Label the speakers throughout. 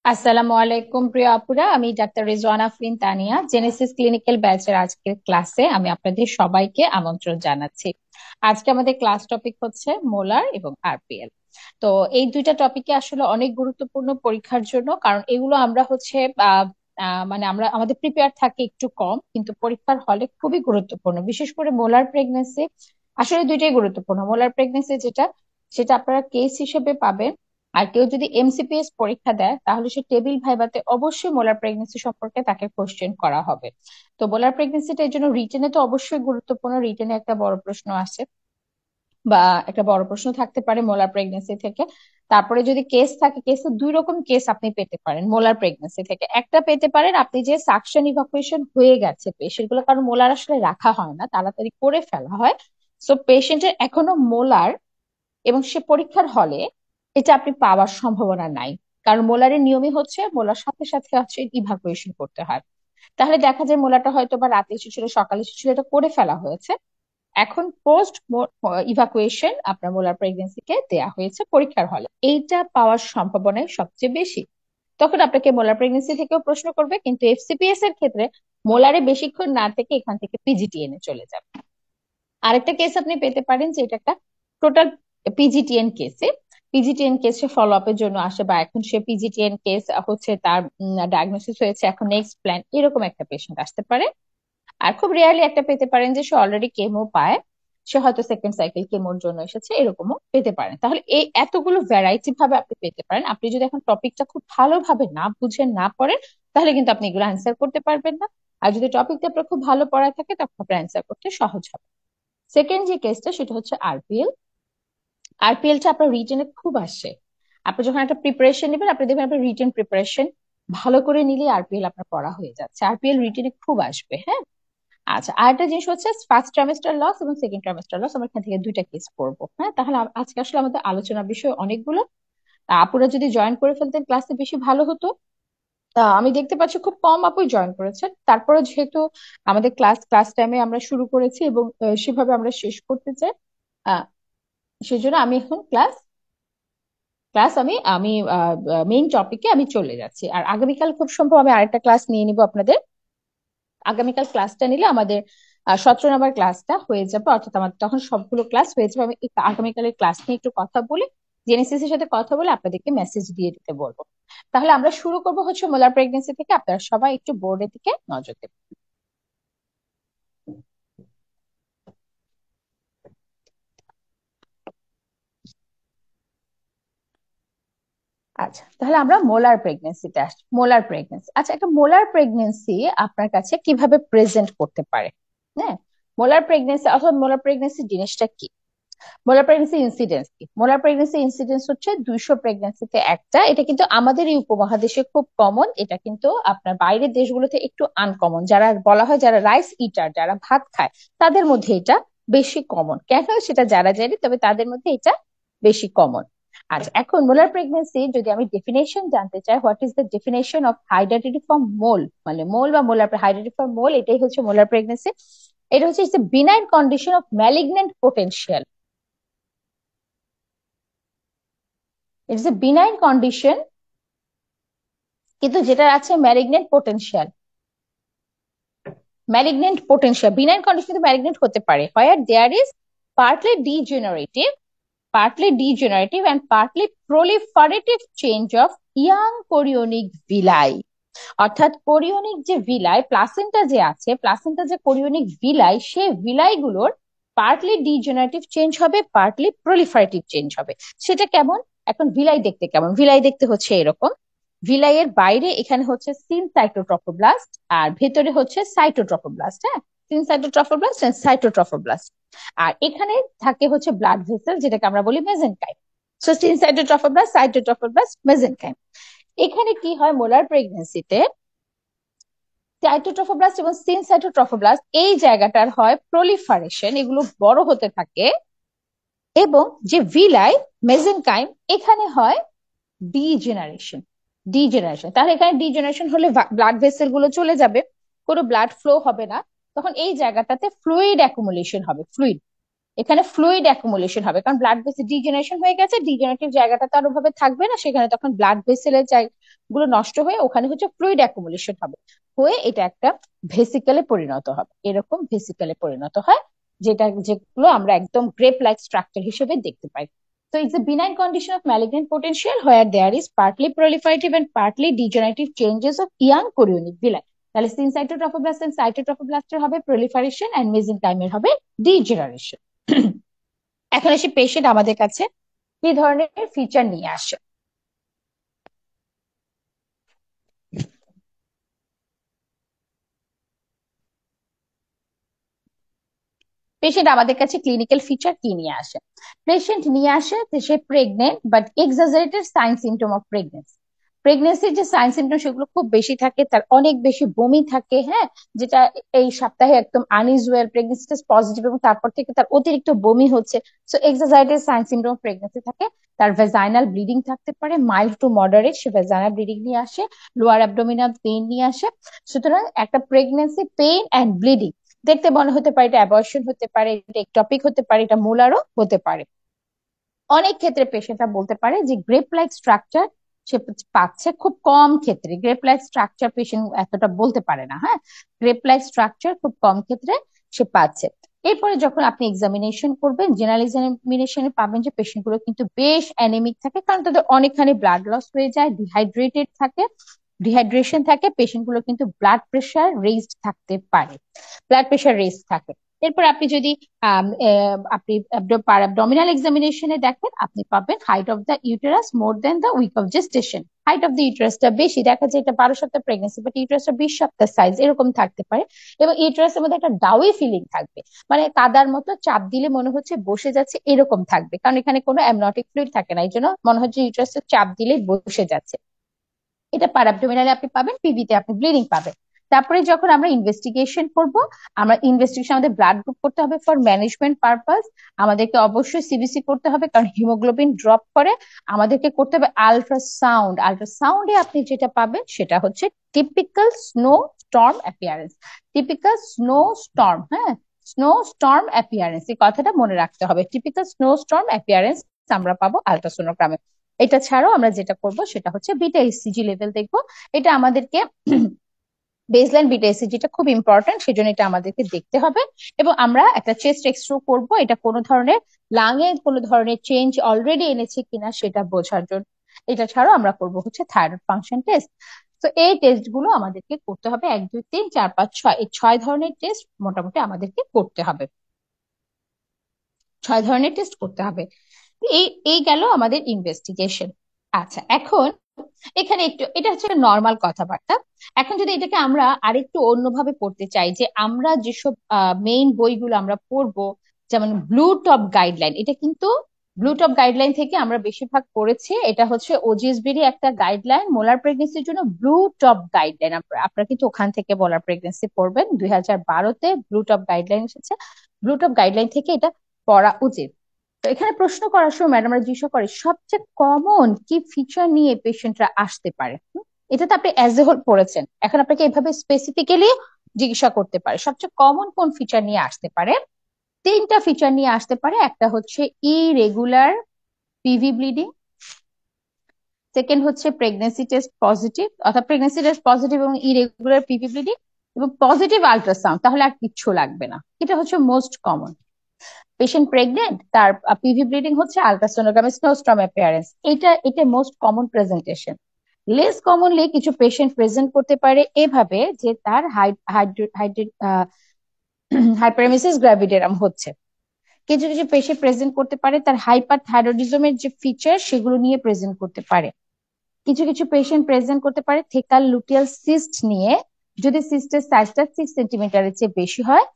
Speaker 1: আসসালামু আলাইকুম প্রিয় আপুরা, আমি doctor Rizwana Afrin Tania, Genesis clinical ব্যাচের আজকের ক্লাসে আমি আপনাদের সবাইকে আমন্ত্রণ জানাচ্ছি। আজকে আমাদের ক্লাস টপিক হচ্ছে মোলার এবং আরপিএল। তো এই দুইটা টপিকে আসলে অনেক গুরুত্বপূর্ণ পরীক্ষার জন্য, কারণ এগুলো আমরা হচ্ছে আহ আহ, মানে আমরা আমাদের প্রিপেয়ার থাকে একটু কম, কিন্তু পরীক্ষার হলে খুবই গুরুত্বপূর্ণ। বিশেষ করে মোলার প্রেগনেন্সি আসলে দুইটাই গুরুত্বপূর্ণ। মোলার প্রেগনেন্সি যেটা, সেটা আপনারা কেস হিসেবে পাবেন। আর কেউ যদি এমসিপিএস পরীক্ষা দেয় তাহলে সে টেবিল ভাইভাতে অবশ্যই মোলার প্রেগনেন্সি সম্পর্কে তাকে কোশ্চেন করা হবে। তো মোলার প্রেগনেন্সিটা এর জন্য রিটেনে তো অবশ্যই গুরুত্বপূর্ণ, রিটেনে একটা বড় প্রশ্ন আসে বা একটা বড় প্রশ্ন থাকতে পারে মোলার প্রেগনেন্সি থেকে। তারপরে যদি কেস থাকে, কেসে দুই রকম কেস আপনি পেতে পারেন মোলার প্রেগনেন্সি থেকে। একটা পেতে পারেন আপনি যে সাকশন ইভাকুয়েশন হয়ে গেছে পেশেন্ট গুলো, কারণ মোলার আসলে রাখা হয় না, তাড়াতাড়ি করে ফেলা হয়। সো পেশেন্টের এখনো মোলার এবং সে পরীক্ষার হলে, এটা আপনি পাওয়ার সম্ভাবনা নাই। কারণ মোলারের নিয়মই হচ্ছে মোলার সাথে সাথে হচ্ছে ইভাকুয়েশন করতে হয়। তাহলে দেখা যায় মোলাটা হয়তো বা রাতে এসেছিল, সকালে এসেছিল, এটা করে ফেলা হয়েছে, এখন পোস্ট ইভাকুয়েশন আপনার মোলার প্রেগনেন্সিকে দেয়া হয়েছে পরীক্ষার হলে, এইটা পাওয়ার সম্ভাবনাই সবচেয়ে বেশি। তখন আপনাকে মোলার প্রেগনেন্সি থেকেও প্রশ্ন করবে, কিন্তু এফসিপিএস এর ক্ষেত্রে মোলারে বেশিক্ষণ না থেকে এখান থেকে পিজিটিএন এ চলে যাবে। আরেকটা কেস আপনি পেতে পারেন যে এটা একটা টোটাল পিজিটিএন কেসে, পিজিটিএন কেসে ফলো আপের জন্য আসে, বা এখন সে পিজিটিএন কেস হচ্ছে, তার ডায়াগনোসিস হয়েছে, এখন নেক্সট প্ল্যান, এরকম একটা পেশেন্ট আসতে পারে। আর খুব রেয়ারলি একটা পেতে পারেন যে সে অলরেডি কেমো পায়, সে হয়তো সেকেন্ড সাইকেল কেমোর জন্য এসেছে, এরকমও পেতে পারেন। তাহলে এই এতগুলো ভ্যারাইটি ভাবে আপনি পেতে পারেন। আপনি যদি এখন টপিকটা খুব ভালোভাবে না বুঝেন, না পড়েন, তাহলে কিন্তু আপনি এগুলো অ্যান্সার করতে পারবেন না। আর যদি টপিকটা আপনার খুব ভালো পড়া থাকে তখন আপনার অ্যান্সার করতে সহজ হবে। সেকেন্ড যে কেসটা সেটা হচ্ছে আরপিএল। আরপিএলটা আপনার রিটেনে খুব আসে। আপনি যখন একটা প্রিপারেশন নেবেন, আপনি দেখবেন আপনার রিটেন প্রিপারেশন ভালো করে নিলে আরপিএল আপনার পড়া হয়ে যাচ্ছে, আরপিএল রিটেনে খুব আসবে। হ্যাঁ, আচ্ছা, আরেকটা জিনিস হচ্ছে ফার্স্ট ট্রাইমেস্টার লস এবং সেকেন্ড ট্রাইমেস্টার লস, আমরা এখান থেকে দুইটা কেস পড়বো। হ্যাঁ, তাহলে আজকে আসলে আমাদের আলোচনার বিষয় অনেকগুলো। আপুরা যদি জয়েন করে ফেলতেন ক্লাসে বেশি ভালো হতো। তা আমি দেখতে পাচ্ছি খুব কম আপুই জয়েন করেছেন। তারপরে যেহেতু আমাদের ক্লাস ক্লাস টাইমে আমরা শুরু করেছি এবং সেভাবে আমরা শেষ করতে চাই, আহ সেজন্য আমি এখন ক্লাস ক্লাস আমি আমি মেইন টপিকে আমি চলে যাচ্ছি। আর আগামীকাল খুব সম্ভব আমি আরেকটা ক্লাস নিয়ে নিব আপনাদের। আগামীকাল ক্লাসটা নিলে আমাদের 17 নম্বর ক্লাসটা হয়ে যাবে, অর্থাৎ আমাদের তখন সবগুলো ক্লাস হয়ে যাবে। আমি আগামীকালের ক্লাস নিয়ে একটু কথা বলে, জেনেসিস এর সাথে কথা বলে আপনাদেরকে মেসেজ দিয়ে দিতে বলবো। তাহলে আমরা শুরু করব হচ্ছে মোলার প্রেগনেন্সি থেকে। আপনারা সবাই একটু বোর্ডের দিকে নজর দেবেন। আচ্ছা, তাহলে আমরা মোলার প্রেগনেন্সিতে আসছি। মোলার প্রেগনেন্সি, আচ্ছা, একটা মোলার প্রেগনেন্সি আপনার কাছে কিভাবে প্রেজেন্ট করতে পারে? হ্যাঁ, মোলার প্রেগনেন্সি অথবা মোলার প্রেগনেন্সি জিনিসটা কি? মোলার প্রেগনেন্সি ইনসিডেন্স কি? মোলার প্রেগনেন্সি ইনসিডেন্স হচ্ছে 200 প্রেগনেন্সিতে একটা। এটা কিন্তু আমাদের এই উপমহাদেশে খুব কমন, এটা কিন্তু আপনার বাইরের দেশগুলোতে একটু আনকমন। যারা বলা হয় যারা রাইস ইটার, যারা ভাত খায়, তাদের মধ্যে এটা বেশি কমন। কেন সেটা যারা জানে, তবে তাদের মধ্যে এটা বেশি কমন। আচ্ছা, এখন মোলার প্রেগনেন্সি যদি আমি ডেফিনেশন জানতে চাই, what is the definition of hydatidiform mole, মানে মোল বা মোলার হাইড্রাটিফর্ম মোল, এটাই হচ্ছে মোলার প্রেগনেন্সি। এটা হচ্ছে it's a benign condition of malignant potential. It's a benign condition, কিন্তু যেটা আছে malignant potential. Malignant potential, benign condition কিন্তু ম্যালিগনেন্ট হতে পারে, where there is partly degenerative, and partly proliferative change of young chorionic villi। অর্থাৎ chorionic যে villi, placenta যে আছে, প্লাসেন্টা যে কোরিয়নিক ভিলাই, সে ভিলাই গুলোর পার্টলি ডিজেনারেটিভ চেঞ্জ হবে, পার্টলি প্রলিফারেটিভ চেঞ্জ হবে। সেটা কেমন? এখন ভিলাই দেখতে কেমন? ভিলাই দেখতে হচ্ছে এরকম। ভিলাইয়ের বাইরে এখানে হচ্ছে সিন সাইটোট্রফোব্লাস্ট, আর ভেতরে হচ্ছে সাইটোট্রফোব্লাস্ট। হ্যাঁ, সিন সাইটোট্রফোব্লাস্ট এন্ড সাইটোট্রফোব্লাস্ট। আর এখানে থাকে হচ্ছে ব্লাড ভেসেল, যেটাকে আমরা বলি মেজেনকাইম। So scene সাইটোট্রফোব্লাস্ট, সাইটোট্রফোব্লাস্ট, মেজেনকাইম। এখানে কি হয় মোলার প্রেগনেন্সিতে, সাইটোট্রফোব্লাস্ট এবং সিন সাইটোট্রফোব্লাস্ট এই জায়গাটার হয় প্রলিফারেশন, এগুলো বড় হতে থাকে। এবং যে ভিলাই, মেজেনকাইম, এখানে হয় ডিজেনারেশন। ডিজেনারেশন, তাহলে এখানে ডিজেনারেশন হলে ব্লাড ভেসেল গুলো চলে যাবে, কোনো ব্লাড ফ্লো হবে না। তখন এই জায়গাটাতে ফ্লুইড অ্যাকুমুলেশন হবে, ফ্লুইড। এখানে ফ্লুইড অ্যাকুমুলেশন হবে, কারণ ব্লাড ভেসেল ডিজেনারেশন হয়ে গেছে, ডিজেনারেটিভ জায়গাটা তো আর ওভাবে থাকবে না, সেখানে তখন ব্লাড ভেসেলের গুলো নষ্ট হয়ে ওখানে হচ্ছে ফ্লুইড অ্যাকুমুলেশন হবে, হয়ে এটা একটা ভেসিকেলে পরিণত হবে, এরকম ভেসিকেলে পরিণত হয়, যেগুলো আমরা একদম গ্রেপ লাইক স্ট্রাকচার হিসেবে দেখতে পাই। So it's a benign condition of malignant potential where there is partly proliferative and partly degenerative changes of young chorionic villi. তাহলে সিনসাইটোট্রফোব্লাস্ট এন্ড সাইটোট্রফোব্লাস্টের হবে প্রলিফারেশন এন্ড মেসেনকাইমের হবে ডিজেনারেশন। এখন এসে পেশেন্ট আমাদের কাছে কি ধরনের ফিচার নিয়ে আসে। পেশেন্ট আমাদের কাছে ক্লিনিক্যাল ফিচার কি নিয়ে আসে? পেশেন্ট নিয়ে আসে যে সে pregnant but exaggerated sign symptom of pregnancy. প্রেগনেন্সির যে সাইন সিমটম সেগুলো খুব বেশি থাকে, তার অনেক বেশি বমি থাকে, হ্যাঁ, যেটা এই সপ্তাহে একদম আনইউজুয়াল, প্রেগনেন্সি টেস্ট পজিটিভ এবং তারপর থেকে তার অতিরিক্ত বমি হচ্ছে। So exaggerated sign symptom of pregnancy থাকে। তার ভেজাইনাল ব্লিডিং থাকতে পারে, মাইল্ড টু মডারেট, সে ভেজাইনাল ব্লিডিং নিয়ে আসে, লোয়ার অ্যাবডোমিনাল পেইন নিয়ে আসে। সুতরাং একটা প্রেগনেন্সি পেইন অ্যান্ড ব্লিডিং দেখতে মনে হতে পারে এটা অ্যাবর্শন হতে পারে, এটা একটপিক হতে পারে, এটা মোলারও হতে পারে। অনেক ক্ষেত্রে পেশেন্টরা বলতে পারে যে গ্রেপ লাইক স্ট্রাকচার সে পাচ্ছে, খুব কম ক্ষেত্রে গ্রেপ লাইক স্ট্রাকচার পেশেন্ট এতটা বলতে পারে না, হ্যাঁ, গ্রেপ লাইক স্ট্রাকচার খুব কম ক্ষেত্রে সে পাচ্ছে। এরপরে যখন আপনি এক্সামিনেশন করবেন, জেনারেল এক্সামিনেশনে পাবেন যে পেশেন্ট গুলো কিন্তু বেশ অ্যানেমিক থাকে, কারণ তাদের অনেকখানি ব্লাড লস হয়ে যায়, ডিহাইড্রেটেড থাকে, ডিহাইড্রেশন থাকে, পেশেন্ট গুলো কিন্তু ব্লাড প্রেশার রেজড থাকতে পারে, ব্লাড প্রেশার রেজ থাকে। এরপর আপনি যদি আপনি অ্যাবডোমিনাল এক্সামিনেশনে দেখেন, আপনি পাবেন height of the uterus more than the week of gestation. Height of the ইউটেরাসটা বেশি, দেখা যায় এটা 12 সপ্তাহ প্রেগনেন্সি বাট ইউটেরাসটা 20 সপ্তাহ সাইজ এরকম থাকতে পারে, এবং ইউটেরাসের মধ্যে একটা ডাউই ফিলিং থাকবে, মানে কাদার মতো চাপ দিলে মনে হচ্ছে বসে যাচ্ছে এরকম থাকবে, কারণ এখানে কোনো অ্যামনটিক ফ্লুইড থাকে না, এই জন্য মনে হচ্ছে ইউটেরাসটা চাপ দিলে বসে যাচ্ছে। এটা পারাবডোমিনালে আপনি পাবেন, পিভিতে আপনি ব্লিডিং পাবেন। তারপরে যখন আমরা ইনভেস্টিগেশন করব, আমরা ইনভেস্টিগেশন আমাদের ব্লাড গ্রুপ করতে হবে ফর ম্যানেজমেন্ট পারপাস, আমাদেরকে অবশ্যই সিবিসি করতে হবে কারণ হিমোগ্লোবিন ড্রপ করে, আমাদেরকে করতে হবে আল্ট্রাসাউন্ড। আল্ট্রাসাউন্ডে আপনি যেটা পাবেন সেটা হচ্ছে typical snow storm appearance, typical snow storm, হ্যাঁ, স্নো স্টর্ম অ্যাপিয়ারেন্স, এই কথাটা মনে রাখতে হবে, টিপিক্যাল স্নো স্টর্ম অ্যাপিয়ারেন্স আমরা পাবো আল্ট্রাসোনোগ্রামে। এটা ছাড়াও আমরা যেটা করব সেটা হচ্ছে বিটা এসিজি লেভেল দেখবো, এটা আমাদেরকে বেসলাইন বিটা এসিজিটা খুব ইম্পর্টেন্ট, সেজন্য এটা আমাদেরকে দেখতে হবে। এবং আমরা একটা চেস্ট এক্সরে করব, এটা কোনো ধরনের লাঙে কোনো ধরনের চেঞ্জ অলরেডি এনেছে কিনা সেটা বোঝার জন্য। এটা ছাড়াও আমরা করব হচ্ছে থাইরয়েড ফাংশন টেস্ট। তো এই টেস্ট গুলো আমাদেরকে করতে হবে, 1 2 3 4 5 6, এই 6 ধরনের টেস্ট মোটামুটি আমাদেরকে করতে হবে, 6 ধরনের টেস্ট করতে হবে। এই এই গেল আমাদের ইনভেস্টিগেশন। আচ্ছা, এখন এখানে একটু এটা হচ্ছে নর্মাল কথাবার্তা। এখন যদি এটাকে আমরা আরেকটু অন্যভাবে পড়তে চাই, যে আমরা যেসব মেইন বইগুলো আমরা পড়বো, যেমন ব্লু টপ গাইডলাইন, এটা কিন্তু ব্লু টপ গাইডলাইন থেকে আমরা বেশিরভাগ পড়েছি, এটা হচ্ছে ওজিএসবির একটা গাইডলাইন মোলার প্রেগনেন্সির জন্য, ব্লু টপ গাইডলাইন। আপনারা কিন্তু ওখান থেকে মোলার প্রেগনেন্সি পড়বেন, 2012-তে ব্লু টপ গাইডলাইন এসেছে, ব্লু টপ গাইডলাইন থেকে এটা পড়া উচিত। তো এখানে প্রশ্ন করার সময় ম্যাডামরা জিজ্ঞাসা করে সবচেয়ে কমন কি ফিচার নিয়ে পেশেন্টরা আসতে পারে। এটা তো আপনি অ্যাজ এ হোল পড়েছেন, এখন আপনাকে এভাবে স্পেসিফিক্যালি জিজ্ঞাসা করতে পারে সবচেয়ে কমন কোন ফিচার নিয়ে আসতে পারে। 3টা ফিচার নিয়ে আসতে পারে, একটা হচ্ছে ইরেগুলার পিভি ব্লিডিং, সেকেন্ড হচ্ছে প্রেগনেন্সি টেস্ট পজিটিভ, অর্থাৎ প্রেগনেন্সি টেস্ট পজিটিভ এবং ইরেগুলার পিভি ব্লিডিং এবং পজিটিভ আল্ট্রাসাউন্ড, তাহলে আর কিচ্ছু লাগবে না, এটা হচ্ছে মোস্ট কমন। পেশেন্ট প্রেগনেন্ট, তার পিভি ব্লিডিং হচ্ছে, আলট্রাসোনোগ্রামে স্নোস্টর্ম অ্যাপিয়ারেন্স, এটা এটা most common presentation. Less commonly কিছু পেশেন্ট প্রেজেন্ট করতে পারে এভাবে যে তার হাইপারমেসিস গ্র্যাভিডেরাম হচ্ছে, কিছু কিছু পেশেন্ট প্রেজেন্ট করতে পারে তার হাইপার থাইরয়েডিজমের যে ফিচার সেগুলো নিয়ে প্রেজেন্ট করতে পারে, কিছু কিছু পেশেন্ট প্রেজেন্ট করতে পারে থেকাল লুটিয়াল সিস্ট নিয়ে, যদি সিস্টের সাইজটা 6 সেন্টিমিটারের চেয়ে বেশি হয়,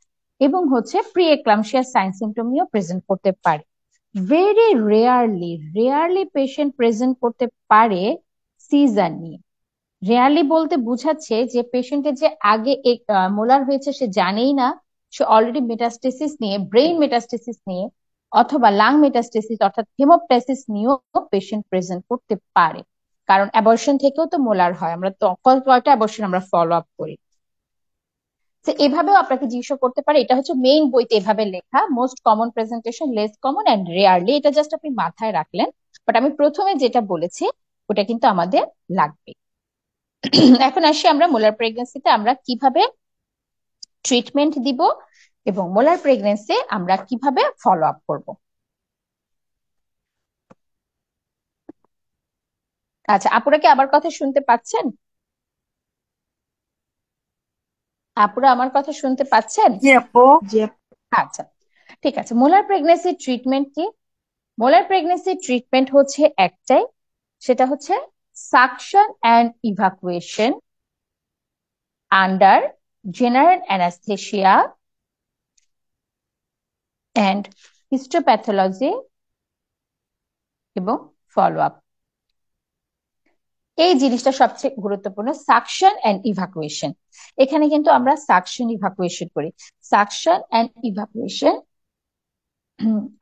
Speaker 1: এবং হচ্ছে প্রি এক্লাম্পসিয়া সাইন সিমটম নিয়েও প্রেজেন্ট করতে পারে। Very rarely rarely patient present করতে পারে সিজার নিয়ে। রেয়ারলি বলতে বুঝাচ্ছে যে পেশেন্টের যে আগে মোলার হয়েছে সে জানেই না, সে অলরেডি মেটাস্টেসিস নিয়ে, ব্রেইন মেটাস্টেসিস নিয়ে অথবা লাং মেটাস্টেসিস অর্থাৎ হেমোপ্টাইসিস নিয়েও পেশেন্ট প্রেজেন্ট করতে পারে, কারণ অ্যাবর্শন থেকেও তো মোলার হয়, আমরা তো কয়টা অ্যাবর্শন আমরা ফলো আপ করি। তো এভাবেও আপনাকে জিজ্ঞাসা করতে পারে। এটা হচ্ছে মেইন বইতে এভাবে লেখা, most common presentation, less common and rarely. এটা জাস্ট আপনি মাথায় রাখলেন, বাট আমি প্রথমে যেটা বলেছি ওটা কিন্তু আমাদের লাগবে। এখন আসি আমরা মোলার প্রেগনেন্সিতে আমরা কিভাবে ট্রিটমেন্ট দিব এবং মোলার প্রেগনেন্সি আমরা কিভাবে ফলো আপ করব। আচ্ছা, আপুরা কি আবার কথা শুনতে পাচ্ছেন? আপুরা আমার কথা শুনতে পাচ্ছেন?
Speaker 2: জি আপু। জি আপু।
Speaker 1: আচ্ছা, ঠিক আছে। মোলার প্রেগনেন্সি ট্রিটমেন্ট কি? মোলার প্রেগনেন্সি ট্রিটমেন্ট হচ্ছে একটাই, সেটা হচ্ছে suction and evacuation under general anaesthesia and histopathology এবং ফলো আপ। এই জিনিসটা সবচেয়ে গুরুত্বপূর্ণ, সাকশন অ্যান্ড ইভাকুয়েশন। এখানে কিন্তু আমরা সাকশন ইভাকুয়েশন করি। Suction and evacuation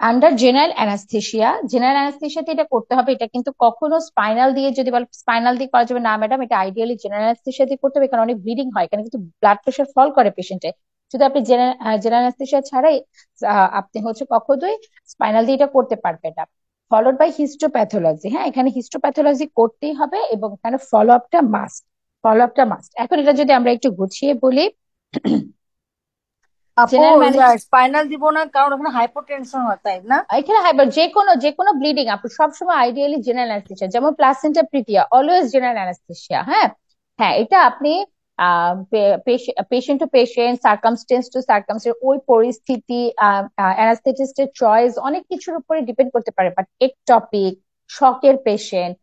Speaker 1: under general anaesthesia. General অ্যানাস্থেসিয়াতে এটা করতে হবে। এটা কিন্তু কখনো স্পাইনাল দিয়ে, যদি বল স্পাইনাল দিয়ে করা যাবে না ম্যাডাম, এটা আইডিয়ালি জেনারেল অ্যানাস্থেসিয়া দিয়ে করতে হবে, কারণ অনেক ব্লিডিং হয়, এখানে কিন্তু ব্লাড প্রেশার ফল করে পেশেন্টে। যদি আপনি জেনারেল অ্যানাস্থেসিয়া ছাড়াই আপনি হচ্ছে কখনোই স্পাইনাল দিয়ে এটা করতে পারবেন না। Followed by histopathology. হ্যাঁ, এখানে হিস্টোপ্যাথোলজি করতেই হবে এবং এখানে ফলো আপটা মাস্ট। ফলো আপটা মাস্ট। এখন এটা যদি আমরা একটু গুছিয়ে বলি,
Speaker 2: আপু
Speaker 1: জেনারেল ম্যানেজ
Speaker 2: স্পাইনাল দিব না, কারণ ওখানে হাইপোটেনশন হয়, তাই না?
Speaker 1: এখানে হাইবার যে কোনো ব্লিডিং আপনি সবসময় আইডিয়ালি জেনারেল অ্যানেস্থেসিয়া, যেমন placenta previa always general anaesthesia. হ্যাঁ, হ্যাঁ, এটা আপনি patient to patient, circumstance to circumstance, ওই পরিস্থিতি, অ্যানাস্থেটিস্টের চয়েস, অনেক কিছুর উপরে ডিপেন্ড করতে পারে। But ectopic, শকের patient,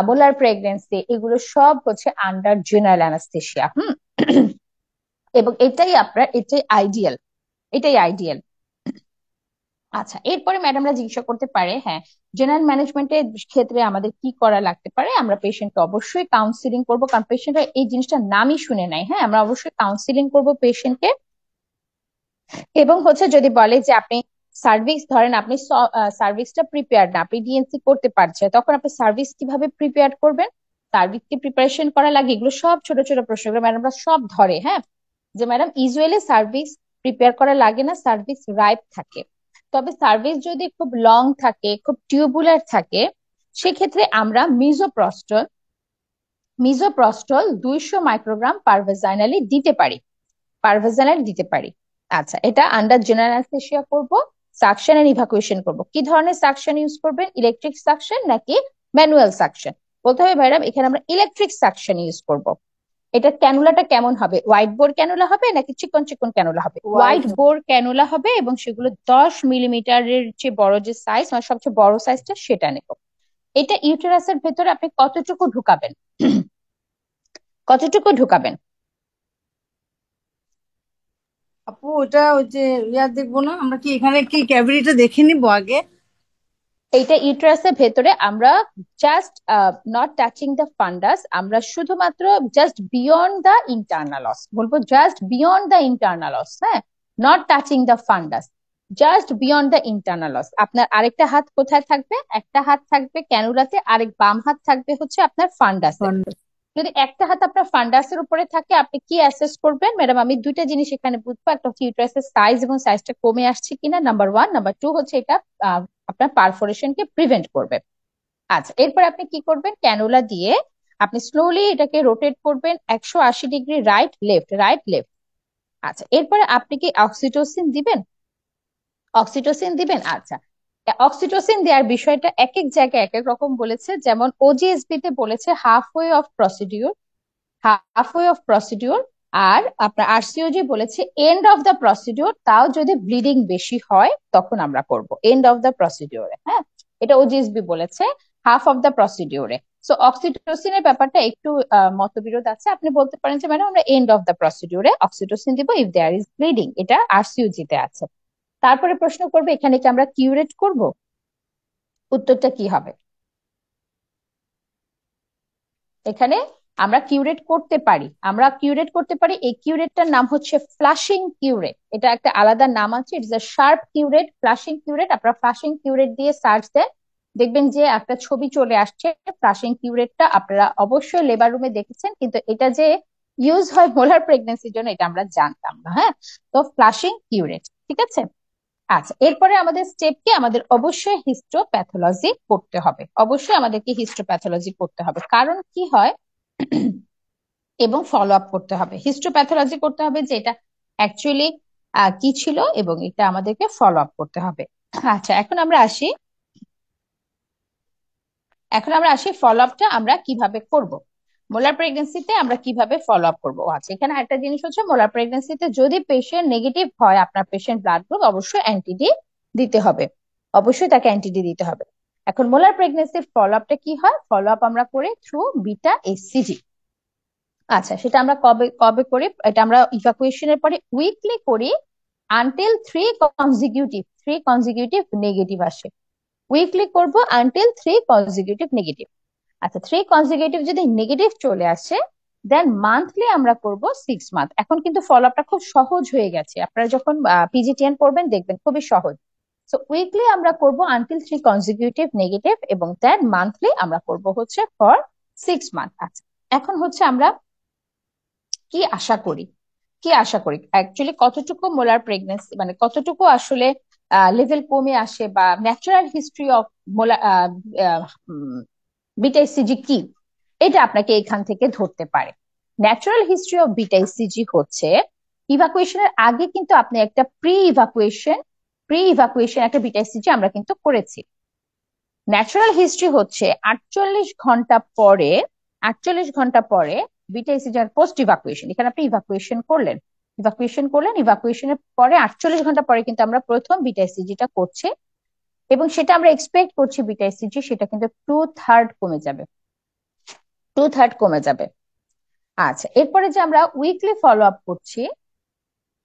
Speaker 1: molar pregnancy, এগুলো সব হচ্ছে আন্ডার জেনারেল অ্যানাস্থেসিয়া। এবং এটাই আইডিয়াল, এটাই আইডিয়াল। আচ্ছা, এরপরে ম্যাডামরা জিজ্ঞাসা করতে পারে, হ্যাঁ, জেনারেল ম্যানেজমেন্টের ক্ষেত্রে আমাদের কি করা লাগতে পারে। আমরা পেশেন্টকে অবশ্যই কাউন্সিলিং করবো, কারণ পেশেন্টরা এই জিনিসটার নামই শুনে নাই। হ্যাঁ, আমরা অবশ্যই কাউন্সিলিং করবো পেশেন্টকে। এবং হচ্ছে যদি বলে যে আপনি সার্ভিস, ধরেন আপনি সার্ভিসটা প্রিপেয়ার না, আপনি ডিএনসি করতে পারছে, তখন আপনি সার্ভিস কিভাবে প্রিপেয়ার করবেন, সার্ভিস কি প্রিপারেশন করা লাগে, এগুলো সব ছোট ছোট প্রশ্নগুলো ম্যাডামরা সব ধরে। হ্যাঁ, যে ম্যাডাম ইউজুয়ালি সার্ভিস প্রিপেয়ার করা লাগে না, সার্ভিস রাইপ থাকে। তবে সার্ভিস যদি খুব লং থাকে, খুব টিউবুলার থাকে, সেক্ষেত্রে আমরা মিজোপ্রস্টল 200 মাইক্রোগ্রাম পারভেজাইনালি দিতে পারি, পারভেজাইনালি দিতে পারি। আচ্ছা, এটা আন্ডার জেনারেল অ্যানেস্থেসিয়া করব, সাকশন এন্ড ইভাকুয়েশন করব। কি ধরনের সাকশন ইউজ করবেন, ইলেকট্রিক সাকশন নাকি ম্যানুয়াল সাকশন? বলতে হবে ম্যাডাম এখানে আমরা ইলেকট্রিক সাকশন ইউজ করব। এটা ক্যানুলাটা কেমন হবে, হোয়াইট বোর ক্যানুলা হবে নাকি চিকন চিকন ক্যানুলা হবে?
Speaker 2: ওয়াইড।
Speaker 1: হোয়াইট বোর ক্যানুলা হবে, এবং সেগুলো 10 মিলিমিটারের যে বড় যে সাইজ, মানে সবচেয়ে বড় সাইজটা, সেটা নেব। এটা ইউটেরাসের ভেতরে আপনি কতটুকু ঢুকাবেন, কতটুকু ঢুকাবেন?
Speaker 2: আপু ওটা ওই যে দেখবো না আমরা, কি এখানে কি ক্যাভিটিটা দেখে নিবো আগে?
Speaker 1: এইটা ইউটেরাসের ভেতরে আমরা জাস্ট নট টাচিং দ্য ফান্ডাস, আমরা শুধুমাত্র জাস্ট বিয়ন্ড দ্য ইন্টারনাল অস বলবো, জাস্ট বিয়ন্ড দ্য ইন্টারনাল অস। হ্যাঁ, not touching the ফান্ডাস, just beyond the internal অস। আপনার আরেকটা হাত কোথায় থাকবে? একটা হাত থাকবে ক্যানুলাতে, আরেক বাম হাত থাকবে হচ্ছে আপনার ফান্ডাসে। যদি একটা হাত আপনার ফান্ডাসের উপরে থাকে, আপনি কি অ্যাসেস করবেন ম্যাডাম? আমি দুইটা জিনিস এখানে বুঝবো, একটা হচ্ছে ইউটেরাসের সাইজ এবং সাইজটা কমে আসছে কিনা, নাম্বার ওয়ান। নাম্বার টু হচ্ছে এটা আপনার পারফোরেশনকে প্রিভেন্ট করবে। আচ্ছা, এরপর আপনি কি করবেন, ক্যানুলা দিয়ে আপনি স্লোলি এটাকে রোটেট করবেন 180 degree, right left, right left. আচ্ছা, এরপরে আপনি কি অক্সিটোসিন দিবেন? অক্সিটোসিন দিবেন। আচ্ছা, অক্সিটোসিন দেওয়ার বিষয়টা এক এক জায়গায় এক এক রকম বলেছে। যেমন ওজিএসবি তে বলেছে হাফ ওয়ে অফ প্রসিডিউর, আর আপনার আরসিওজি বলেছে এন্ড অফ দ্য প্রসিডিউর, তাও যদি ব্লিডিং বেশি হয় তখন আমরা করব এন্ড অফ দ্য প্রসিডিউরে। হ্যাঁ, এটা ওজিএসবি বলেছে হাফ অফ দ্য প্রসিডিউরে। সো অক্সিটোসিনের ব্যাপারটা একটু মতবিরোধ আছে। আপনি বলতে পারেন যে ম্যাডাম আমরা এন্ড অফ দ্য প্রসিডিউরে অক্সিটোসিন দিব ইফ দেয়ার ইজ ব্লিডিং, এটা আরসিওজি তে আছে। তারপরে প্রশ্ন করবে এখানে কি আমরা কিউরেট করব? উত্তরটা কি হবে? এখানে আমরা কিউরেট করতে পারি, আমরা কিউরেট করতে পারি। এই কিউরেটটার নাম হচ্ছে ফ্লাশিং কিউরেট, এটা একটা আলাদা নাম আছে। It's a sharp curette, flushing curette. আপনারা ফ্লাশিং কিউরেট দিয়ে সার্চ দেন, দেখবেন যে একটা ছবি চলে আসছে ফ্লাশিং কিউরেটটা। আপনারা অবশ্যই লেবার রুমে দেখেছেন, কিন্তু এটা যে ইউজ হয় মোলার প্রেগনেন্সির জন্য, এটা আমরা জানতাম না। হ্যাঁ, তো ফ্লাশিং কিউরেট, ঠিক আছে। আচ্ছা, এরপরে আমাদের স্টেপ কি, আমাদের অবশ্যই হিস্টোপ্যাথোলজি করতে হবে, অবশ্যই আমাদেরকে হিস্টোপ্যাথোলজি করতে হবে, কারণ কি হয় এবং ফলো আপ করতে হবে, হিস্টোপ্যাথোলজি করতে হবে যে এটা অ্যাকচুয়ালি কি ছিল এবং এটা আমাদেরকে ফলো আপ করতে হবে। আচ্ছা, এখন আমরা আসি ফলো আপটা আমরা কিভাবে করব, মোলার প্রেগনেন্সিতে আমরা কিভাবে ফলো আপ করবো। আচ্ছা, এখানে একটা জিনিস হচ্ছে, মোলার প্রেগনেন্সিতে যদি পেশেন্ট নেগেটিভ হয়, আপনার পেশেন্ট ব্লাড গ্রুপ, অবশ্যই অ্যান্টিডি দিতে হবে, অবশ্যই তাকে অ্যান্টিডি দিতে হবে। এখন মোলার প্রেগনেন্সির ফলো আপটা কি হয়, ফলো আপ আমরা করি থ্রু বিটা এসসিজি। আচ্ছা, সেটা আমরা কবে কবে করি, এটা আমরা ইভাকুয়েশনের পরে উইকলি করি আনটিল থ্রি কনজিকিউটিভ নেগেটিভ আসে। উইকলি করব আনটিল থ্রি কনজিকিউটিভ নেগেটিভ। আচ্ছা, থ্রি কনজিকিউটিভ যদি নেগেটিভ চলে আসে, দেন মান্থলি আমরা করব 6 মান্থ। এখন কিন্তু ফলো আপটা খুব সহজ হয়ে গেছে, আপনারা যখন পিজিটিএন করবেন দেখবেন খুবই সহজ। সো উইকলি আমরা করব আনটিল থ্রি কনজিকিউটিভ নেগেটিভ, এবং দেন মান্থলি আমরা করব হচ্ছে ফর 6 মান্থ। আচ্ছা, এখন হচ্ছে আমরা কি আশা করি, কি আশা করি অ্যাকচুয়ালি কতটুকু মোলার প্রেগনেন্সি, মানে কতটুকু আসলে লেভেল কমে আসে, বা natural history of molar beta ECG কি, এটা আপনাকে এখান থেকে ধরতে পারে। Natural history of beta ECG হচ্ছে ইভাকুয়েশনের আগে কিন্তু আপনি একটা প্রি ইভাকুয়েশন একটা বিটা ইসিজি আমরা কিন্তু করেছি। ন্যাচারাল হিস্ট্রি হচ্ছে 48 ঘন্টা পরে বিটা ইসিজি আর পোস্ট ইভাকুয়েশন, এখানে আপনি ইভাকুয়েশনের পরে 48 ঘন্টা পরে কিন্তু আমরা প্রথম বিটা ইসিজিটা করছি, এবং সেটা আমরা এক্সপেক্ট করছি বিটা ইসিজি সেটা কিন্তু 2/3 কমে যাবে, 2/3 কমে যাবে। আচ্ছা, এরপরে যে আমরা উইকলি ফলো আপ করছি,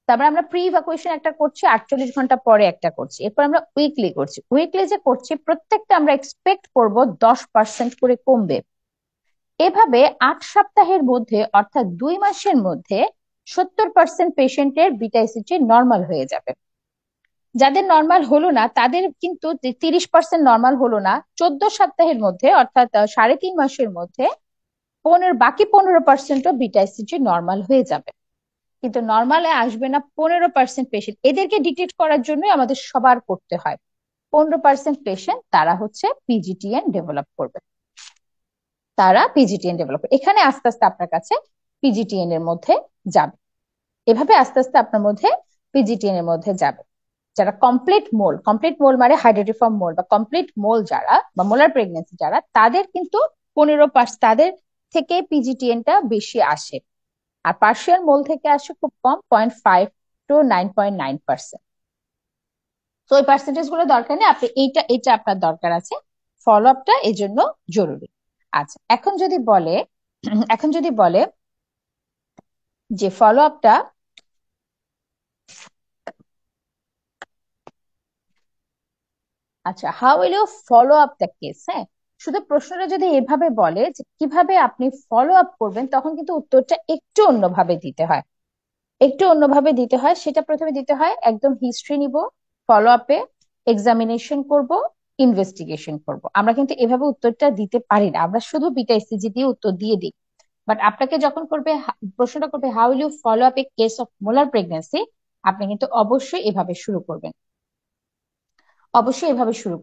Speaker 1: তারপরে আমরা প্রি ইভাকুয়েশন একটা করছি, 48 ঘন্টা পরে একটা করছি, এরপর আমরা উইকলি করছি। উইকলি যে করছি প্রত্যেকটা আমরা এক্সপেক্ট করব 10% করে কমবে। এভাবে 8 সপ্তাহের মধ্যে, অর্থাৎ 2 মাসের মধ্যে 70% পেশেন্টের বিটা ইসিজি নর্মাল হয়ে যাবে। যাদের নর্মাল হলো না তাদের কিন্তু 30% নর্মাল হলো না, 14 সপ্তাহের মধ্যে, অর্থাৎ 3.5 মাসের মধ্যে বাকি 15%ও বিটা ইসিজি নর্মাল হয়ে যাবে। কিন্তু নর্মালে আসবে না 15% পেশেন্ট, এদেরকে ডিটেক্ট করার জন্যই আমাদের সবার করতে হয়। 15% পেশেন্ট তারা হচ্ছে পিজিটিএন ডেভেলপ করবে, এখানে আস্তে আস্তে আপনার কাছে পিজিটিএন এর মধ্যে যাবে, এভাবে আস্তে আস্তে আপনার মধ্যে পিজিটিএন এর মধ্যে যাবে। যারা কমপ্লিট মোল মানে হাইড্রোটিফর্ম মোল বা কমপ্লিট মোল যারা, বা মোলার প্রেগনেন্সি যারা, তাদের কিন্তু 15%, তাদের থেকে পিজিটিএনটা বেশি আসে। আর পার্শিয়াল মোল থেকে আসে খুব কম, 0.5 to 9.9%। তো ওই পার্সেন্টেজ গুলো দরকার নেই, আপনি এটা আপনার দরকার আছে, ফলো আপটা এই জন্য জরুরি। আচ্ছা, এখন যদি বলে যে ফলো আপটা, আচ্ছা, how will you follow up the case, হ্যাঁ, শুধু প্রশ্নটা যদি এভাবে বলে যে কিভাবে আপনি ফলো আপ করবেন, তখন কিন্তু উত্তরটা একটু অন্যভাবে দিতে হয়। সেটা প্রথমে দিতে হয় একদম হিস্ট্রি নিব, ফলো আপে এক্সামিনেশন করব, ইনভেস্টিগেশন করব। আমরা কিন্তু এভাবে উত্তরটা দিতে পারি না, আমরা শুধু বিটা এসসিজি দিয়ে উত্তর দিয়ে দিই। বাট আপনাকে যখন প্রশ্নটা করবে how will you follow up a case of molar pregnancy, আপনি কিন্তু অবশ্যই এভাবে শুরু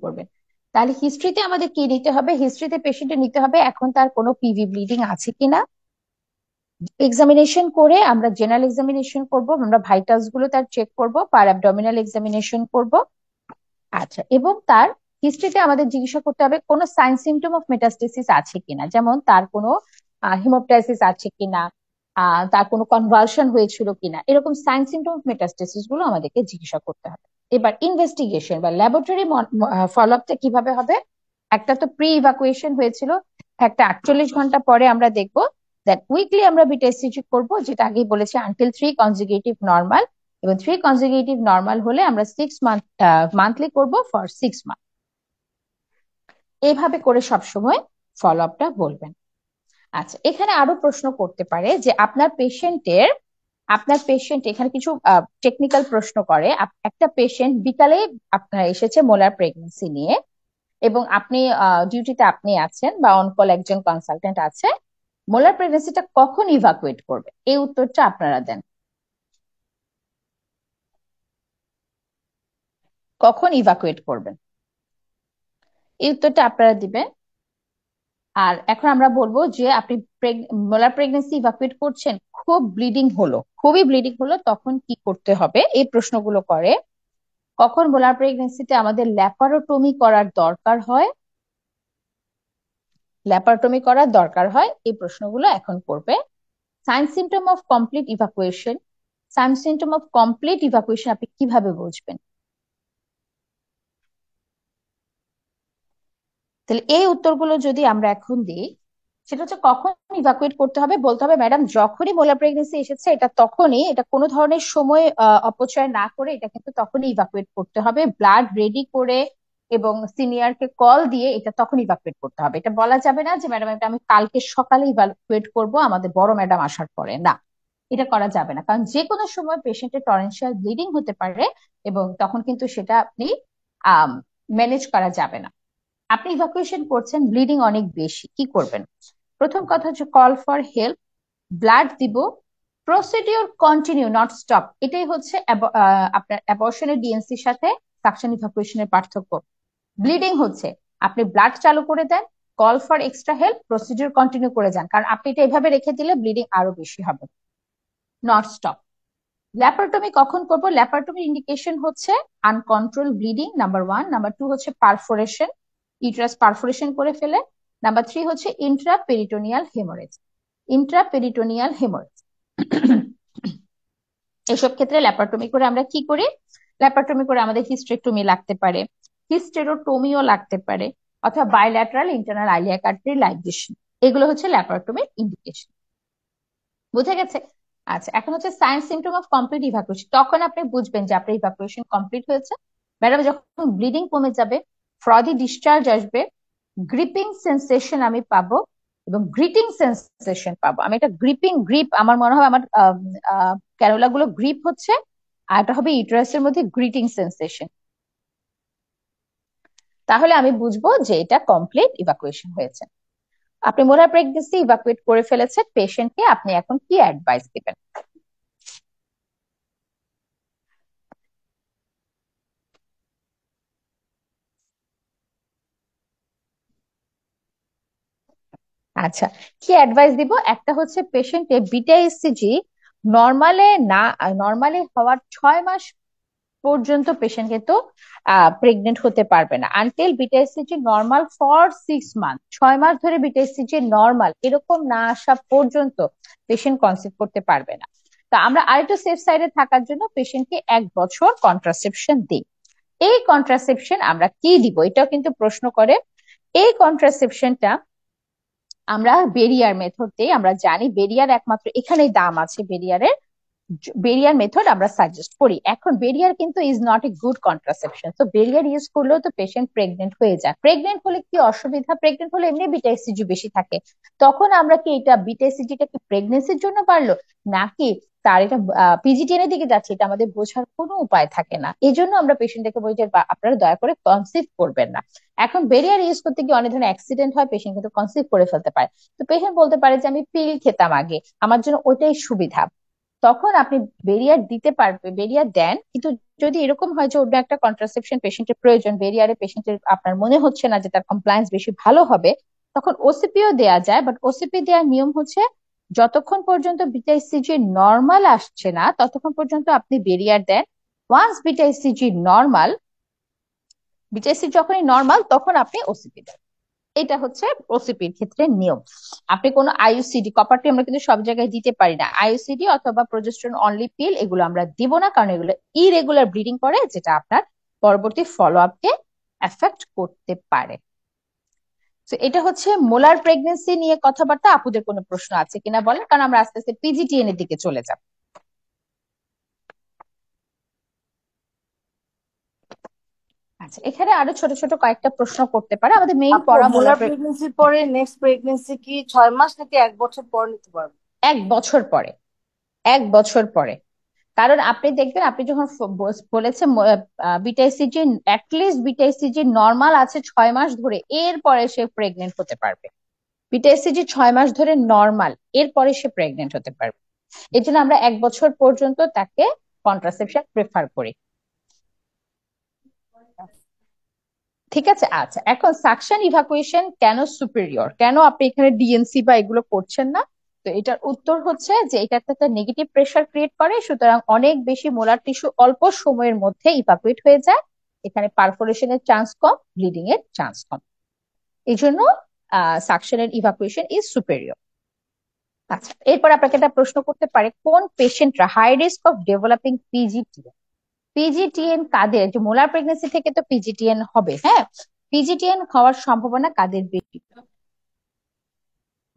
Speaker 1: করবেন। তাহলে হিস্ট্রিতে আমাদের কি নিতে হবে, হিস্ট্রিতে পেশেন্টে নিতে হবে এখন তার কোনো পিভি ব্লিডিং আছে কিনা, এক্সামিনেশন করে আমরা জেনারেল এক্সামিনেশন করব, আমরা ভাইটালস গুলো তার চেক করব, পার অ্যাবডোমিনাল এক্সামিনেশন করব। আচ্ছা, এবং তার হিস্ট্রিতে আমাদের জিজ্ঞাসা করতে হবে কোনো সাইন সিমটম অফ মেটাস্টেসিস আছে কিনা, যেমন তার কোনো হিমোপ্টাইসিস আছে কিনা, তার কোনো কনভালশন হয়েছিল কিনা, এরকম সাইন সিমটম অফ মেটাস্টেসিস গুলো আমাদেরকে জিজ্ঞাসা করতে হবে। এবার ইনভেস্টিগেশন বা ল্যাবরেটরি ফলো আপটা কিভাবে হবে, একটা তো প্রি ইভাকুয়েশন হয়েছিল, একটা 48 ঘন্টা পরে আমরা দেখবো দ্যাট উইকলি আমরা বিটা এসসিজি করবো, যেটা আগেই বলেছি আনটিল থ্রি কনজিকিউটিভ নর্মাল, এবং থ্রি কনজিকিউটিভ নর্মাল হলে আমরা 6 মান্থ মান্থলি করব ফর 6 মান্থ। এইভাবে করে সবসময় ফলো আপটা বলবেন। আচ্ছা, এখানে আরো প্রশ্ন করতে পারে যে আপনার পেশেন্ট এখানে কিছু টেকনিক্যাল প্রশ্ন করে। একটা পেশেন্ট বিকালে আপনার এসেছে মোলার প্রেগনেন্সি নিয়ে, এবং আপনি ডিউটিতে আপনি আছেন বা অনকল একজন কনসালটেন্ট আছে, মোলার প্রেগনেন্সিটা কখন ইভাকুয়েট করবে, এই উত্তরটা আপনারা দেন। কখন ইভাকুয়েট করবেন, এই উত্তরটা আপনারা দিবেন। আর এখন আমরা বলবো যে আপনি মোলার প্রেগনেন্সি ইভাকুয়েট করছেন, খুব ব্লিডিং হলো, খুবই ব্লিডিং হলো, তখন কি করতে হবে, এই প্রশ্নগুলো করে। কখন মোলার প্রেগনেন্সিতে আমাদের ল্যাপারোটমি করার দরকার হয়, ল্যাপারোটমি করার দরকার হয়, এই প্রশ্নগুলো এখন করবে। Sign symptom of complete evacuation, sign symptom of complete evacuation আপনি কিভাবে বুঝবেন? তাহলে এই উত্তরগুলো যদি আমরা এখন দিই, সেটা হচ্ছে কখন ইভাকুয়েট করতে হবে, বলতে হবে ম্যাডাম যখনই মোলার প্রেগনেন্সি এসেছে এটা তখনই, এটা কোনো ধরনের সময় অপচয় না করে এটা কিন্তু তখনই ইভাকুয়েট করতে হবে, ব্লাড রেডি করে এবং সিনিয়রকে কল দিয়ে এটা তখন ইভাকুয়েট করতে হবে। এটা বলা যাবে না যে ম্যাডাম এটা আমি কালকে সকালে ইভাকুয়েট করব আমাদের বড় ম্যাডাম আসার পরে, না, এটা করা যাবে না, কারণ যে কোনো সময় পেশেন্টের টরেনশিয়াল ব্লিডিং হতে পারে এবং তখন কিন্তু সেটা আপনি ম্যানেজ করা যাবে না। আপনি ইভাকুয়েশন করছেন, ব্লিডিং অনেক বেশি, কি করবেন? প্রথম কথা হচ্ছে কল ফর হেল্প, ব্লাড দিব, প্রসিডিওর কন্টিনিউ নট স্টপ, এটাই হচ্ছে আপনার অ্যাবর্শনের ডিএনসির সাথে সাকশন ইভাকুয়েশনের পার্থক্য। ব্লিডিং হচ্ছে, আপনি ব্লাড চালু করে দেন, call for extra help, procedure continue করে যান, কারণ আপনি এটা এভাবে রেখে দিলে ব্লিডিং আরো বেশি হবে, নট স্টপ। ল্যাপারটমি কখন করব? ল্যাপারটমির ইন্ডিকেশন হচ্ছে uncontrolled bleeding, number one. Number two হচ্ছে পারফোরেশন, ইউটেরাস পারফোরেশন করে ফেলে। নাম্বার থ্রি হচ্ছে ইন্ট্রাপেরিটোনিয়াল হেমোরেজ, ইন্ট্রাপেরিটোনিয়াল হেমোরেজ। এসব ক্ষেত্রে ল্যাপারটমি করে আমরা কি করি? ল্যাপারটমি করে আমাদের হিস্টেরেক্টমি লাগতে পারে, হিস্টেরোটমিও লাগতে পারে, অথবা bilateral internal iliac artery ligation, এগুলো হচ্ছে ল্যাপারটমির ইন্ডিকেশন। বুঝে গেছে? আচ্ছা, এখন হচ্ছে sign symptom of complete evacuation, তখন আপনি বুঝবেন যে আপনার ইভাকুয়েশন কমপ্লিট হয়েছে। ম্যাডাম যখন ব্লিডিং কমে যাবে, ফ্রদি ডিসচার্জ আসবে, গ্রিপিং সেন্সেশন আমি পাবো এবং গ্রিটিং সেন্সেশন পাবো। আমি এটা গ্রিপিং, গ্রিপ আমার মনে হয় আমার ক্যারোলা গুলো গ্রিপ হচ্ছে, আর এটা হবে ইউটেরাসের মধ্যে গ্রিটিং সেন্সেশন। তাহলে আমি বুঝবো যে এটা কমপ্লিট ইভাকুয়েশন হয়েছে। আপনি মোলার প্রেগনেন্সি ইভাকুয়েট করে ফেলেছেন, পেশেন্টকে আপনি এখন কি অ্যাডভাইস দিবেন? আচ্ছা, কি অ্যাডভাইস দিব? একটা হচ্ছে পেশেন্টে বিটা ইসিজি নর্মালে না, নর্মালি হওয়ার 6 মাস পর্যন্ত পেশেন্ট কিন্তু প্রেগনেন্ট হতে পারবে না, until beta hCG normal for 6 month, 6 মাস ধরে বিটা ইসিজি নর্মাল এরকম না আসা পর্যন্ত পেশেন্ট কনসিভ করতে পারবে না। তো আমরা আরেকটু সেফ সাইডে থাকার জন্য পেশেন্টকে 1 বছর কন্ট্রাসেপশন দিই। এই কন্ট্রাসেপশন আমরা কি দিব, এটাও কিন্তু প্রশ্ন করে। এই কন্ট্রাসেপশনটা আমরা বেরিয়ার মেথড দিই, আমরা জানি বেরিয়ার একমাত্র এখানেই দাম আছে বেরিয়ারের, বেরিয়ার মেথড আমরা সাজেস্ট করি। এখন বেরিয়ার কিন্তু is not a good contraception, তো বেরিয়ার ইউজ করলেও তো পেশেন্ট প্রেগনেন্ট হয়ে যায়। প্রেগনেন্ট হলে কি অসুবিধা? প্রেগনেন্ট হলে এমনি বিটা এসিজি বেশি থাকে, তখন আমরা কি এটা বিটা এসিজিটা কি প্রেগনেন্সির জন্য বাড়লো নাকি তার এটা পিজিটিএন এর দিকে যাচ্ছে, এটা আমাদের বোঝার কোনো উপায় থাকে না। এই জন্য আমরা পেশেন্টকে বলি যে আপনারা দয়া করে কনসিভ করবেন না। এখন বেরিয়ার ইউজ করতে গিয়ে অনেক ধরনের অ্যাক্সিডেন্ট হয়, পেশেন্ট কিন্তু কনসিভ করে ফেলতে পারে। তো পেশেন্ট বলতে পারে যে আমি পিল খেতাম আগে, আমার জন্য ওইটাই সুবিধা, তখন আপনি বেরিয়ার দিতে পারবে, বেরিয়ার দেন। কিন্তু যদি এরকম হয় যে অন্য একটা কন্ট্রাসেপশন পেশেন্টের প্রয়োজন, বেরিয়ারে পেশেন্টের আপনার মনে হচ্ছে না যে তার কমপ্লায়েন্স বেশি ভালো হবে, তখন ওসিপিও দেয়া যায়, বাট ওসিপি দেওয়ার নিয়ম হচ্ছে যতক্ষণ পর্যন্ত বিটা ইসিজি নর্মাল আসছে না ততক্ষণ পর্যন্ত আপনি বেরিয়ার দেন। Once beta hCG normal, beta hCG যখনই নর্মাল তখন আপনি ওসিপি দেন। এটা হচ্ছে ওসিপির ক্ষেত্রে নিয়ম। আপনি কোনো আইইউসিডি, কপারটি আমরা কিন্তু সব জায়গায় দিতে পারি না, আইইউসিডি অথবা প্রজেস্টেরন অনলি পিল এগুলো আমরা দিব না, কারণ এগুলো ইরেগুলার ব্লিডিং করে, যেটা আপনার পরবর্তী ফলো আপকে এফেক্ট করতে পারে। তো এটা হচ্ছে মোলার প্রেগনেন্সি নিয়ে কথাবার্তা। আপুদের কোনো প্রশ্ন আছে কিনা বলেন, কারণ আমরা আস্তে আস্তে পিজিটিএন এর দিকে চলে যাব। আচ্ছা, এখানে আরো ছোট ছোট কয়েকটা প্রশ্ন করতে পারে, আমাদের মেইন
Speaker 2: আপু
Speaker 1: পড়া মোলার
Speaker 2: মোলার প্রেগনেন্সির পরে নেক্সট প্রেগনেন্সি কি 6 মাস নাকি 1 বছর পর নিতে পারবো?
Speaker 1: 1 বছর পরে, 1 বছর পরে। কারণ আপনি দেখবেন আপনি যখন বলেছে বিটাইসিজি অ্যাটলিস্ট বিটাইসিজি নর্মাল আছে 6 মাস ধরে, এরপরে সে প্রেগনেন্ট হতে পারবে। বিটা এসিজি 6 মাস ধরে নর্মাল, এরপরে সে প্রেগনেন্ট হতে পারবে। এই জন্য আমরা 1 বছর পর্যন্ত তাকে কন্ট্রাসেপশন প্রেফার করি। ঠিক আছে, আচ্ছা এখন সাকশন ইভাকুয়েশন কেন সুপিরিয়র, কেন আপনি এখানে ডিএনসি বা এগুলো করছেন না? তো এটার উত্তর হচ্ছে যে এটা একটা নেগেটিভ প্রেশার ক্রিয়েট করে, সুতরাং অনেক বেশি মোলার টিস্যু অল্প সময়ের মধ্যে ইভাকুয়েট হয়ে যায়। এখানে পারফোরেশনের চান্স কম, ব্লিডিং এর চান্স কম। এই জন্য সাকশনের ইভাকুয়েশন ইজ সুপেরিয়র। আচ্ছা, এরপর আপনাকে একটা প্রশ্ন করতে পারে, কোন পেশেন্টরা হাই রিস্ক অফ ডেভেলপিং পিজিটিএন? পিজিটিএন কাদের, যে মোলার প্রেগনেন্সি থেকে তো পিজিটিএন হবে, হ্যাঁ, পিজিটিএন হওয়ার সম্ভাবনা কাদের বেশি?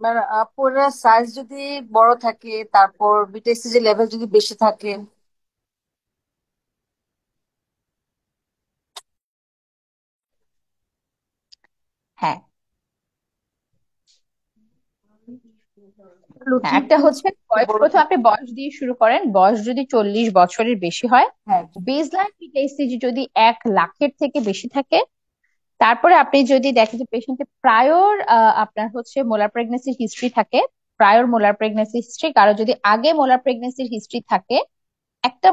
Speaker 2: এবার আপুরা সাইজ যদি বড় থাকে, তারপর বিটিএসসি লেভেল যদি বেশি থাকে।
Speaker 1: হ্যাঁ, হ্যাঁ, একটা
Speaker 2: লুটিন
Speaker 1: হচ্ছে বয়স,
Speaker 2: বড়
Speaker 1: প্রথম
Speaker 2: থাকে।
Speaker 1: আপনি বয়স দিয়ে শুরু করেন। বয়স যদি 40 বছরের বেশি হয়,
Speaker 2: হ্যাঁ।
Speaker 1: বেসলাইন পিটিএসসি যদি 1 লাখের থেকে বেশি থাকে, তারপরে আপনি যদি দেখেন যে পেশেন্টের প্রায়র আপনার হচ্ছে মোলার প্রেগনেন্সির হিস্ট্রি থাকে, প্রায়র মোলার প্রেগনেন্সি হিস্ট্রি, কারো যদি আগে মোলার প্রেগনেন্সির হিস্ট্রি থাকে, একটা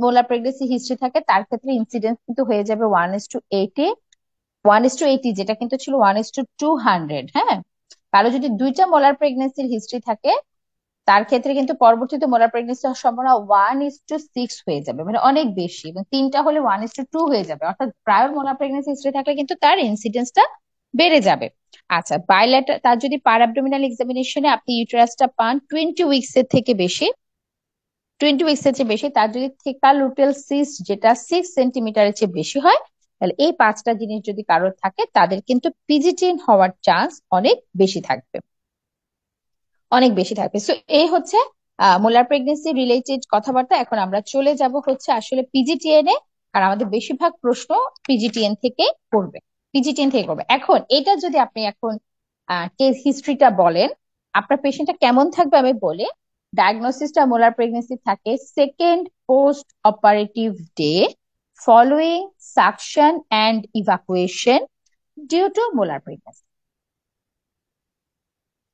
Speaker 1: মোলার প্রেগনেন্সি হিস্ট্রি থাকে, তার ক্ষেত্রে ইনসিডেন্স কিন্তু হয়ে যাবে 1:80, 1:80, যেটা কিন্তু ছিল 1:200। হ্যাঁ, কারো যদি দুইটা মোলার প্রেগনেন্সির হিস্ট্রি থাকে, তার ক্ষেত্রে কিন্তু পরবর্তীতে মোলার প্রেগনেন্সি হওয়ার সম্ভাবনা 1:6 হয়ে যাবে, মানে অনেক বেশি, এবং তিনটা হলে 1:2 হয়ে যাবে। অর্থাৎ প্রায়র মোলার প্রেগনেন্সি হিস্ট্রি থাকলে কিন্তু তার ইনসিডেন্সটা বেড়ে যাবে। আচ্ছা, বাইলেটার, তার যদি পার অ্যাবডোমিনাল এক্সামিনেশনে আপনি ইউটেরাসটা পান 20 উইকস এর থেকে বেশি, 20 উইকস এর চেয়ে বেশি, তার যদি থিকাল লুটেল সিস্ট যেটা 6 সেন্টিমিটারের চেয়ে বেশি হয়, তাহলে এই পাঁচটা জিনিস যদি কারোর থাকে, তাদের কিন্তু পিজিটিএন হওয়ার চান্স অনেক বেশি থাকবে, অনেক বেশি থাকবে। সো এই হচ্ছে মোলার প্রেগনেন্সি রিলেটেড কথাবার্তা। এখন আমরা চলে যাব হচ্ছে আসলে পিজিটিএন এ, কারণ আমাদের বেশিরভাগ প্রশ্ন পিজিটিএন থেকে করবে, পিজিটিএন থেকে করবে। এখন এটা যদি আপনি এখন কেস হিস্ট্রিটা বলেন, আপনার পেশেন্টটা কেমন থাকবে আমি বলি। ডায়াগনোসিসটা মোলার প্রেগনেন্সি থাকে second post operative day following suction and evacuation due to molar pregnancy.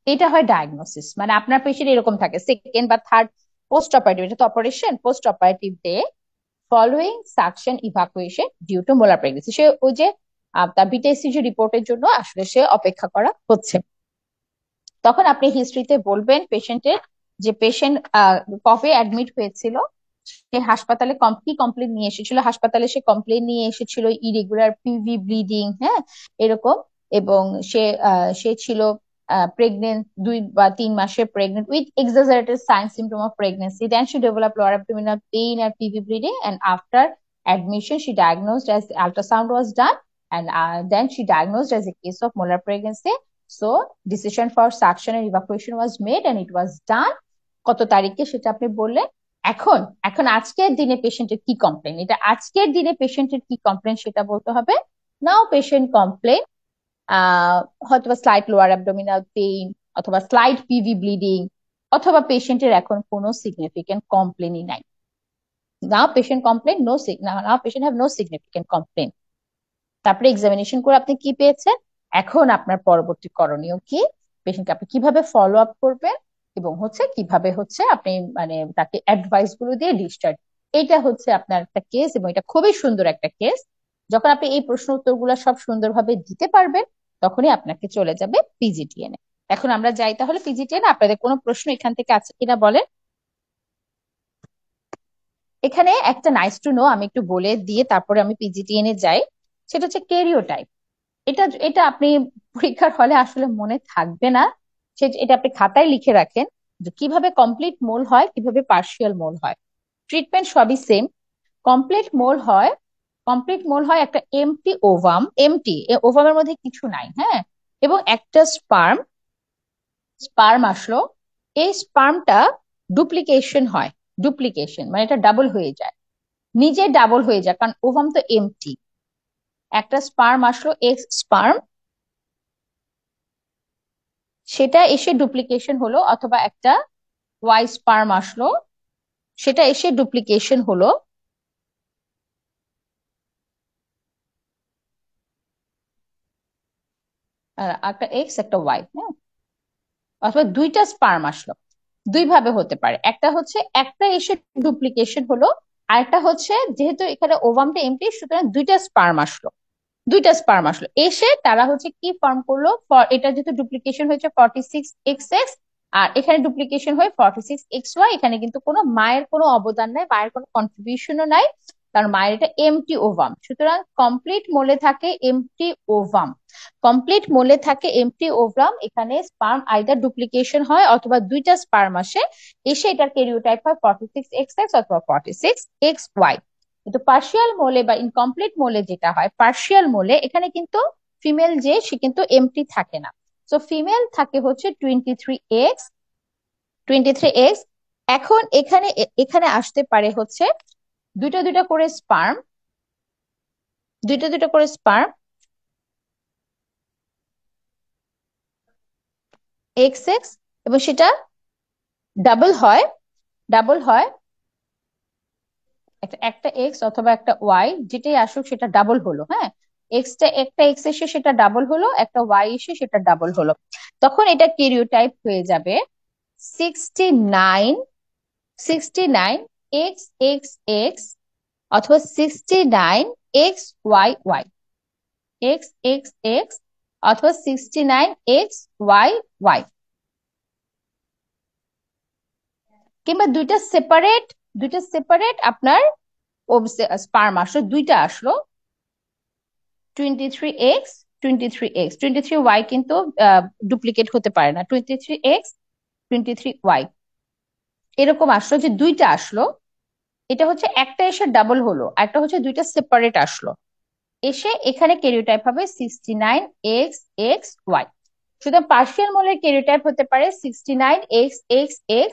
Speaker 1: এটা হয় ডায়াগনোসিস, মানে আপনার পেশেন্ট এরকম থাকে সেকেন্ড বা থার্ড পোস্ট অপারেটিভ, এটা তো operation, post operative day following suction evacuation due to molar pregnancy. সে ওই যে তার বিটিএসসিজি রিপোর্টের জন্য আসলে সে অপেক্ষা করা হচ্ছে। তখন আপনি হিস্ট্রিতে বলবেন পেশেন্টের, যে পেশেন্ট কবে অ্যাডমিট হয়েছিল, সে হাসপাতালে কি কমপ্লেন নিয়ে এসেছিল, হাসপাতালে সে কমপ্লেন নিয়ে এসেছিল ইরেগুলার পিভি ব্লিডিং, হ্যাঁ, এরকম, এবং সে ছিল প্রেগনেন্ট, 2 বা 3 মাসে pregnant with exaggerated sign symptom of pregnancy, then she develop lower abdominal pain আর PV bleeding, and after admission she diagnosed as ultrasound was done, and then she diagnosed as a case of molar pregnancy. So decision for suction and evacuation was made and it was done কত তারিখে সেটা আপনি বললেন। এখন এখন আজকের দিনে পেশেন্টের কি কমপ্লেন, এটা আজকের দিনে পেশেন্টের কি কমপ্লেন সেটা বলতে হবে। নাও পেশেন্ট কমপ্লেন হয়তো বা স্লাইট লোয়ার অ্যাবডোমিনাল পেইন, অথবা স্লাইট পিভি ব্লিডিং, অথবা পেশেন্টের এখন কোনো সিগনিফিকেন্ট কমপ্লেনই নাই। Now patient complain no, now patient have no significant complain. তারপরে এক্সামিনেশন করে আপনি কি পেয়েছেন, এখন আপনার পরবর্তী করণীয় কি, পেশেন্টকে আপনি কিভাবে ফলো আপ করবেন, এবং হচ্ছে কিভাবে হচ্ছে আপনি মানে তাকে অ্যাডভাইস গুলো দিয়ে ডিসচার্জ। এটা হচ্ছে আপনার একটা কেস, এবং এটা খুবই সুন্দর একটা কেস। যখন আপনি এই প্রশ্ন উত্তরগুলো সব সুন্দরভাবে দিতে পারবেন, তখনই আপনাকে চলে যাবে পিজিটিএন এ। এখন আমরা যাই তাহলে পিজিটিএন। আপনাদের কোনো প্রশ্ন এখান থেকে আছে কিনা বলেন। এখানে একটা নাইস টু নো আমি একটু বলে দিয়ে তারপরে আমি পিজিটিএন এ যাই। সেটা হচ্ছে কেরিওটাইপ। এটা এটা আপনি পরীক্ষার হলে আসলে মনে থাকবে না, এটা আপনি খাতায় লিখে রাখেন, যে কিভাবে কমপ্লিট মোল হয়, কিভাবে পার্শিয়াল মোল হয়। ট্রিটমেন্ট সবই সেম। কমপ্লিট মোল হয়, কমপ্লিট মোল হয় একটা এমটি ওভাম, এমটি ওভামের মধ্যে কিছু নাই, হ্যাঁ, এবং একটা স্পার্ম, স্পার্ম আসলো, এই স্পার্মটা ডুপ্লিকেশন হয়, ডুপ্লিকেশন মানে এটা ডাবল হয়ে যায়, নিজে ডাবল হয়ে যায়, কারণ ওভাম তো এমটি। একটা স্পার্ম আসলো, এক্স স্পার্ম, সেটা এসে ডুপ্লিকেশন হলো, অথবা একটা ওয়াই স্পার্ম আসলো, সেটা এসে ডুপ্লিকেশন হলো, একটা এক্স একটা ওয়াই, হ্যাঁ, অথবা দুইটা স্পার্ম আসলো। দুই ভাবে হতে পারে, একটা হচ্ছে একটা এসে ডুপ্লিকেশন হলো, আরেকটা হচ্ছে যেহেতু এখানে ওভামটা এমটি, সুতরাং দুইটা স্পার্ম আসলো এসে তারা হচ্ছে কি ফর্ম করলো, এটা যেহেতু ডুপ্লিকেশন হয়েছে 46XX, আর এখানে ডুপ্লিকেশন হয়ে 46XY, এখানে কিন্তু কোনো মায়ের কোনো অবদান নাই, মায়ের কোনো কন্ট্রিবিউশনও নাই, কারণ মায়ের এটা এমটি ওভাম। সুতরাং কমপ্লিট মোলে থাকে এমটি ওভাম, এখানে স্পার্ম আইদার ডুপ্লিকেশন হয় অথবা দুইটা স্পার্ম আসে, এসে এটার ক্যারিওটাইপ হয় 46XX অথবা 46XY। কিন্তু পার্শিয়াল মোলে বা ইনকমপ্লিট মোলে যেটা হয়, পার্শিয়াল মোলে এখানে কিন্তু ফিমেল যে সে কিন্তু এমটি থাকে না। তো ফিমেল থাকে হচ্ছে 23X। এখন এখানে এখানে আসতে পারে হচ্ছে দুইটা দুইটা করে স্পার্ম, দুইটা দুইটা করে স্পার্ম XX, এবং সেটা ডাবল হয়, ডাবল হয়, একটা একটা এক্স অথবা একটা ওয়াই, যেটাই আসুক সেটা ডাবল হলো, হ্যাঁ। একটা এক্স এসে সেটা ডাবল হলো, একটা ওয়াই এসে সেটা ডাবল হলো, তখন এটা ক্যারিওটাইপ হয়ে যাবে 69, 69XX অথবা 69XYY, XXX অথবা 69XYY, কিংবা দুইটা সেপারেট আপনার স্পার্ম আসলো, দুইটা আসলো 23X 23X 23Y, কিন্তু ডুপ্লিকেট হতে পারে না, 23X 23Y এরকম আসলো, যে দুইটা আসলো, এটা হচ্ছে একটা এসে ডাবল হলো, একটা হচ্ছে দুইটা সেপারেট আসলো, এসে এখানে ক্যারিওটাইপ হবে 69XX, সুতরাং পার্শিয়াল মোলের ক্যারিওটাইপ হতে পারে 69XX,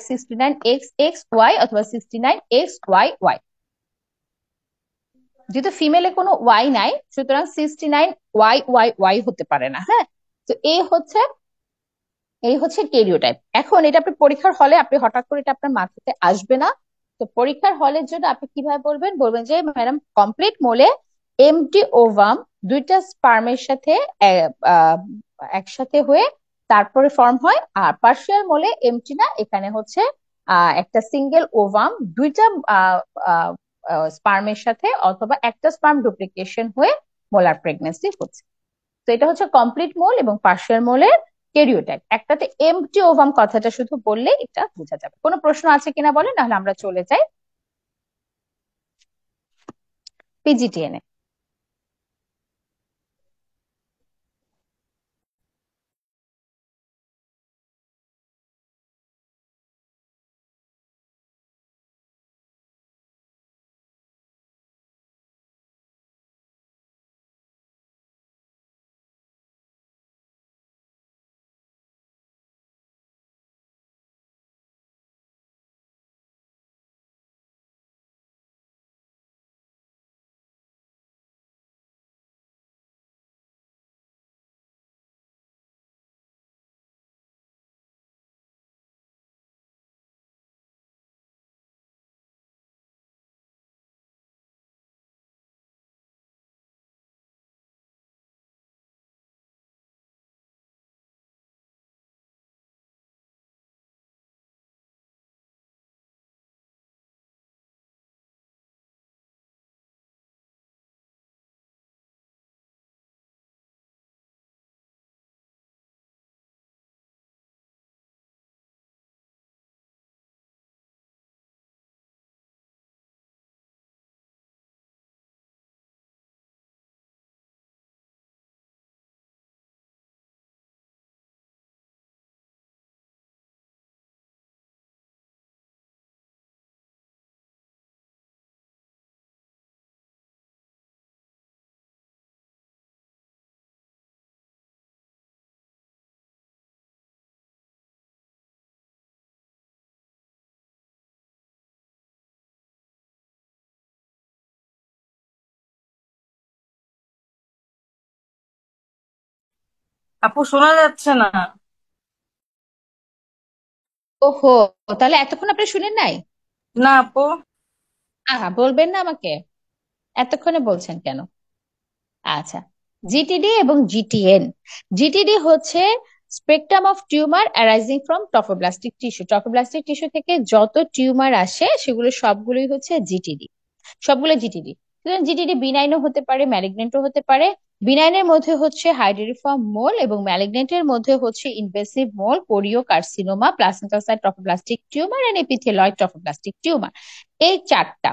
Speaker 1: 69XXY অথবা 69XYY। যেহেতু ফিমেলে কোনো ওয়াই নাই, সুতরাং 69YYY হতে পারে না, হ্যাঁ। তো এই হচ্ছে ক্যারিওটাইপ। এখন এটা আপনি পরীক্ষার হলে আপনি হঠাৎ করে এটা আপনার মাথাতে আসবে না। তো পরীক্ষার হলের জন্য আপনি কিভাবে বলবেন, বলবেন যে ম্যাডাম কমপ্লিট মোলে এমটি ওভাম দুইটা স্পার্মের সাথে আহ, একসাথে হয়ে তারপরে ফর্ম হয়, আর পার্শিয়াল মোলে এমটি না, এখানে হচ্ছে একটা সিঙ্গেল ওভাম দুইটা স্পার্মের সাথে অথবা একটা স্পার্ম ডুপ্লিকেশন হয়ে মোলার প্রেগনেন্সি হচ্ছে। তো এটা হচ্ছে কমপ্লিট মোল এবং পার্শিয়াল মোলের ক্যারিওটাইপ। একটাতে এমটি ওভাম কথাটা শুধু বললে এটা বোঝা যাবে। কোনো প্রশ্ন আছে কিনা বলেন, নাহলে আমরা চলে যাই পিজিটিএন এ।
Speaker 2: আপু শোনা যাচ্ছে না।
Speaker 1: ওহো, তাহলে এতক্ষণ আপনি শুনেন নাই?
Speaker 2: না আপু।
Speaker 1: আহা, বলবেন না আমাকে, এতক্ষণে বলছেন কেন? আচ্ছা, জিটিডি এবং জিটিএন। জিটিডি হচ্ছে spectrum of tumour arising from trophoblastic tissue, trophoblastic tissue থেকে যত টিউমার আসে সেগুলো সবগুলোই হচ্ছে জিটিডি, সবগুলো জিটিডি। সুতরাং জিটিডি বিনাইনও হতে পারে, ম্যালিগনেন্টও হতে পারে। বিনাইনের মধ্যে হচ্ছে হাইড্রিফর্ম মোল এবং ম্যালিগনেন্টের মধ্যে হচ্ছে invasive mole, choriocarcinoma, placental site trophoblastic tumour and epithelioid trophoblastic tumour. এই চারটা,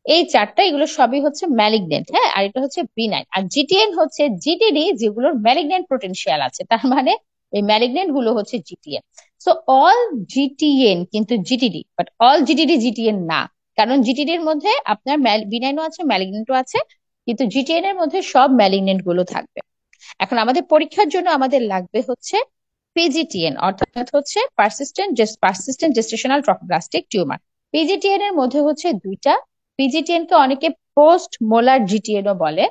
Speaker 1: এই চারটা এগুলো সবই হচ্ছে ম্যালিগনেন্ট, হ্যাঁ। আর এটা হচ্ছে বিনাইন। আর জিটিএন হচ্ছে জিটিডি যেগুলোর ম্যালিগনেন্ট পোটেনশিয়াল আছে, তার মানে এই ম্যালিগনেন্ট গুলো হচ্ছে জিটিএন। সো অল জিটিএন কিন্তু GTD, but all GTD GTN না। কারণ জিটিডি এর মধ্যে আপনার বিনাইনও আছে, ম্যালিগনেন্টও আছে, কিন্তু জিটিএন এর মধ্যে সব ম্যালিগনেন্ট গুলো থাকবে। এখন আমাদের পরীক্ষার জন্য আমাদের লাগবে হচ্ছে পিজিটিএন, অর্থাৎ হচ্ছে পারসিস্টেন্ট জেস্টেশনাল ট্রফোব্লাস্টিক টিউমার। পিজিটিএন এর মধ্যে হচ্ছে দুইটা। পিজিটিএন কে অনেকে পোস্ট মোলার জিটিএন ও বলে।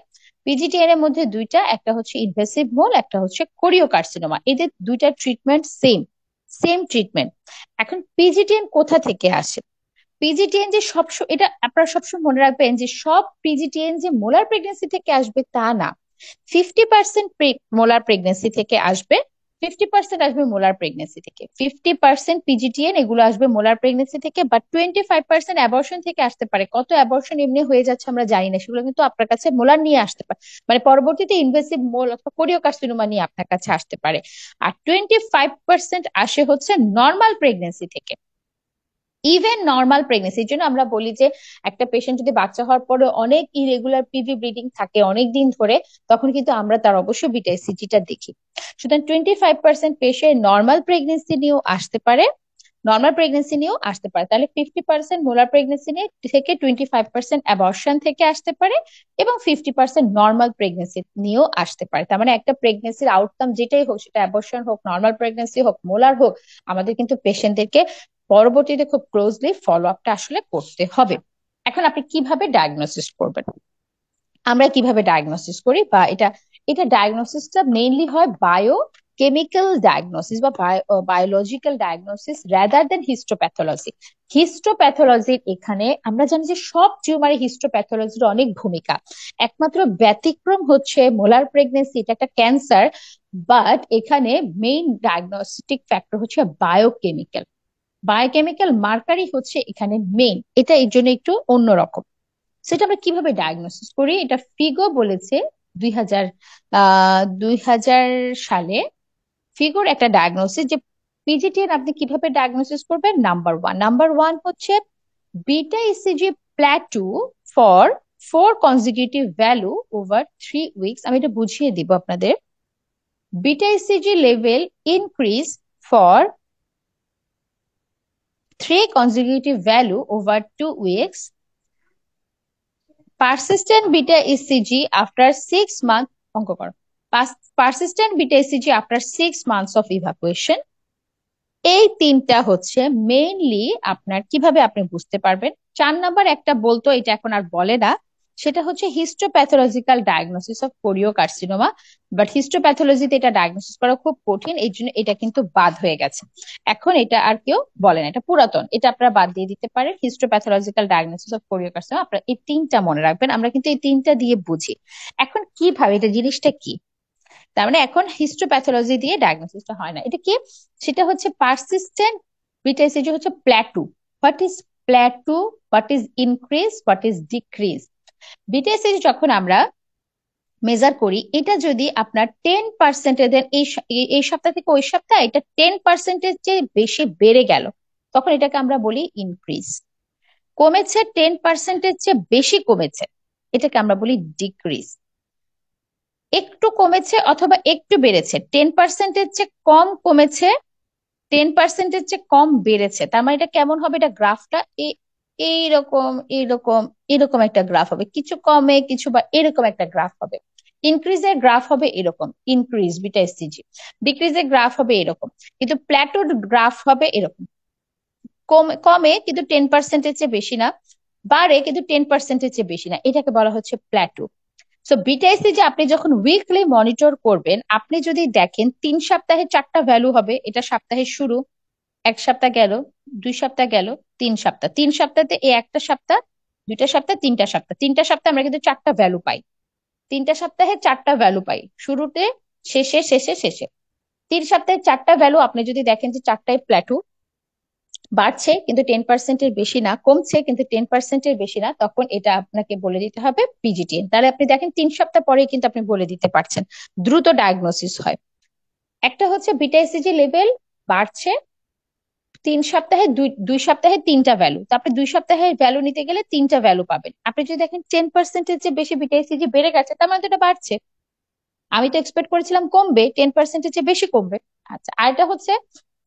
Speaker 1: পিজিটিএন এর মধ্যে দুইটা, একটা হচ্ছে ইনভেসিভ মোল, একটা হচ্ছে কোরিওকার্সিনোমা। এদের দুইটা ট্রিটমেন্ট সেম, সেম ট্রিটমেন্ট। এখন পিজিটিএন কোথা থেকে আসে? পিজিটিএন যে এটা আপনারা সবসময় মনে রাখবেন যে সব পিজিটিএন যে মোলার প্রেগনেন্সি থেকে আসবে তা না। 50% মোলার প্রেগনেন্সি থেকে আসবে, 50% আসবে মোলার প্রেগনেন্সি থেকে। 50% পিজিটিএন এগুলো আসবে মোলার প্রেগনেন্সি থেকে, বা 25% অ্যাবর্শন থেকে আসতে পারে। কত অ্যাবর্শন এমনি হয়ে যাচ্ছে আমরা জানি না, সেগুলো কিন্তু আপনার কাছে মোলার নিয়ে আসতে পারে, মানে পরবর্তীতে ইনভেসিভ মোল অথবা কোরিওকার্সিনোমা নিয়ে আপনার কাছে আসতে পারে। আর 25% আসে হচ্ছে নর্মাল প্রেগনেন্সি থেকে। ইভেন নর্মাল প্রেগনেন্সির জন্য আমরা বলি যে একটা পেশেন্ট যদি বাচ্চা হওয়ার পরে অনেক ইরেগুলার পিভি ব্লিডিং থাকে অনেক দিন ধরে, তখন কিন্তু আমরা তার অবশ্যই বিটা দেখি। সুতরাং 25% পেশেন্ট নর্মাল প্রেগনেন্সি নিয়েও আসতে পারে, নর্মাল প্রেগনেন্সি নিয়েও আসতে পারে। তাহলে 50% মোলার প্রেগনেন্সি নিয়ে থেকে 25% অ্যাবর্শন থেকে আসতে পারে, এবং 50% নর্মাল প্রেগনেন্সি নিয়েও আসতে পারে। তার মানে একটা প্রেগনেন্সির আউটকাম যেটাই হোক, সেটা অ্যাবর্শন হোক, নর্মাল প্রেগনেন্সি হোক, মোলার হোক, আমাদের কিন্তু পেশেন্টদেরকে পরবর্তীতে খুব ক্লোজলি ফলো আপটা আসলে করতে হবে। এখন আপনি কিভাবে ডায়াগনোসিস করবেন? আমরা কিভাবে ডায়াগনোসিস করি, বা এটা এটা ডায়াগনোসিসটা মেইনলি হয় কেমিক্যাল ডায়াগনোসিস বা biological diagnosis rather than histopathology. হিস্টোপ্যাথোলজির এখানে আমরা জানি যে সব টিউমারে হিস্টোপ্যাথোলজির অনেক ভূমিকা। একমাত্র ব্যতিক্রম হচ্ছে মোলার প্রেগনেন্সি, এটা একটা ক্যান্সার, বাট এখানে মেইন ডায়াগনস্টিক ফ্যাক্টর হচ্ছে বায়োকেমিক্যাল। বায়োকেমিক্যাল মার্কারই হচ্ছে এখানে মেইন, এটা এর জন্য একটু অন্যরকম। সেটা আমরা কিভাবে ডায়াগনোসিস করি, এটা ফিগো বলেছে 2000 2000 সালে। ফিগোর একটা ডায়াগনোসিস যে পিজিটিএন আপনি কিভাবে ডায়াগনোসিস করবেন। নাম্বার ওয়ান হচ্ছে beta ECG plateau for 4 consecutive value over 3 weeks. আমি এটা বুঝিয়ে দিব আপনাদের। Beta ECG level increase for 3 consecutive value over 2 weeks. Persistent beta ECG after 6 months, অঙ্ক করো। Persistent beta ECG after 6 months of evacuation। এই তিনটা হচ্ছে মেইনলি আপনার কিভাবে আপনি বুঝতে পারবেন। 4 নাম্বার একটা বলতো, এটা এখন আর বলে না, সেটা হচ্ছে histopathological diagnosis of choriocarcinoma. But হিস্টোপ্যাথোলজিতে এটা ডায়াগনোসিস করা খুব কঠিন, এই জন্য এটা কিন্তু বাদ হয়ে গেছে। এখন এটা আর কেউ বলে না, এটা পুরাতন, এটা আপনারা বাদ দিয়ে দিতে পারেন। হিস্টোপ্যাথোলজিক্যাল ডায়াগনোসিস অফ কোরিওকার্সিনোমা আপনারা এই তিনটা মনে রাখবেন, আমরা কিন্তু এই তিনটা দিয়ে বুঝি। এখন কিভাবে, এটা জিনিসটা কি? তার মানে এখন হিস্টোপ্যাথোলজি দিয়ে ডায়াগনোসিসটা হয় না। এটা কি? সেটা হচ্ছে পারসিস্টেন্ট বিটা ইসিজি হচ্ছে plateau. What is plateau? What is increase? What is decrease? Beta ECG যখন আমরা মেজার করি, এটা যদি আপনার 10% দেন, এই সপ্তাহ থেকে ওই সপ্তাহ এটা 10% চেয়ে বেশি বেড়ে গেল, তখন এটাকে আমরা বলি ইনক্রিজ। কমেছে 10% চেয়ে বেশি কমেছে, এটাকে আমরা বলি ডিক্রিজ। একটু কমেছে অথবা একটু বেড়েছে, 10% চেয়ে কম কমেছে, 10% চেয়ে কম বেড়েছে, তার মানে এটা কেমন হবে? এটা গ্রাফটা এইরকম এইরকম এরকম একটা গ্রাফ হবে, কিছু কমে কিছু বা এরকম একটা গ্রাফ হবে। ইনক্রিজের গ্রাফ হবে এরকম, ইনক্রিজ বিটা এসসিজি। ডিক্রিজের গ্রাফ হবে এরকম, কিন্তু প্ল্যাটোর গ্রাফ হবে এরকম, কমে কমে কিন্তু 10% চেয়ে বেশি না, বাড়ে কিন্তু 10% চেয়ে বেশি না, এটাকে বলা হচ্ছে প্ল্যাটো। সো বিটাইসি যে আপনি যখন উইকলি মনিটর করবেন, আপনি যদি দেখেন 3 সপ্তাহে 4টা ভ্যালু হবে, এটা সপ্তাহের শুরু, 1 সপ্তাহ গেল, 2 সপ্তাহ গেল, 3 সপ্তাহ, 3 সপ্তাহে এই একটা সপ্তাহ, 2টা সপ্তাহ, 3টা সপ্তাহ, 3টা সপ্তাহে আমরা কিন্তু 4টা ভ্যালু পাই। 3টা সপ্তাহে 4টা ভ্যালু পাই, শুরুতে, শেষে, শেষে, শেষে। 3 সপ্তাহে 4টা ভ্যালু আপনি যদি দেখেন যে 4টাই প্ল্যাটু, বাড়ছে কিন্তু 10%-এর বেশি না, কমছে কিন্তু 10%-এর বেশি না, তখন এটা আপনাকে বলে দিতে হবে পিজিটিএন। তাহলে আপনি দেখেন 3 সপ্তাহ পরে কিন্তু আপনি বলে দিতে পারছেন, দ্রুত ডায়াগনোসিস হয়। একটা হচ্ছে বিটা এসিজি লেভেল বাড়ছে 3 সপ্তাহে, 2 সপ্তাহে 3টা ভ্যালু, তো আপনি 2 সপ্তাহের ভ্যালু নিতে গেলে 3টা ভ্যালু পাবেন। আপনি যদি দেখেন 10%-এর যে বেশি বিটা এসিজি বেড়ে গেছে, তার মানে তো এটা বাড়ছে। আমি তো এক্সপেক্ট করেছিলাম কমবে, 10%-এর চেয়ে বেশি কমবে। আচ্ছা, আরেকটা হচ্ছে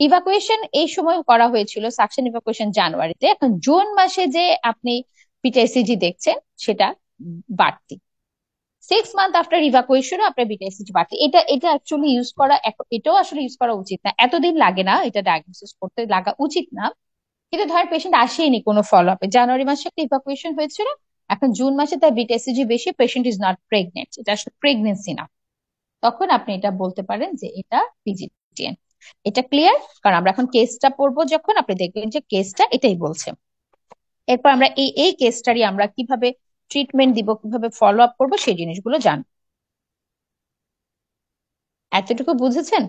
Speaker 1: ইভাকুয়েশন এই সময় করা হয়েছিল, সাকশন ইভাকুয়েশন জানুয়ারিতে, এখন জুন মাসে যে আপনি বিটিএসসিজি দেখছেন সেটা বাড়তি। 6 মান্থ আফটার ইভাকুয়েশনও আপনার বিটিএসসিজি বাড়তি। এটা এটা অ্যাকচুয়ালি ইউজ করা, এটাও আসলে ইউজ করা উচিত না, এতদিন লাগে না, এটা ডায়াগনোসিস করতে লাগা উচিত না। কিন্তু ধর পেশেন্ট আসেনি কোনো ফলো আপে, জানুয়ারি মাসে একটা ইভাকুয়েশন হয়েছিল, এখন জুন মাসে তার বিটিএসসিজি বেশি, পেশেন্ট ইজ নট প্রেগনেন্ট, এটা আসলে প্রেগনেন্সি না, তখন আপনি এটা বলতে পারেন যে এটা পিজিটিএন। এটা ক্লিয়ার? কারণ আমরা এখন কেসটা পড়বো, যখন আপনি দেখবেন যে কেসটা এটাই বলছে। এরপর আমরা এই এই কেসটারই আমরা কিভাবে ট্রিটমেন্ট দিব, কিভাবে ফলো আপ করবো, সেই জিনিসগুলো জানবো। এতটুকু বুঝেছেন?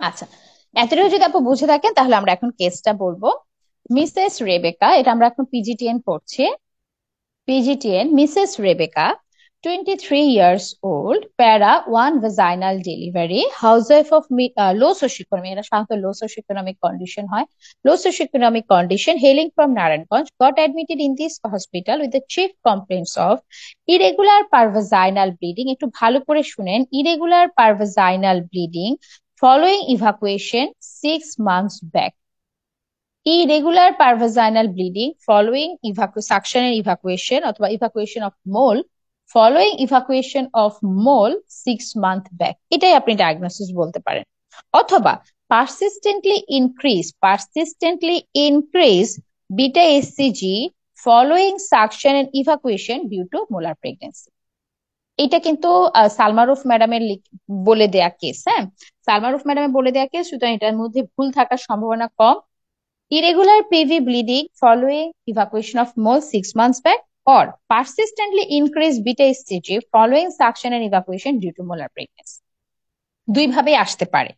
Speaker 1: আচ্ছা, এতটুকু যদি আপু বুঝে থাকেন তাহলে আমরা এখন কেসটা বলবো। মিসেস রেবেকা, এটা আমরা এখন পিজিটিএন পড়ছি। PGTN, Mrs. Rebecca, 23 years old, para 1 vaginal delivery, housewife of low socioeconomic, এটা সাধারণত low socioeconomic condition হয়, low socioeconomic condition, hailing from Narayanganj, got admitted in this hospital with the chief complaints of irregular pervaginal bleeding। একটু ভালো করে শুনেন, irregular pervaginal bleeding following evacuation 6 months back। Irregular pervaginal bleeding following suction and evacuation অথবা evacuation of mole following evacuation of mole 6 months back, এটাই আপনি diagnosis বলতে পারেন। অথবা persistently increase beta HCG following suction and evacuation due to molar pregnancy। এটা কিন্তু সালমারুফ ম্যাডামের বলে দেয়া কেস। হ্যাঁ, সালমারুফ ম্যাডামের বলে দেয়া কেস, সুতরাং এটার মধ্যে ভুল থাকার সম্ভাবনা কম। Irregular PV bleeding following evacuation of mole 6 months back, or persistently increased beta HCG following suction and evacuation due to molar pregnancy। দুই ভাবেই আসতে পারে।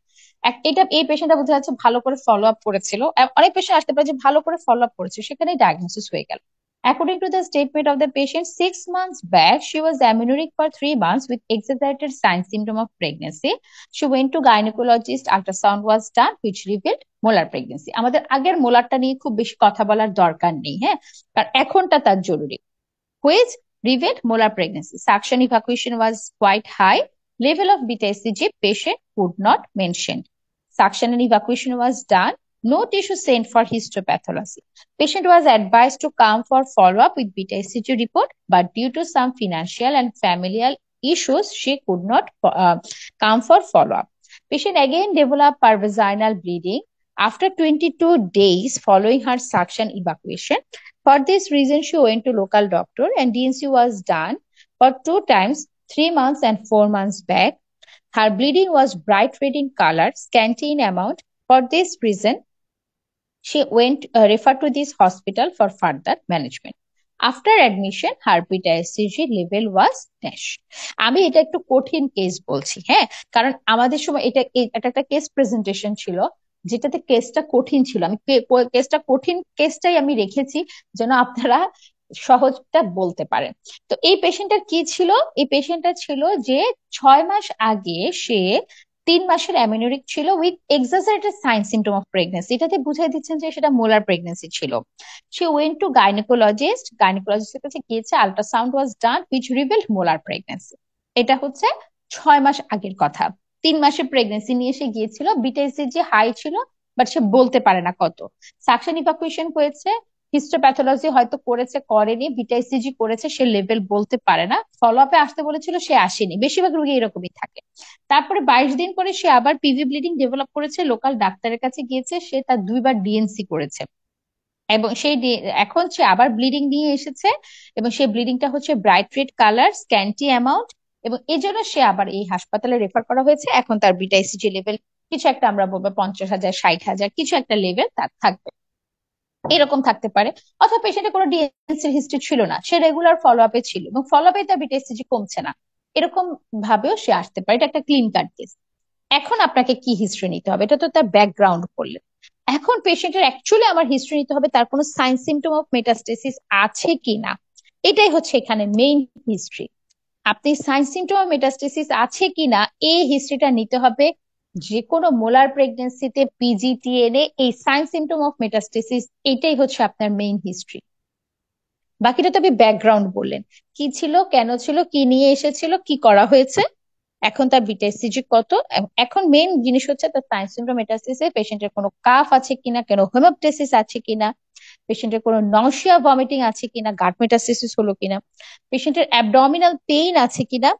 Speaker 1: এটা এই পেশেন্টটা বোঝা যাচ্ছে ভালো করে ফলো আপ করেছিল, অনেক পেশেন্ট আসতে পারে যে ভালো করে ফলো আপ করেছে, সেখানে ডায়াগনোসিস হয়ে গেল। According to the statement of the patient, 6 months back, she was amenorrheic for 3 months with exaggerated sign symptom of pregnancy. She went to gynecologist, ultrasound was done, which revealed molar pregnancy। আমাদের আগের মোলারটা নিয়ে খুব বেশি কথা বলার দরকার নেই, হ্যাঁ, কারণ এখনটা তার জরুরি। Which revealed molar pregnancy. Suction evacuation was quite high. Level of beta HCG patient could not mention. Suction and evacuation was done. No tissue sent for histopathology. Patient was advised to come for follow-up with beta HCG report, but due to some financial and familial issues, she could not come for follow-up. Patient again developed pervaginal bleeding after 22 days following her suction evacuation. For this reason, she went to local doctor and DNC was done for 2 times, 3 months and 4 months back. Her bleeding was bright red in color, scanty in amount. For this reason, she went referred to this hospital for further management. After admission, her beta HCG level was dash. আমি এটা একটু কঠিন case বলছি, হ্যাঁ, কারণ আমাদের সময় এটা এটা একটা কেস প্রেজেন্টেশন ছিল, যেটাতে কেসটা কঠিন ছিল। আমি কেসটা কঠিন কেসটাই আমি রেখেছি যেন আপনারা সহজটা বলতে পারেন। তো এই পেশেন্টটার কি ছিল? এই পেশেন্টটা ছিল যে 6 মাস আগে সে 3 মাসের অ্যামেনোরিক ছিল with exaggerated sign symptom of pregnancy. এটাতে বুঝাই দিচ্ছেন যে সেটা মোলার প্রেগনেন্সি ছিল। সে ওয়েন্ট টু গাইনোকোলজিস্টের কাছে গিয়েছে, ultrasound was done which revealed molar pregnancy. এটা হচ্ছে 6 মাস আগের কথা। 3 মাসের প্রেগনেন্সি নিয়ে সে গিয়েছিল, বিটাইসিজি হাই ছিল, বাট সে বলতে পারে না কত। সাকশন ইভাকুয়েশন হয়েছে, হিস্টোপ্যাথোলজি হয়তো করেছে, করেনি, বিটাইসিজি করেছে, সে লেভেল বলতে পারে না, ফলো আপে আসতে বলেছিল, সে আসেনি। বেশিরভাগ রোগী এরকমই থাকে। তারপরে 22 দিন পরে সে আবার পিভি ব্লিডিং ডেভেলপ করেছে, লোকাল ডাক্তারের কাছে গিয়েছে, সে তার 2বার ডিএনসি করেছে, এবং এখন সে আবার ব্লিডিং নিয়ে এসেছে, এবং সেই ব্লিডিংটা হচ্ছে bright red colour, scanty amount, এবং এই জন্য সে আবার এই হাসপাতালে রেফার করা হয়েছে। এখন তার বিটাইসিজি লেভেল কিছু একটা, আমরা বলবো 50,000 60,000 কিছু একটা লেভেল তার থাকবে, এরকম থাকতে পারে। অথবা পেশেন্টের কোনো ডিএনসির হিস্ট্রি ছিল না, সে রেগুলার ফলো আপে ছিল এবং ফলো আপে তার বিটাইসিজি কমছে না, এরকম ভাবেও সে আসতে পারে। এটা একটা ক্লিন কাট কেস। এখন আপনাকে কি হিস্ট্রি নিতে হবে? এটা তো তার ব্যাকগ্রাউন্ড করলেন। এখন পেশেন্টের অ্যাকচুয়ালি আমার হিস্ট্রি নিতে হবে তার কোনো সাইন সিমটম অফ মেটাস্টেসিস আছে কিনা। এটাই হচ্ছে এখানে মেইন হিস্ট্রি। আপনি সাইন সিমটম অফ মেটাস্টেসিস আছে কিনা এই হিস্ট্রিটা নিতে হবে। যে কোনো মোলার প্রেগনেন্সিতে পিজিটিএনএ এই সাইন সিমটম অফ মেটাস্টেসিস, এটাই হচ্ছে আপনার মেইন হিস্ট্রি। বাকিটা তো আপনি ব্যাকগ্রাউন্ড বললেন, কি ছিল, কেন ছিল, কি নিয়ে এসেছিল, কি করা হয়েছে, এখন তার বিটাইসিজি কত। এখন মেইন জিনিস হচ্ছে তার সাইন সিনড্রোম মেটাসিসে পেশেন্টের কোনো কাফ আছে কিনা, কোনো হেমোপটেসিস আছে কিনা, পেশেন্টের কোনো নশিয়া ভমিটিং আছে কিনা, গাট মেটাসিস হলো কিনা, পেশেন্টের অ্যাবডোমিনাল পেইন আছে কিনা,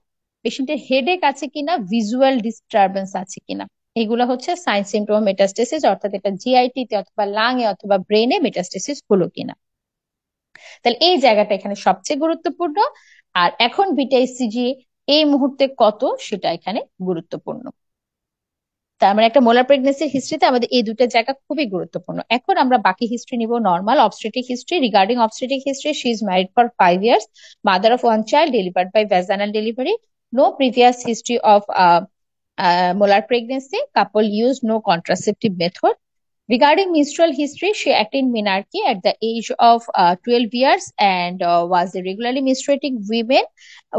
Speaker 1: পেশেন্টের হেডেক আছে কিনা, ভিজুয়াল ডিস্টারবেন্স আছে কিনা। এগুলো হচ্ছে সাইন সিমটম মেটাস্টেসিস, অর্থাৎ এটা জিআইটি তে অথবা লাং এ অথবা ব্রেনে মেটাস্টেসিস হলো কিনা। তাহলে এই জায়গাটা এখানে সবচেয়ে গুরুত্বপূর্ণ। আর এখন বিটাইসিজি এই মুহূর্তে কত সেটা এখানে গুরুত্বপূর্ণ। তার মানে একটা মোলার প্রেগনেন্সির হিস্ট্রিতে আমাদের এই দুটো জায়গা খুবই গুরুত্বপূর্ণ। এখন আমরা বাকি হিস্ট্রি নিব। Normal obstetric history. Regarding obstetric history, she is married for 5 years, mother of one child, delivered by vaginal delivery, no previous history of molar pregnancy, couple used no contraceptive method. Regarding menstrual history, she attained menarche at the age of 12 years and was a regularly menstruating woman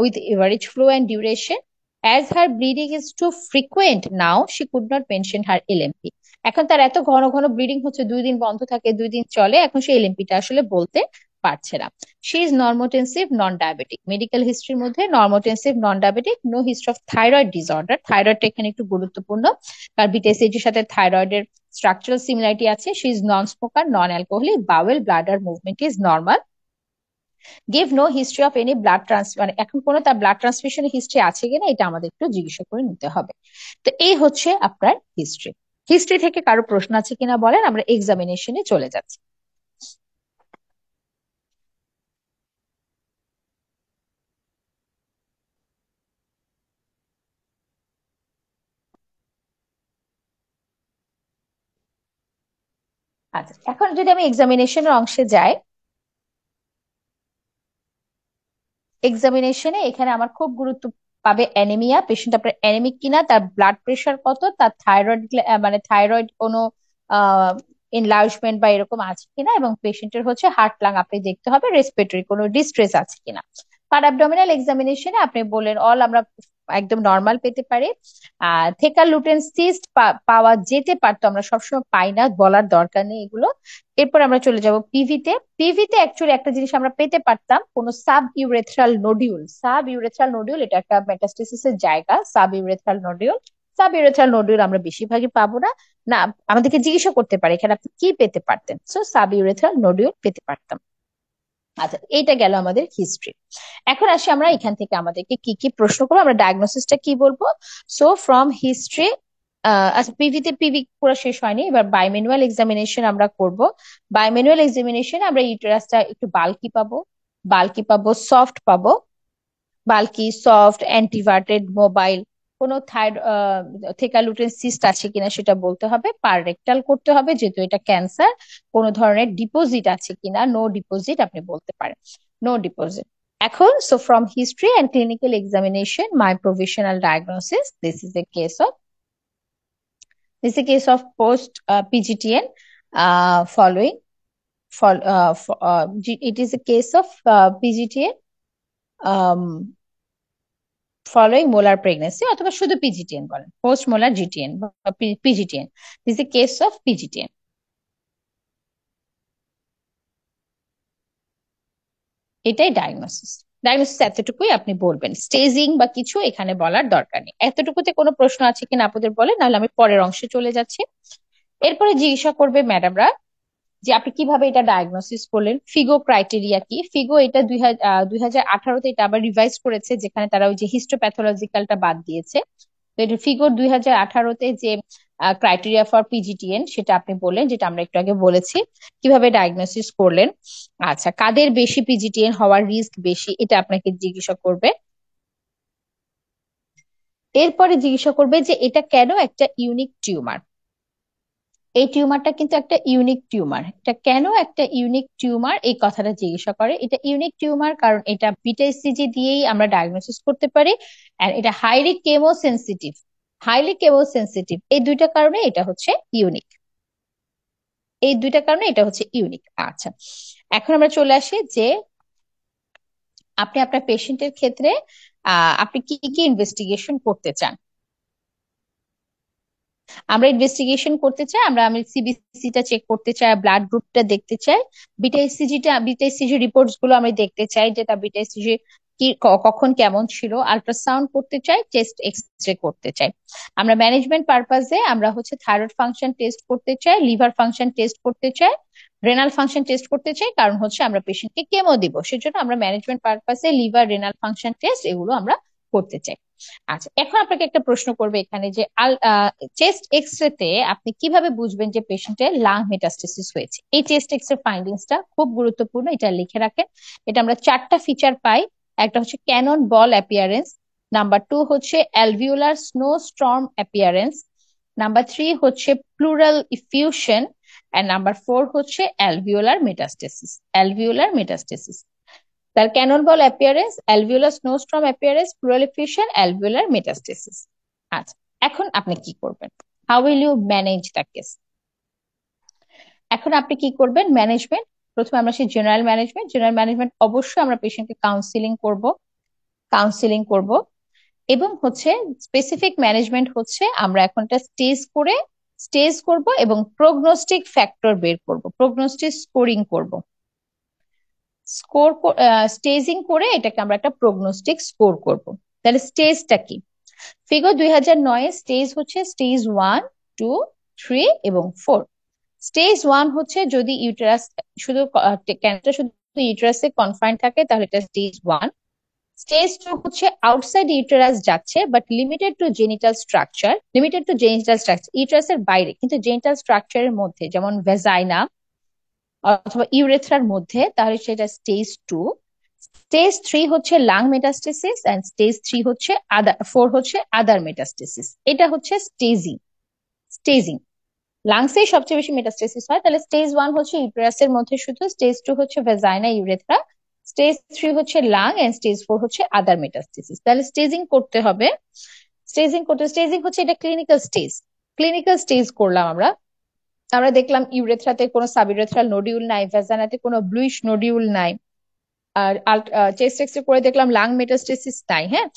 Speaker 1: with average flow and duration. As her bleeding is too frequent now, she could not mention her LMP. এখন তার এত ঘন ঘন bleeding হচ্ছে, 2 দিন বন্ধ থাকে 2 দিন চলে, এখন সে এলএমপিটা আসলে বলতে পারছে না। She is normotensive non diabetic. Medical হিস্ট্রির মধ্যে normotensive non diabetic, no history of thyroid disorder. থাইরয়েডটা এখানে একটু গুরুত্বপূর্ণ, কারণ বিটিএসএইচ এর সাথে থাইরয়েডের স্ট্রাকচারাল সিমিলারিটি আছে। She is non smoker, non alcoholic, bowel bladder movement is normal, give no history of any blood মানে এখন কোনো তার ব্লাড ট্রান্সফিউশনের হিস্ট্রি আছে কিনা এটা আমাদের একটু জিজ্ঞাসা করে নিতে হবে। তো এই হচ্ছে আপনার হিস্ট্রি। হিস্ট্রি থেকে কারো প্রশ্ন আছে কিনা বলেন, আমরা এক্সামিনেশনে চলে যাচ্ছি। আচ্ছা, এখন যদি আমি এক্সামিনেশনের অংশে যাই, এক্সামিনেশনে এখানে আমার খুব গুরুত্ব পাবে অ্যানিমিয়া। পেশেন্ট আপনার অ্যানিমিক কিনা, তার ব্লাড প্রেশার কত, তার থাইরয়েড মানে থাইরয়েড কোনো এনলার্জমেন্ট বা এরকম আছে কিনা, এবং পেশেন্টের হচ্ছে হার্ট লাং আপনি দেখতে হবে, রেসপিরেটরি কোনো ডিস্ট্রেস আছে কিনা। পার অ্যাবডোমিনাল এক্সামিনেশনে আপনি বললেন অল আমরা একদম নর্মাল পেতে পারি। থেকাল লুটেন সিস্ট পাওয়া যেতে পারতো, আমরা সবসময় পাই না, বলার দরকার নেই এগুলো। এরপর আমরা চলে যাব পিভিতে। পিভিতে অ্যাকচুয়ালি একটা জিনিস আমরা পেতে পারতাম, কোন sub urethral nodule. Sub urethral nodule এটা একটা মেটাস্টেসিসের জায়গা, sub urethral nodule. Sub urethral nodule আমরা বেশিরভাগই পাবো না। না, আমাদেরকে জিজ্ঞাসা করতে পারে এখানে আপনি কি পেতে পারতেন, সো সাব ইউরেথ্রাল নোডিউল পেতে পারতাম। আচ্ছা, এইটা গেল আমাদের হিস্ট্রি। এখন আসি আমরা এখান থেকে আমাদেরকে কি কি প্রশ্ন করবো, আমরা ডায়াগনোসিসটা কি বলবো। সো ফ্রম হিস্ট্রি, আচ্ছা পিভিতে পিভি পুরো শেষ হয়নি, এবার বাইম্যানুয়াল এক্সামিনেশন আমরা করব। বাইম্যানুয়াল এক্সামিনেশন আমরা ইউটেরাসটা একটু বাল্কি পাবো, সফট পাবো, বাল্কি সফট অ্যান্টিভার্টেড মোবাইল। কোনো থেকালুটেন সিস্ট আছে কিনা সেটা বলতে হবে, পার রেকটাল করতে হবে যেহেতু এটা ক্যান্সার, কোনো ধরনের ডিপোজিট আছে কিনা, নো ডিপোজিট আপনি বলতে পারেন, নো ডিপোজিট। এখন so from history and clinical examination my provisional diagnosis, this is a case of post PGTN following It is a case of PGTN following molar pregnancy, অথবা শুধু PGTN বলেন, post molar GTN বা PGTN, this is a case of PGTN। এটাই diagnosis. Diagnosis এতটুকুই আপনি বলবেন, staging বা কিছু এখানে বলার দরকার নেই। এতটুকুতে কোনো প্রশ্ন আছে কিনা আপনাদের বলেন, নাহলে আমি পরের অংশে চলে যাচ্ছি। এরপরে জিজ্ঞাসা করবে ম্যাডামরা যে আপনি কিভাবে এটা ডায়াগনোসিস করলেন, ফিগো ক্রাইটেরিয়া কি। ফিগো এটা 2018-তে এটা আবার রিভাইজ করেছে, যেখানে তারা ওই যে হিস্টোপ্যাথোলজিক্যালটা বাদ দিয়েছে। তো এটা ফিগোর 2018-তে যে ক্রাইটেরিয়া ফর পিজিটিএন সেটা আপনি বললেন, যেটা আমরা একটু আগে বলেছি। কিভাবে ডায়াগনোসিস করলেন? আচ্ছা, কাদের বেশি পিজিটিএন হওয়ার রিস্ক বেশি, এটা আপনাকে জিজ্ঞাসা করবে। এরপরে জিজ্ঞাসা করবে যে এটা কেন একটা ইউনিক টিউমার। এই টিউমারটা কিন্তু একটা ইউনিক টিউমার। এটা কেন একটা ইউনিক টিউমার এই কথাটা জিজ্ঞাসা করে। এটা ইউনিক টিউমার কারণ এটা বিটা ইসিজি দিয়েই আমরা ডায়াগনোসিস করতে পারি, আর এটা highly chemo sensitive. Highly chemo sensitive, এই দুইটা কারণে এটা হচ্ছে ইউনিক। এই দুইটা কারণে এটা হচ্ছে ইউনিক। আচ্ছা, এখন আমরা চলে আসি যে আপনি আপনার পেশেন্টের ক্ষেত্রে আপনি কি কি ইনভেস্টিগেশন করতে চান। আমরা ইনভেস্টিগেশন করতে চাই, আমি সিবিসিটা চেক করতে চাই, ব্লাড গ্রুপটা দেখতে চাই, বিটা ইসিজি রিপোর্টস গুলো আমি দেখতে চাই, যেটা বিটা ইসিজি কি কখন কেমন ছিল, আল্ট্রাসাউন্ড করতে চাই, চেস্ট এক্সরে করতে চাই। আমরা ম্যানেজমেন্ট পারপাসে আমরা হচ্ছে থাইরয়েড ফাংশন টেস্ট করতে চাই, লিভার ফাংশন টেস্ট করতে চাই, রেনাল ফাংশন টেস্ট করতে চাই, কারণ হচ্ছে আমরা পেশেন্টকে কেমো দিব, সেজন্য আমরা ম্যানেজমেন্ট পারপাসে লিভার, রেনাল ফাংশন টেস্ট এগুলো আমরা করতে চাই। আচ্ছা, এখন আপনাকে একটা প্রশ্ন করবে এখানে যে চেস্ট এক্সরে তে আপনি কিভাবে বুঝবেন যে পেশেন্টের লাং মেটাস্টেসিস হয়েছে। এই চেস্ট এক্সরে ফাইন্ডিংসটা খুব গুরুত্বপূর্ণ, এটা লিখে রাখেন। এটা আমরা চারটা ফিচার পাই। একটা হচ্ছে ক্যানন বল অ্যাপিয়ারেন্স, নাম্বার 2 হচ্ছে alveolar snow storm appearance, number 3 হচ্ছে প্লুরাল ইফিউশন, এন্ড নাম্বার 4 হচ্ছে অ্যালভিওলার মেটাস্টেসিস। অ্যালভিওলার মেটাস্টেসিস, তার cannon ball appearance, alveolar snowstorm appearance, pleural effusion, alveolar metastasis. আচ্ছা, এখন আপনি কি করবেন? How will you manage the case? এখন আপনি কি করবেন ম্যানেজমেন্ট? প্রথমে আমরা সেই জেনারেল ম্যানেজমেন্ট। জেনারেল ম্যানেজমেন্ট অবশ্যই আমরা পেশেন্টকে কাউন্সিলিং করব, কাউন্সিলিং করব। এবং হচ্ছে স্পেসিফিক ম্যানেজমেন্ট হচ্ছে আমরা এখন একটা স্টেজ করব এবং প্রগনোস্টিক ফ্যাক্টর বের করব, প্রগনোস্টিক স্কোরিং করব। স্কোর স্টেজিং করে এটাকে আমরা একটা প্রগনোস্টিক স্কোর করব। তাহলে স্টেজটা কি? ফিগার 2009 স্টেজ হচ্ছে স্টেজ 1, 2, 3 এবং 4। স্টেজ 1 হচ্ছে যদি ইউটেরাস শুধু ক্যান্সার শুধু ইউটেরাসে কনফাইন থাকে, তাহলে এটা স্টেজ 1। স্টেজ 2 হচ্ছে আউটসাইড ইউটেরাস যাচ্ছে, but limited to genital structure, limited to genital structure, ইউটেরাসের বাইরে কিন্তু জেনিটাল স্ট্রাকচারের মধ্যে, যেমন ভেজাইনা অথবা ইউরেথ্রার মধ্যে, তাহলে সেটা স্টেজ 2। স্টেজ 3 হচ্ছে লাং মেটাস্টেসিস, এন্ড স্টেজ 3 হচ্ছে 4 হচ্ছে আদার মেটাস্টেসিস। এটা হচ্ছে স্টেজিং। স্টেজিং লাংসে সবচেয়ে বেশি মেটাস্টেসিস হয়, তাহলে স্টেজ 1 হচ্ছে ইউটেরাসের মধ্যে শুধু, স্টেজ 2 হচ্ছে ভেজাইনা ইউরেথ্রা, স্টেজ 3 হচ্ছে লাং, এন্ড স্টেজ 4 হচ্ছে আদার মেটাস্টেসিস। তাহলে স্টেজিং করতে হবে। স্টেজিং হচ্ছে এটা ক্লিনিক্যাল স্টেজ। ক্লিনিক্যাল স্টেজ করলাম আমরা। আমরা দেখলাম ইউরেথ্রাতে কোনো সাবইউরেথ্রাল নোডিউল নাই, ভেজাইনাতে কোনো ব্লুইশ নোডিউল নাই, আর চেস্ট এক্সরে করে দেখলাম লাং মেটাস্টেসিস নাই। হ্যাঁ,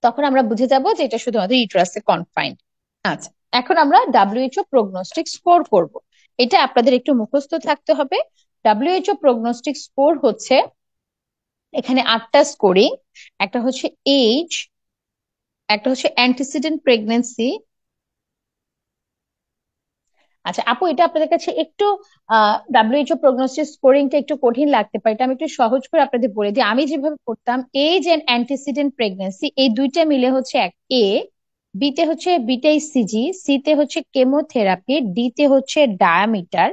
Speaker 1: তখন আমরা বুঝে যাব যে এটা শুধুমাত্র ইউটেরাসে কনফাইন্ড। আচ্ছা, এখন আমরা ডাব্লিউএইচও প্রগনোস্টিক স্কোর করব। এটা আপনাদের একটু মুখস্থ থাকতে হবে। ডাব্লিউএইচও প্রগনোস্টিক স্কোর হচ্ছে এখানে 8টা স্কোরিং। একটা হচ্ছে এজ, একটা হচ্ছে অ্যান্টিসিডেন্ট প্রেগনেন্সি। আচ্ছা আপু, এটা আপনাদের কাছে একটু ডাব্লিউএইচও প্রগনোসিস স্কোরিংটা একটু কঠিন লাগতে পারে, এটা আমি একটু সহজ করে আপনাদের বলে দিই। আমি যেভাবে করতাম, এজ এন্ড অ্যান্টিসিডেন্ট প্রেগনেন্সি এই দুইটা মিলে হচ্ছে এক এ, বিতে হচ্ছে বিটাইসিজি, সিতে হচ্ছে কেমোথেরাপি, ডিতে হচ্ছে ডায়ামিটার।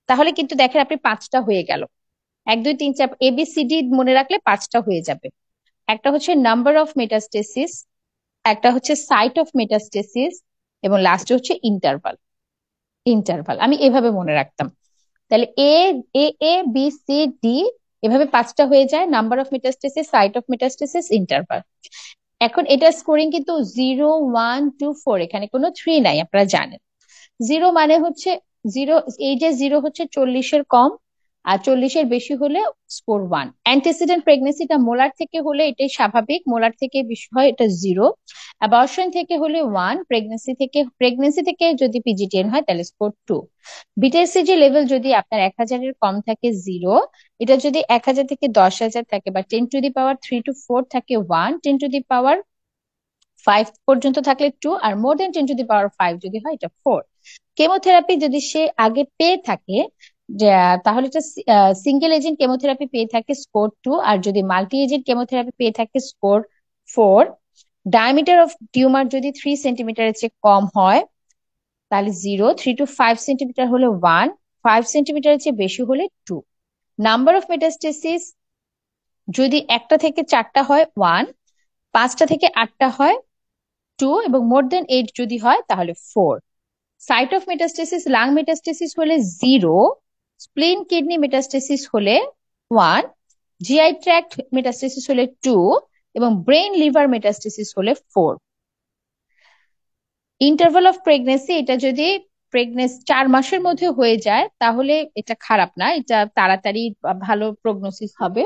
Speaker 1: তাহলে কিন্তু দেখেন আপনি 5টা হয়ে গেল। 1, 2, 3, 4 ABCD মনে রাখলে 5টা হয়ে যাবে। একটা হচ্ছে নাম্বার অফ মেটাস্টেসিস, একটা হচ্ছে সাইট অফ মেটাস্টেসিস, এবং লাস্টে হচ্ছে ইন্টারভাল। ইন্টারভাল আমি এভাবে মনে রাখতাম। তাহলে A A A B C D এভাবে 5টা হয়ে যায়, number of metastasis, site of metastasis, interval. এখন এটা স্কোরিং কিন্তু 0, 1, 2, 4, এখানে কোনো 3 নাই, আপনারা জানেন। জিরো মানে হচ্ছে জিরো, এই যে জিরো হচ্ছে 40-এর কম, আর 40-এর বেশি হলে স্কোর 1। অ্যান্টিসিডেন্ট প্রেগনেন্সিটা মোলার থেকে হলে এটাই স্বাভাবিক, মোলার থেকে বেশি হয় এটা 0। অ্যাবর্শন থেকে হলে 1, প্রেগনেন্সি থেকে যদি পিজিটিএন হয় তাহলে স্কোর 2। বিটিএসসিজি লেভেল যদি আপনার 1000-এর কম থাকে 0, এটা যদি 1000 থেকে 10,000 থাকে বা 10^3 to 4 থাকে 1, 10^5 পর্যন্ত থাকলে 2, আর মোর দেন 10^5 যদি হয় এটা 4। কেমোথেরাপি যদি সে আগে পেয়ে থাকে তাহলে এটা সিঙ্গেল এজেন্ট কেমোথেরাপি পেয়ে থাকে স্কোর 2, আর যদি মাল্টি এজেন্ট কেমোথেরাপি পেয়ে থাকে স্কোর 4। ডায়ামিটার অফ টিউমার যদি 3 সেন্টিমিটারের চেয়ে কম হয় তাহলে 0, 3 to 5 সেন্টিমিটার হলে 1, 5 সেন্টিমিটারের চেয়ে বেশি হলে 2। নাম্বার অফ মেটাস্টেসিস যদি 1টা থেকে 4টা হয় 1, 5টা থেকে 8টা হয় 2, এবং মোর দেন 8 যদি হয় তাহলে 4। Site of metastasis lung metastasis হলে 0, স্প্লিন কিডনি মেটাস্টেসিস হলে 1, জিআই ট্র্যাক্ট মেটাস্টেসিস হলে 2, এবং ব্রেন লিভার মেটাস্টেসিস হলে 4। ইন্টারভাল অফ প্রেগনেন্সি এটা যদি 4 মাসের মধ্যে হয়ে যায় তাহলে এটা খারাপ না, এটা তাড়াতাড়ি ভালো প্রগনোসিস হবে।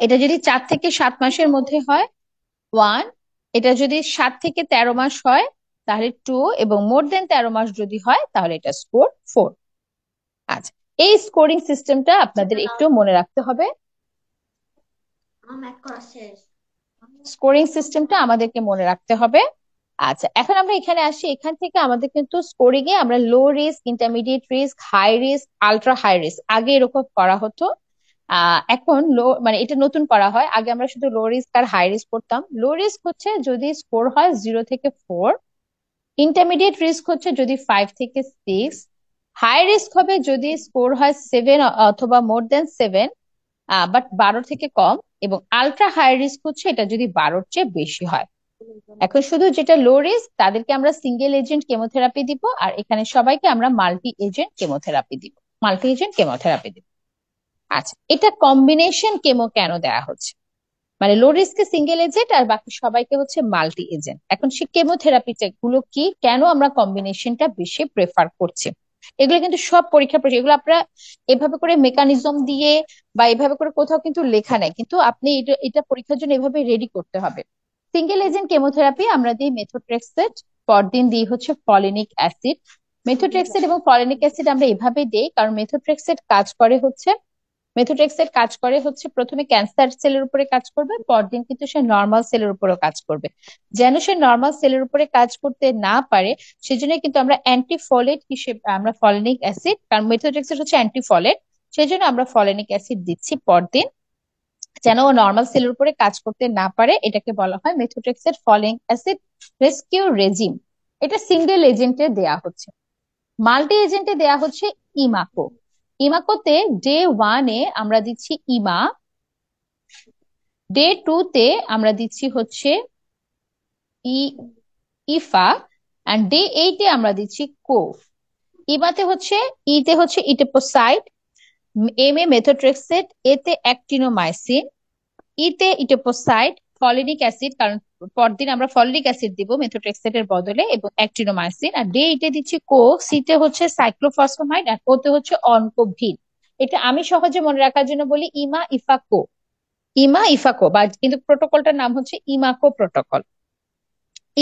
Speaker 1: এটা যদি 4 থেকে 7 মাসের মধ্যে হয় 1, এটা যদি 7 থেকে 13 মাস হয় তাহলে 2, এবং মোর দেন 13 মাস যদি হয় তাহলে এটা স্কোর 4। আচ্ছা, এই স্কোরিং সিস্টেমটা আপনাদের একটু মনে রাখতে হবে। স্কোরিং সিস্টেমটা আমাদেরকে মনে রাখতে হবে। আচ্ছা, এখন আমরা এখানে আসি। এখান থেকে আমাদের কিন্তু স্কোরিং এ আমরা low risk, intermediate risk, high risk, ultra high risk আগে এরকম করা হতো। এখন লো মানে এটা নতুন করা হয়। আগে আমরা শুধু লো রিস্ক আর হাই রিস্ক করতাম। লো রিস্ক হচ্ছে যদি স্কোর হয় 0 থেকে 4, ইন্টারমিডিয়েট রিস্ক হচ্ছে যদি 5 থেকে 6, হাই রিস্ক হবে যদি স্কোর হয় 7 অথবা মোর দেন 7 বাট 12 থেকে কম, এবং আলট্রা হাই রিস্ক হচ্ছে এটা যদি 12-র চেয়ে বেশি হয়। এখন শুধু যেটা লো রিস্ক তাদেরকে আমরা সিঙ্গেল এজেন্ট কেমোথেরাপি দিব, আর এখানে সবাইকে আমরা মাল্টি এজেন্ট কেমোথেরাপি দিব। আচ্ছা, এটা কম্বিনেশন কেমো কেন দেওয়া হচ্ছে? মানে লো রিস্কে সিঙ্গেল এজেন্ট আর বাকি সবাইকে হচ্ছে মাল্টি এজেন্ট। এখন সে কেমোথেরাপি গুলো কি, কেন আমরা কম্বিনেশনটা বেশি প্রেফার করছি? এগুলো কিন্তু সব পরীক্ষা এগুলো আপনারা এভাবে করে মেকানিজম দিয়ে বা এভাবে করে কোথাও কিন্তু লেখা নাই, কিন্তু আপনি এটা পরীক্ষার জন্য এভাবে রেডি করতে হবে। সিঙ্গেল এজেন্ট কেমোথেরাপি আমরা দিই মেথোট্রেক্সেট, পরদিন দিই হচ্ছে ফলিনিক অ্যাসিড। মেথোট্রেক্সেট এবং ফলিনিক অ্যাসিড আমরা এভাবে দিই কারণ মেথোট্রেক্সেট কাজ করে হচ্ছে প্রথমে ক্যান্সার সেলের উপরে কাজ করবে, পরদিন কিন্তু সে নর্মাল সেলের উপরেও কাজ করবে। যেন সে নর্মাল সেলের উপরে কাজ করতে না পারে সেজন্য কিন্তু আমরা অ্যান্টিফলেট হিসেবে আমরা ফলিনিক অ্যাসিড, কারণ মেথোট্রেক্সেট হচ্ছে অ্যান্টিফলেট, সেজন্য আমরা ফলিনিক অ্যাসিড দিচ্ছি পরদিন যেন ও নর্মাল সেলের উপরে কাজ করতে না পারে। এটাকে বলা হয় methotrexate folinic acid rescue regime. এটা সিঙ্গেল এজেন্টে দেয়া হচ্ছে। মাল্টি এজেন্টে দেয়া হচ্ছে ইমাকো। ইমাকোতে ডে 1-এ আমরা দিচ্ছি ইমা, ডে 2-তে আমরা দিচ্ছি হচ্ছে ইফা, এন্ড ডে 8-এ আমরা দিচ্ছি কো। ইমাতে হচ্ছে ইতে হচ্ছে ইটোপোসাইট, এম এ মেথোট্রেক্সেট, এতে অ্যাক্টিনোমাইসিন, ইতে ইটোপোসাইট, ফলিনিক অ্যাসিড, কারণ পরদিন আমরা ফলিনিক অ্যাসিড দিব মেথোট্রেক্সেটের বদলে, এবং অ্যাক্টিনোমাইসিন। আর ডে 8-এ দিচ্ছি কো, সিতে হচ্ছে সাইক্লোফসফামাইড, আর ওতে হচ্ছে অনকোভিড। এটা আমি সহজে মনে রাখার জন্য বলি ইমা ইফাকো, বা কিন্তু প্রোটোকলটার নাম হচ্ছে ইমাকো প্রোটোকল।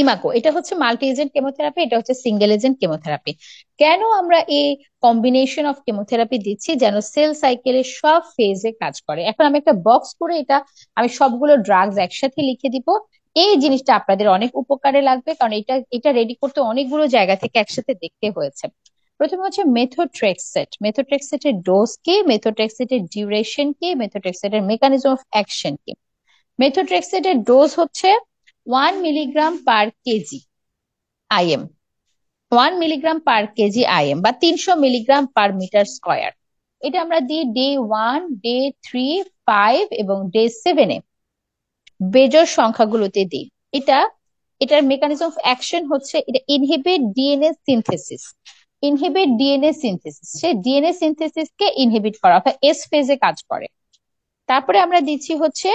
Speaker 1: ইমাকো এটা হচ্ছে মাল্টি এজেন্ট কেমোথেরাপি, এটা হচ্ছে সিঙ্গেল এজেন্ট কেমোথেরাপি। কেন আমরা এই কম্বিনেশন অফ কেমোথেরাপি দিচ্ছি? যেন সেল সাইকেলের সব ফেজে কাজ করে। এখন আমি একটা বক্স করে এটা আমি সবগুলো ড্রাগস একসাথে লিখে দিব। এই জিনিসটা আপনাদের অনেক উপকারে লাগবে, কারণ এটা রেডি করতে অনেকগুলো জায়গা থেকে একসাথে দেখতে হয়েছে। প্রথমে হচ্ছে মেথোট্রেক্সেটের ডোজ কি, মেথোট্রেক্সেটের ডিউরেশন কি, মেথোট্রেক্সেটের মেকানিজম অফ অ্যাকশন কি। মেথোট্রেক্সেটের ডোজ হচ্ছে 1 mg/kg IM, 1 mg/kg IM বা 300 mg/m²। এটা আমরা দিই ডে 1, ডে 3, 5 এবং ডে 7-এ বেজোড় সংখ্যাগুলোতে দিই। এটার মেকানিজম অফ অ্যাকশন হচ্ছে এটা ইনহিবিট ডিএনএ সিনথেসিস, সে ডিএনএ সিনথেসিসকে ইনহিবিট করা, অর্থাৎ এস ফেজে কাজ করে। তারপরে আমরা দিচ্ছি হচ্ছে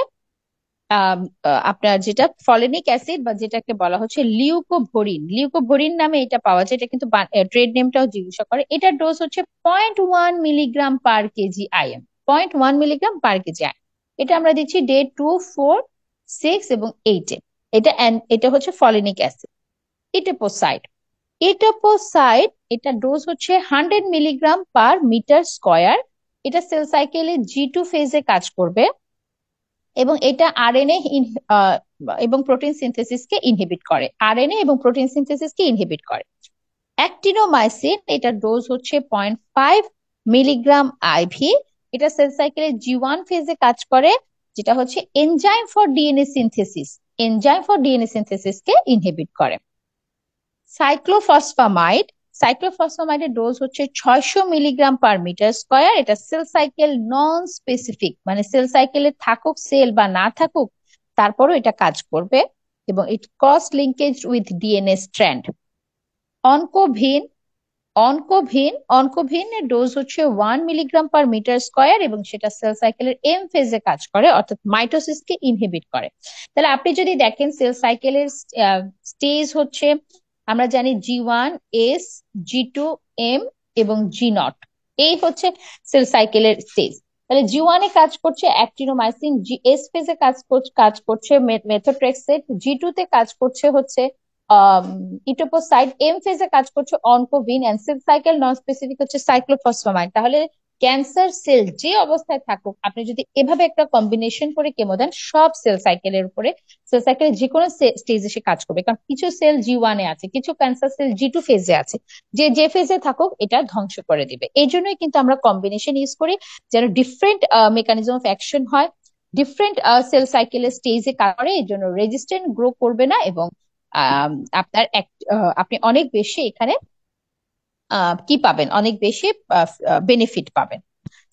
Speaker 1: আপনার যেটা ফলিনিক অ্যাসিড বা যেটাকে বলা হচ্ছে লিউকোভরিন, লিউকোভরিন নামে এটা পাওয়া যায়, এটা কিন্তু ট্রেড নেমটাও জিজ্ঞাসা করে। এটার ডোজ হচ্ছে 0.1 milligram per KG IM, 0.1 milligram per KG IM. এটা আমরা দিচ্ছি ডে 2, 4, 6 এবং 8-এ। এটা হচ্ছে ফলিনিক অ্যাসিড। ইটোপোসাইড, ইটোপোসাইড এটা ডোজ হচ্ছে 100 মিলিগ্রাম পার মিটার স্কয়ার। এটা সেল সাইকেলে G2 ফেজে কাজ করবে এবং এটা আরএনএ এবং প্রোটিন সিনথেসিসকে ইনহিবিট করে, আরএনএ এবং প্রোটিন সিনথেসিসকে ইনহিবিট করে। অ্যাক্টিনোমাইসিন এটার ডোজ হচ্ছে 0.5 মিলিগ্রাম আইভি। এটা সেল সাইকেলে G1 ফেজে কাজ করে, যেটা হচ্ছে enzyme for DNA synthesis, enzyme for DNA সিনথেসিসকে ইনহিবিট করে। সাইক্লোফসফামাইড, সাইক্লোফসফামাইডের ডোজ হচ্ছে 600 মিলিগ্রাম পার মিটার স্কয়ার। এটা সেল সাইকেল নন স্পেসিফিক, মানে সেল সাইকেলে থাকুক সেল বা না থাকুক তারপরও এটা কাজ করবে এবং it cross linkage with DNA strand. Oncovin, অনকোভিনের ডোজ হচ্ছে 1 মিলিগ্রাম পার মিটার স্কয়ার এবং সেটা সেল সাইকেলের এম ফেজে কাজ করে, অর্থাৎ মাইটোসিসকে ইনহিবিট করে। তাহলে আপনি যদি দেখেন সেল সাইকেলের স্টেজ হচ্ছে, আমরা জানি G1, S, G2, M এবং G0, এই হচ্ছে সেল সাইকেলের স্টেজ। তাহলে G1-এ কাজ করছে অ্যাক্টিনোমাইসিন, এস ফেজে কাজ করছে মেথোট্রেক্সেট, G2-তে কাজ করছে হচ্ছে ইটোপোসাইড, এম ফেজে কাজ করছে Oncovin, and cell cycle non specific হচ্ছে সাইক্লোফসফামাইড। তাহলে ক্যান্সার সেল যে অবস্থায় থাকুক আপনি যদি এভাবে একটা কম্বিনেশন করে কেমো দেন, সব সেল সাইকেলের উপরে, সেল সাইকেলের যে কোনো স্টেজে সে কাজ করবে, কারণ কিছু সেল G1-এ আছে, কিছু ক্যান্সার সেল G2 ফেজে আছে, যে যে ফেজে থাকুক এটা ধ্বংস করে দিবে। এই জন্যই কিন্তু আমরা কম্বিনেশন ইউজ করি, যেন ডিফারেন্ট মেকানিজম অফ অ্যাকশন হয়, ডিফারেন্ট সেল সাইকেলের স্টেজে কাজ করে, এই জন্য রেজিস্ট্যান্ট গ্রো করবে না এবং আপনার আপনি অনেক বেশি এখানে কি পাবেন, অনেক বেশি বেনিফিট পাবেন।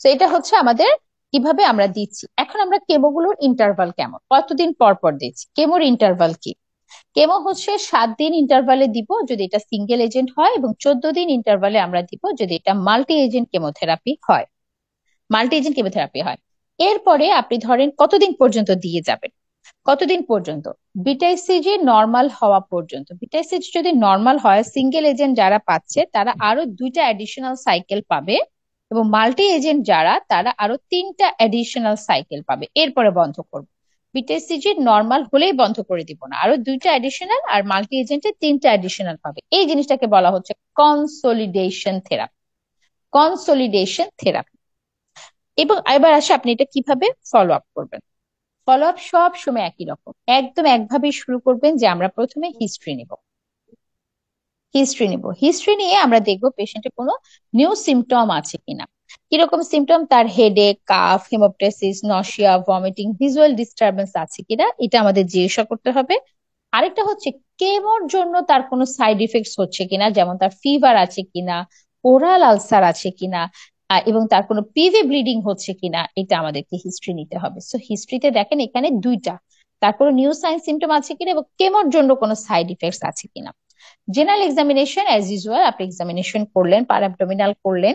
Speaker 1: তো এটা হচ্ছে আমাদের কিভাবে আমরা দিচ্ছি। এখন আমরা কেমোগুলোর ইন্টারভাল কেমন, কতদিন পর পর দিচ্ছি, কেমোর ইন্টারভাল কি? কেমো হচ্ছে 7 দিন ইন্টারভালে দিব যদি এটা সিঙ্গেল এজেন্ট হয়, এবং 14 দিন ইন্টারভালে আমরা দিব যদি এটা মাল্টি এজেন্ট কেমোথেরাপি হয়, মাল্টি এজেন্ট কেমোথেরাপি হয়। এরপরে আপনি ধরেন কতদিন পর্যন্ত দিয়ে যাবেন, কতদিন পর্যন্ত? বিটাইসিজি নর্মাল হওয়া পর্যন্ত। বিটাইসিজি যদি নর্মাল হয়, সিঙ্গেল এজেন্ট যারা পাচ্ছে তারা আরো 2টা অ্যাডিশনাল সাইকেল পাবে, এবং মাল্টি এজেন্ট যারা তারা আরো 3টা অ্যাডিশনাল সাইকেল পাবে, এরপরে বন্ধ করব। বিটাইসিজি নর্মাল হলেই বন্ধ করে দিব না, আরো 2টা অ্যাডিশনাল, আর মাল্টি এজেন্টে 3টা অ্যাডিশনাল পাবে। এই জিনিসটাকে বলা হচ্ছে কনসোলিডেশন থেরাপি, কনসোলিডেশন থেরাপি। এবং এবার আসে আপনি এটা কিভাবে ফলো আপ করবেন। ফলো আপ সব সময় একই রকম, একদম একভাবে শুরু করবেন, যে আমরা প্রথমে হিস্ট্রি নিব, হিস্ট্রি নিব, হিস্ট্রি নিয়ে আমরা দেখবো পেশেন্টের কোনো নিউ সিমটম আছে কিনা। কিরকম সিমটম? তার headache, cough, haemoptysis, nausea, vomiting, visual disturbance আছে কিনা, এটা আমাদের জিজ্ঞাসা করতে হবে। আরেকটা হচ্ছে কেমোর জন্য তার কোনো সাইড ইফেক্টস হচ্ছে কিনা, যেমন তার ফিভার আছে কিনা, ওরাল আলসার আছে কিনা, এবং তার কোনো পিভি ব্লিডিং হচ্ছে কিনা, এটা আমাদেরকে হিস্ট্রি নিতে হবে। সো হিস্ট্রিতে দেখেন এখানে 2টা, তারপর নিউ সাইন সিমটম আছে কিনা এবং কেমোর জন্য কোনো সাইড ইফেক্টস আছে কিনা। জেনারেল এক্সামিনেশন অ্যাজ ইউজুয়াল, আপনি এক্সামিনেশন করলেন, পার অ্যাবডোমিনাল করলেন,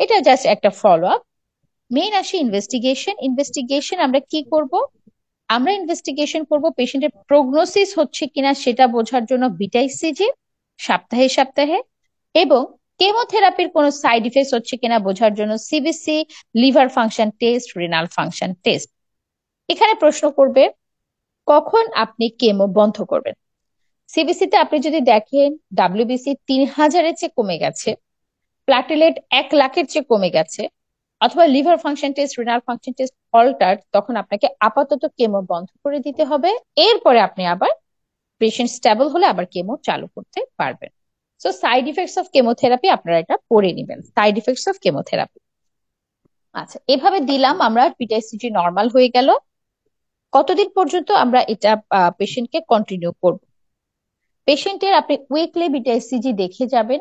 Speaker 1: এটা জাস্ট একটা ফলো আপ। মেইন আসে ইনভেস্টিগেশন। ইনভেস্টিগেশন আমরা কি করব? আমরা ইনভেস্টিগেশন করব পেশেন্টের প্রগনোসিস হচ্ছে কিনা সেটা বোঝার জন্য বিটাইসিজি সপ্তাহে সপ্তাহে, এবং কেমোথেরাপির কোনো সাইড ইফেক্টস হচ্ছে কিনা বোঝার জন্য CBC, liver function test, renal function test. এখানে প্রশ্ন করবে কখন আপনি কেমো বন্ধ করবেন। সিবিসি তে আপনি যদি দেখেন ডাব্লিউবিসি 3000-এর চেয়ে কমে গেছে, প্লাটিলেট 1 লাখের চেয়ে কমে গেছে, অথবা liver function test, renal function test altered, তখন আপনাকে আপাতত কেমো বন্ধ করে দিতে হবে। এরপরে আপনি আবার পেশেন্ট স্টেবল হলে আবার কেমো চালু করতে পারবেন। So side effects of chemotherapy আপনারা এটা পড়ে নেবেন, সাইড ইফেক্টস অফ কেমোথেরাপি। আচ্ছা, এভাবে দিলাম আমরা, পিটাইসিজি নর্মাল হয়ে গেল। কতদিন পর্যন্ত আমরা এটা পেশেন্টকে কন্টিনিউ করব? পেশেন্টের আপনি উইকলি বিটাইসিজি দেখে যাবেন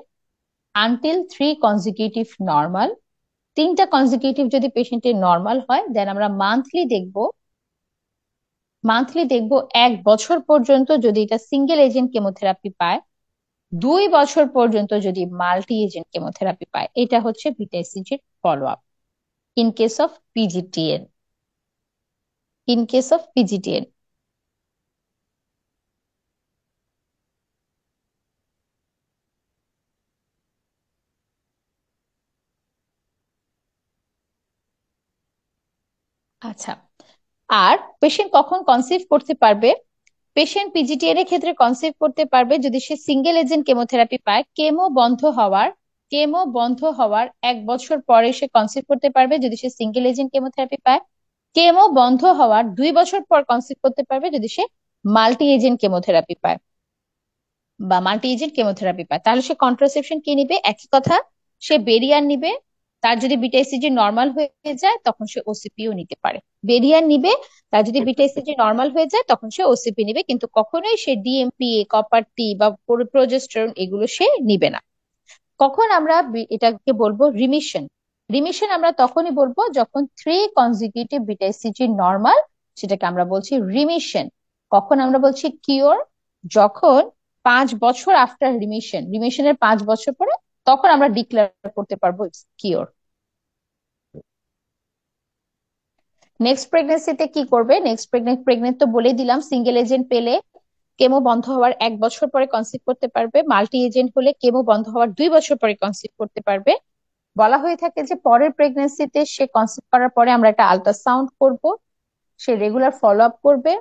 Speaker 1: আনটিল 3 কনজিকিউটিভ নর্মাল। 3টা কনজিকিউটিভ যদি পেশেন্টের নর্মাল হয়, দেন আমরা মান্থলি দেখব, মান্থলি দেখব 1 বছর পর্যন্ত যদি এটা সিঙ্গেল এজেন্ট কেমোথেরাপি পায়, 2 বছর পর্যন্ত যদি মাল্টি এজেন্ট কেমোথেরাপি পায়। এটা হচ্ছে বিটাইসিজির follow up in case of PGTN, in case of PGTN. আচ্ছা, আর পেশেন্ট কখন কনসিভ করতে পারবে? পেশেন্ট পিজিটিএন এর ক্ষেত্রে কনসিভ করতে পারবে যদি সে সিঙ্গেল এজেন্ট কেমোথেরাপি পায়। কেমো বন্ধ হওয়ার 1 বছর পরে সে কনসিভ করতে পারবে যদি সে সিঙ্গেল এজেন্ট কেমোথেরাপি পায়। কেমো বন্ধ হওয়ার 2 বছর পর কনসিভ করতে পারবে যদি সে মাল্টি এজেন্ট কেমোথেরাপি পায় বা মাল্টি এজেন্ট কেমোথেরাপি পায়। তাহলে সে কন্ট্রাসেপশন কি নিবে? একই কথা, সে বেরিয়ার নিবে। তার যদি বিটা-ইসিজি নর্মাল হয়ে যায় তখন সে ওসিপিও নিতে পারে। বেরিয়ার নিবে, তার যদি বিটা-ইসিজি নর্মাল হয়ে যায় তখন সে ওসিপি নিবে, কিন্তু কখনোই সে ডিএমপিএ, কপার টি বা প্রোজেস্টেরন এগুলো সে নিবে না। কখন আমরা এটাকে বলবো রিমিশন? রিমিশন আমরা তখনই বলবো যখন 3 কনজিকিউটিভ বিটা-ইসিজি নর্মাল, সেটাকে আমরা বলছি রিমিশন। কখন আমরা বলছি কিওর? যখন 5 বছর আফটার রিমিশন, রিমিশনের 5 বছর পরে, তখন আমরা ডিক্লেয়ার করতে পারবো কিওর। নেক্সট প্রেগনেন্সিতে কি করবে? নেক্সট প্রেগনেন্ট তো বলে দিলাম, সিঙ্গেল এজেন্ট পেলে কেমো বন্ধ হওয়ার 1 বছর পরে কনসিভ করতে পারবে। মাল্টি এজেন্ট হলে কেমো বন্ধ হওয়ার 2 বছর পরে কনসিভ করতে পারবে। বলা হয়ে থাকে যে পরের প্রেগনেন্সিতে সে কনসিভ করার পরে আমরা একটা আল্ট্রাসাউন্ড করব, সে রেগুলার ফলো আপ করবে,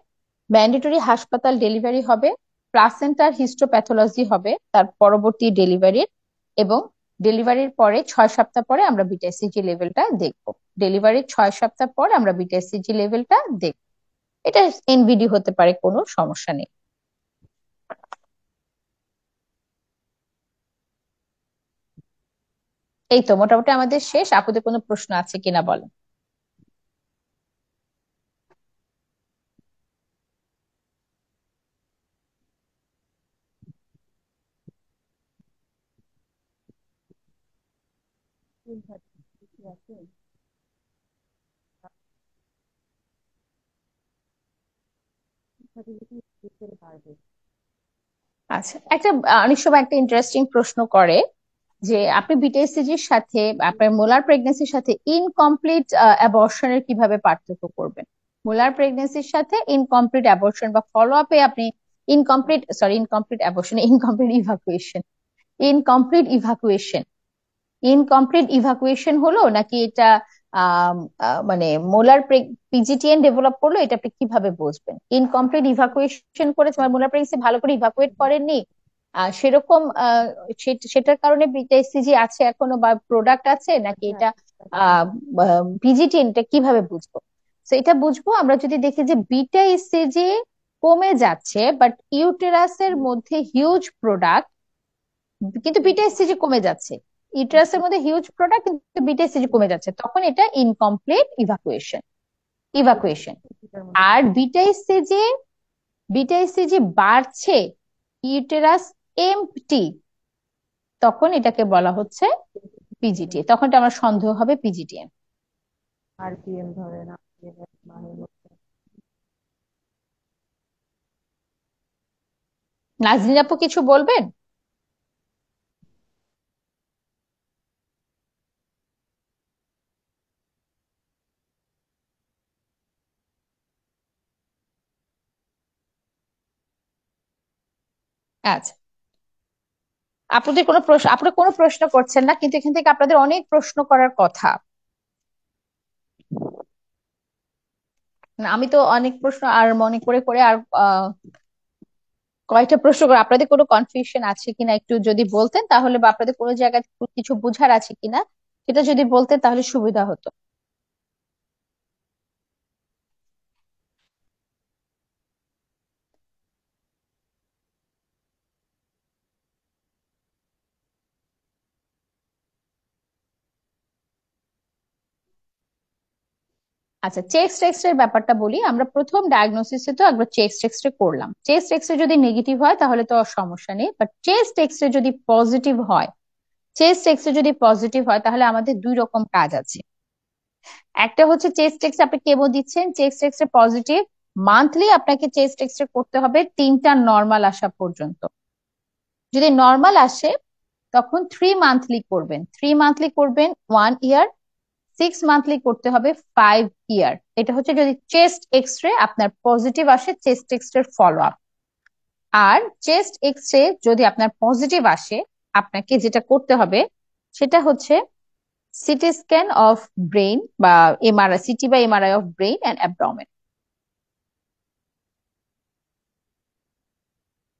Speaker 1: ম্যান্ডেটরি হাসপাতাল ডেলিভারি হবে, প্লাসেন্টার হিস্টোপ্যাথোলজি হবে তার পরবর্তী ডেলিভারির, এবং ডেলিভারির পরে 6 সপ্তাহ পরে আমরা বিটা-ইসিজি লেভেলটা দেখবো। ডেলিভারির 6 সপ্তাহ পর আমরা বিটা-ইসিজি লেভেলটা দেখবো। এটা এনভিডি হতে পারে, কোনো সমস্যা নেই। এই তো মোটামুটি আমাদের শেষ। আপনাদের কোনো প্রশ্ন আছে কিনা বলেন। আচ্ছা, একটা অনেক সময় একটা ইন্টারেস্টিং প্রশ্ন করে যে আপনি বিটিএসসিজির সাথে আপনার মোলার প্রেগনেন্সির সাথে ইনকমপ্লিট অ্যাবর্শনের কিভাবে পার্থক্য করবেন? মোলার প্রেগনেন্সির সাথে ইনকমপ্লিট অ্যাবর্শন বা ফলো আপে আপনি ইনকমপ্লিট অ্যাবর্শন, ইনকমপ্লিট ইভাকুয়েশন হলো নাকি এটা মানে মোলার পিজিটিএন ডেভেলপ করলো, এটা আপনি কিভাবে বুঝবেন? ইনকমপ্লিট ইভাকুয়েশন করেছে মানে মোলার প্রেগনেন্সি ভালো করে ইভাকুয়েট করেননি, সেরকম সেটার কারণে বিটা-ইসিজি আছে এখনো বা প্রোডাক্ট আছে, নাকি এটা পিজিটিএন, এটা কিভাবে বুঝবো? তো এটা বুঝবো আমরা যদি দেখি যে বিটা-ইসিজি কমে যাচ্ছে বাট ইউটেরাসের মধ্যে হিউজ প্রোডাক্ট, কিন্তু বিটা-ইসিজি কমে যাচ্ছে। ইউটেরাসের মধ্যে হিউজ প্রোডাক্ট কিন্তু বিটা-ইসিজি কমে যাচ্ছে, তখন এটা ইনকমপ্লিট ইভাকুয়েশন। আর বিটা-ইসিজি বাড়ছে, ইউটেরাস এমটি, তখন এটাকে বলা হচ্ছে পিজিটি। তখন এটা আমার সন্দেহ হবে পিজিটিএন।
Speaker 2: আরপিএম ধরে না।
Speaker 1: নাজনীন আপু কিছু বলবেন? আচ্ছা, আপনারা কোনো প্রশ্ন করছেন না, কিন্তু এখান থেকে আপনাদের অনেক প্রশ্ন করার কথা। না, আমি তো অনেক প্রশ্ন আর মনে করে করে আর কয়টা প্রশ্ন করে, আপনাদের কোনো কনফিউশন আছে কিনা একটু যদি বলতেন তাহলে, বা আপনাদের কোনো জায়গায় কিছু বোঝার আছে কিনা সেটা যদি বলতেন তাহলে সুবিধা হতো। আচ্ছা, চেস্ট এক্স রে ব্যাপারটা বলি। আমরা প্রথম ডায়াগনোসিসে তো একবার চেস্ট এক্স রে করলাম, চেস্ট এক্স রে যদি নেগেটিভ হয় তাহলে তো আর সমস্যা নেই, বাট চেস্ট এক্স রে যদি পজিটিভ হয়, তাহলে আমাদের 2 রকম কাজ আছে। একটা হচ্ছে চেস্ট এক্স আপনি কেমো দিচ্ছেন, চেস্ট এক্স রে পজিটিভ, মান্থলি আপনাকে চেস্ট এক্স রে করতে হবে 3টা নর্মাল আসা পর্যন্ত। যদি নর্মাল আসে তখন 3 মান্থলি করবেন 1 ইয়ার, 6 মান্থলি করতে হবে 5 ইয়ার। এটা হচ্ছে যদি চেস্ট এক্স রে আপনার পজিটিভ আসে, chest X ray follow up. আর চেস্ট এক্স রে যদি আপনার পজিটিভ আসে, আপনাকে যেটা করতে হবে সেটা হচ্ছে সিটি স্ক্যান অফ ব্রেন বা এমআরআই, সিটি বা MRI of brain and abdomen,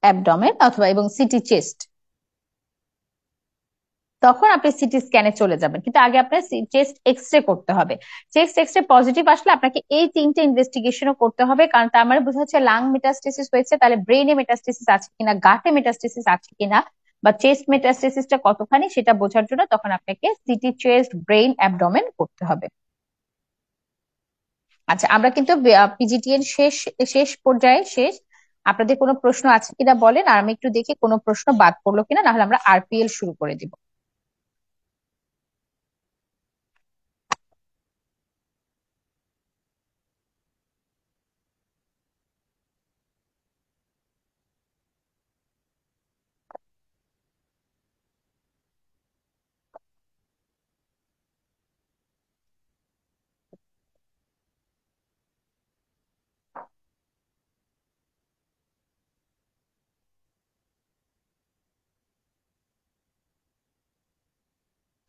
Speaker 1: abdomen অথবা এবং সিটি চেস্ট। তখন আপনি সিটি স্ক্যানে চলে যাবেন, কিন্তু আগে আপনার চেস্ট এক্সরে করতে হবে। চেস্ট এক্সরে পজিটিভ আসলে আপনাকে এই তিনটে ইনভেস্টিগেশনও করতে হবে, কারণ তার মানে বোঝা যাচ্ছে লাং মেটাস্টেসিস হয়েছে, তাহলে ব্রেনে মেটাস্টেসিস আছে কিনা, গাটে মেটাস্টেসিস আছে কিনা, বা চেস্ট মেটাস্টেসিসটা কতখানি সেটা বোঝার জন্য তখন আপনাকে সিটি চেস্ট ব্রেন অ্যাবডোমেন করতে হবে। আচ্ছা, আমরা কিন্তু পিজিটিএন শেষ শেষ পর্যায়ে শেষ। আপনাদের কোনো প্রশ্ন আছে কিনা বলেন, আর আমি একটু দেখি কোনো প্রশ্ন বাদ পড়লো কিনা, না হলে আমরা আরপিএল শুরু করে দিব।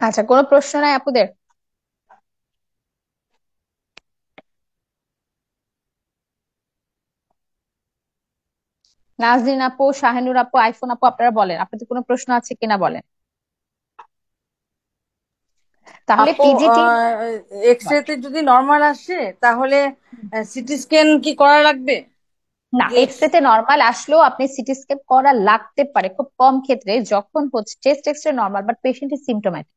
Speaker 1: আচ্ছা, কোনো প্রশ্ন নাই আপুদের? নাজরিন আপু, শাহিনুর আপু, আইফোন আপু, আপনারা বলেন আপনাদের কোনো প্রশ্ন আছে কিনা বলেন। তাহলে
Speaker 2: আপু,
Speaker 1: পিজিটি,
Speaker 2: এক্স রে তে যদি নর্মাল আসে তাহলে সিটি স্ক্যান কি করা লাগবে?
Speaker 1: না,
Speaker 2: যে
Speaker 1: এক্সরে তে নর্মাল আসলেও আপনি সিটি স্ক্যান করা লাগতে পারে খুব কম ক্ষেত্রে, যখন হচ্ছে চেস্ট এক্সরে নর্মাল বাট পেশেন্টের সিমটোম্যাটিক,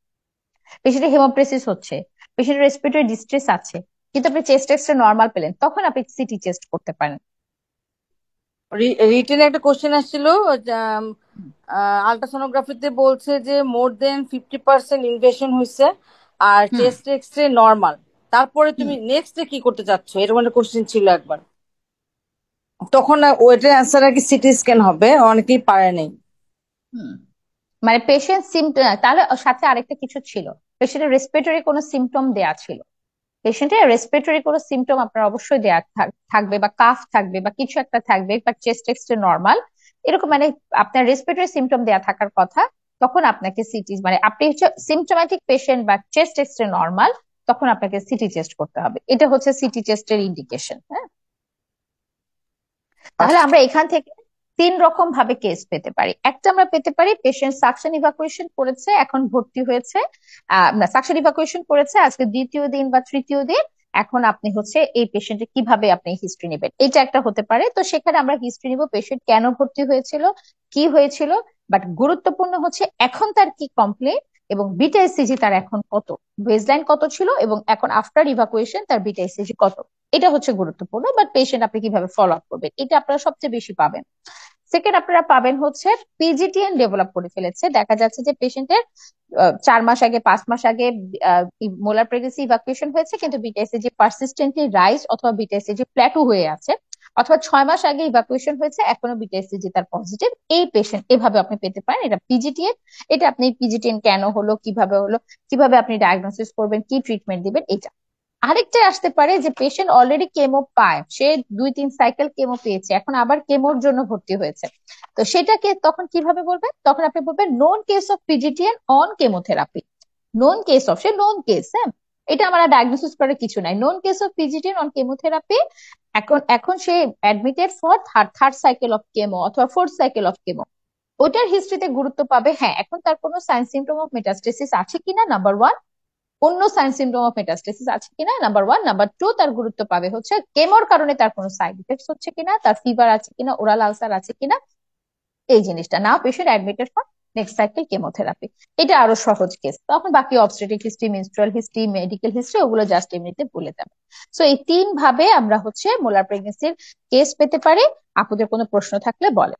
Speaker 1: পেশেন্টের হেমোপ্রেসিস হচ্ছে, পেশেন্টের রেসপিরেটরি ডিস্ট্রেস আছে, কিন্তু আপনি চেস্ট এক্সরে নর্মাল পেলেন, তখন আপনি সিটি চেস্ট করতে পারেন।
Speaker 2: রিটেনে একটা কোশ্চেন আসছিল, আলট্রাসোনোগ্রাফিতে বলছে যে মোর দেন 50% ইনভেশন হয়েছে আর
Speaker 1: হুম
Speaker 2: চেস্ট এক্স রে নর্মাল। তারপরে
Speaker 1: হুম
Speaker 2: তুমি নেক্সট কি করতে চাচ্ছ, এরকম একটা কোশ্চেন ছিল একবার। তখন ওইটার অ্যান্সার আর কি সিটি স্ক্যান হবে, অনেকেই পারে নাই।
Speaker 1: হুম মানে পেশেন্ট সিমটম, তাহলে সাথে আরেকটা কিছু ছিল, পেশেন্টের রেসপিরেটরি কোনো সিমটম দেয়া ছিল, পেশেন্টের রেসপিরেটরি কোনো সিমটম আপনার অবশ্যই দেয়া থাকবে, বা কাফ থাকবে বা কিছু একটা থাকবে, বা চেস্ট এক্সরে নর্মাল, এরকম মানে আপনার রেসপিরেটরি সিমটম দেয়া থাকার কথা। তখন আপনাকে সিটি, মানে আপনি হচ্ছে সিমটোম্যাটিক পেশেন্ট বা চেস্ট এক্সরে নর্মাল, তখন আপনাকে সিটি চেস্ট করতে হবে। এটা হচ্ছে সিটি চেস্টের ইন্ডিকেশন। হ্যাঁ, তাহলে
Speaker 2: আচ্ছা।
Speaker 1: আমরা এখান থেকে তিন রকম ভাবে কেস পেতে পারি। একটা আমরা পেতে পারি পেশেন্ট সাকশন ইভাকুয়েশন করেছে, এখন ভর্তি হয়েছে, সাকশন ইভাকুয়েশন করেছে আজকে দ্বিতীয় দিন বা তৃতীয় দিন, এখন আপনি হচ্ছে এই পেশেন্টের কিভাবে আপনি হিস্ট্রি নেবেন, এটা একটা হতে পারে। তো সেখানে আমরা হিস্ট্রি নিব, পেশেন্ট কেন ভর্তি হয়েছিল, কি হয়েছিল, বাট গুরুত্বপূর্ণ হচ্ছে এখন তার কি কমপ্লেন, এবং বিটা এসিজি তার এখন কত, বেসলাইন কত ছিল, এবং এখন আফটার ইভাকুয়েশন তার বিটা এসিজি কত, এটা হচ্ছে গুরুত্বপূর্ণ। বাট পেশেন্ট আপনি কিভাবে ফলো আপ করবেন, এটা আপনারা সবচেয়ে বেশি পাবেন। সেকেন্ড, আপনারা পাবেন হচ্ছে পিজিটিএন ডেভেলপ করে ফেলেছে, দেখা যাচ্ছে যে পেশেন্টের 4 মাস আগে 5 মাস আগে মোলার প্রেগনেন্সি ইভাকুয়েশন হয়েছে, কিন্তু বিটাএসিজি পারসিস্টেন্টলি রাইজ অথবা বিটাএসিজি প্ল্যাটু হয়ে আছে, অথবা 6 মাস আগে ইভাকুয়েশন হয়েছে এখনো বিটাএসিজি তার পজিটিভ, এই পেশেন্ট এভাবে আপনি পেতে পারেন, এটা পিজিটিএন। এটা আপনি পিজিটিএন কেন হলো, কিভাবে হলো, কিভাবে আপনি ডায়াগনোসিস করবেন, কি ট্রিটমেন্ট দিবেন, এটা। আরেকটা আসতে পারে যে পেশেন্ট অলরেডি কেমো পায়, সে 2-3 সাইকেল কেমো পেয়েছে, এখন আবার কেমোর জন্য ভর্তি হয়েছে, তো সেটাকে তখন কিভাবে বলবেন, তখন আপনি বলবেন known case of PGTN on chemotherapy. Known case of, সে নোন কেস, হ্যাঁ, এটা আমার ডায়াগনোসিস করার কিছু নাই, known case of PGTN on chemotherapy. এখন এখন সে admitted for third cycle of chemo অথবা ফোর্থ সাইকেল অফ কেমো, ওটার হিস্ট্রিতে গুরুত্ব পাবে। হ্যাঁ, এখন তার কোনো সাইন সিমটম অফ মেটাস্টেসিস আছে কিনা, নাম্বার ওয়ান, অন্য সাইন সিমটম অফ মেটাস্টেসিস আছে কিনা, নাম্বার ওয়ান। নাম্বার টু, তার গুরুত্ব পাবে হচ্ছে কেমোর কারণে তার কোনো সাইড ইফেক্টস হচ্ছে কিনা, তার ফিভার আছে কিনা, ওরাল আলসার আছে কিনা, এই জিনিসটা। না patient admitted for next cycle chemotherapy, এটা আরো সহজ কেস, তখন বাকি obstetric history, menstrual history, medical history ওগুলো জাস্ট এমনিতে বলে যাবে। সো এই তিন ভাবে আমরা হচ্ছে মোলার প্রেগনেন্সির কেস পেতে পারি। আপনাদের কোনো প্রশ্ন থাকলে বলে।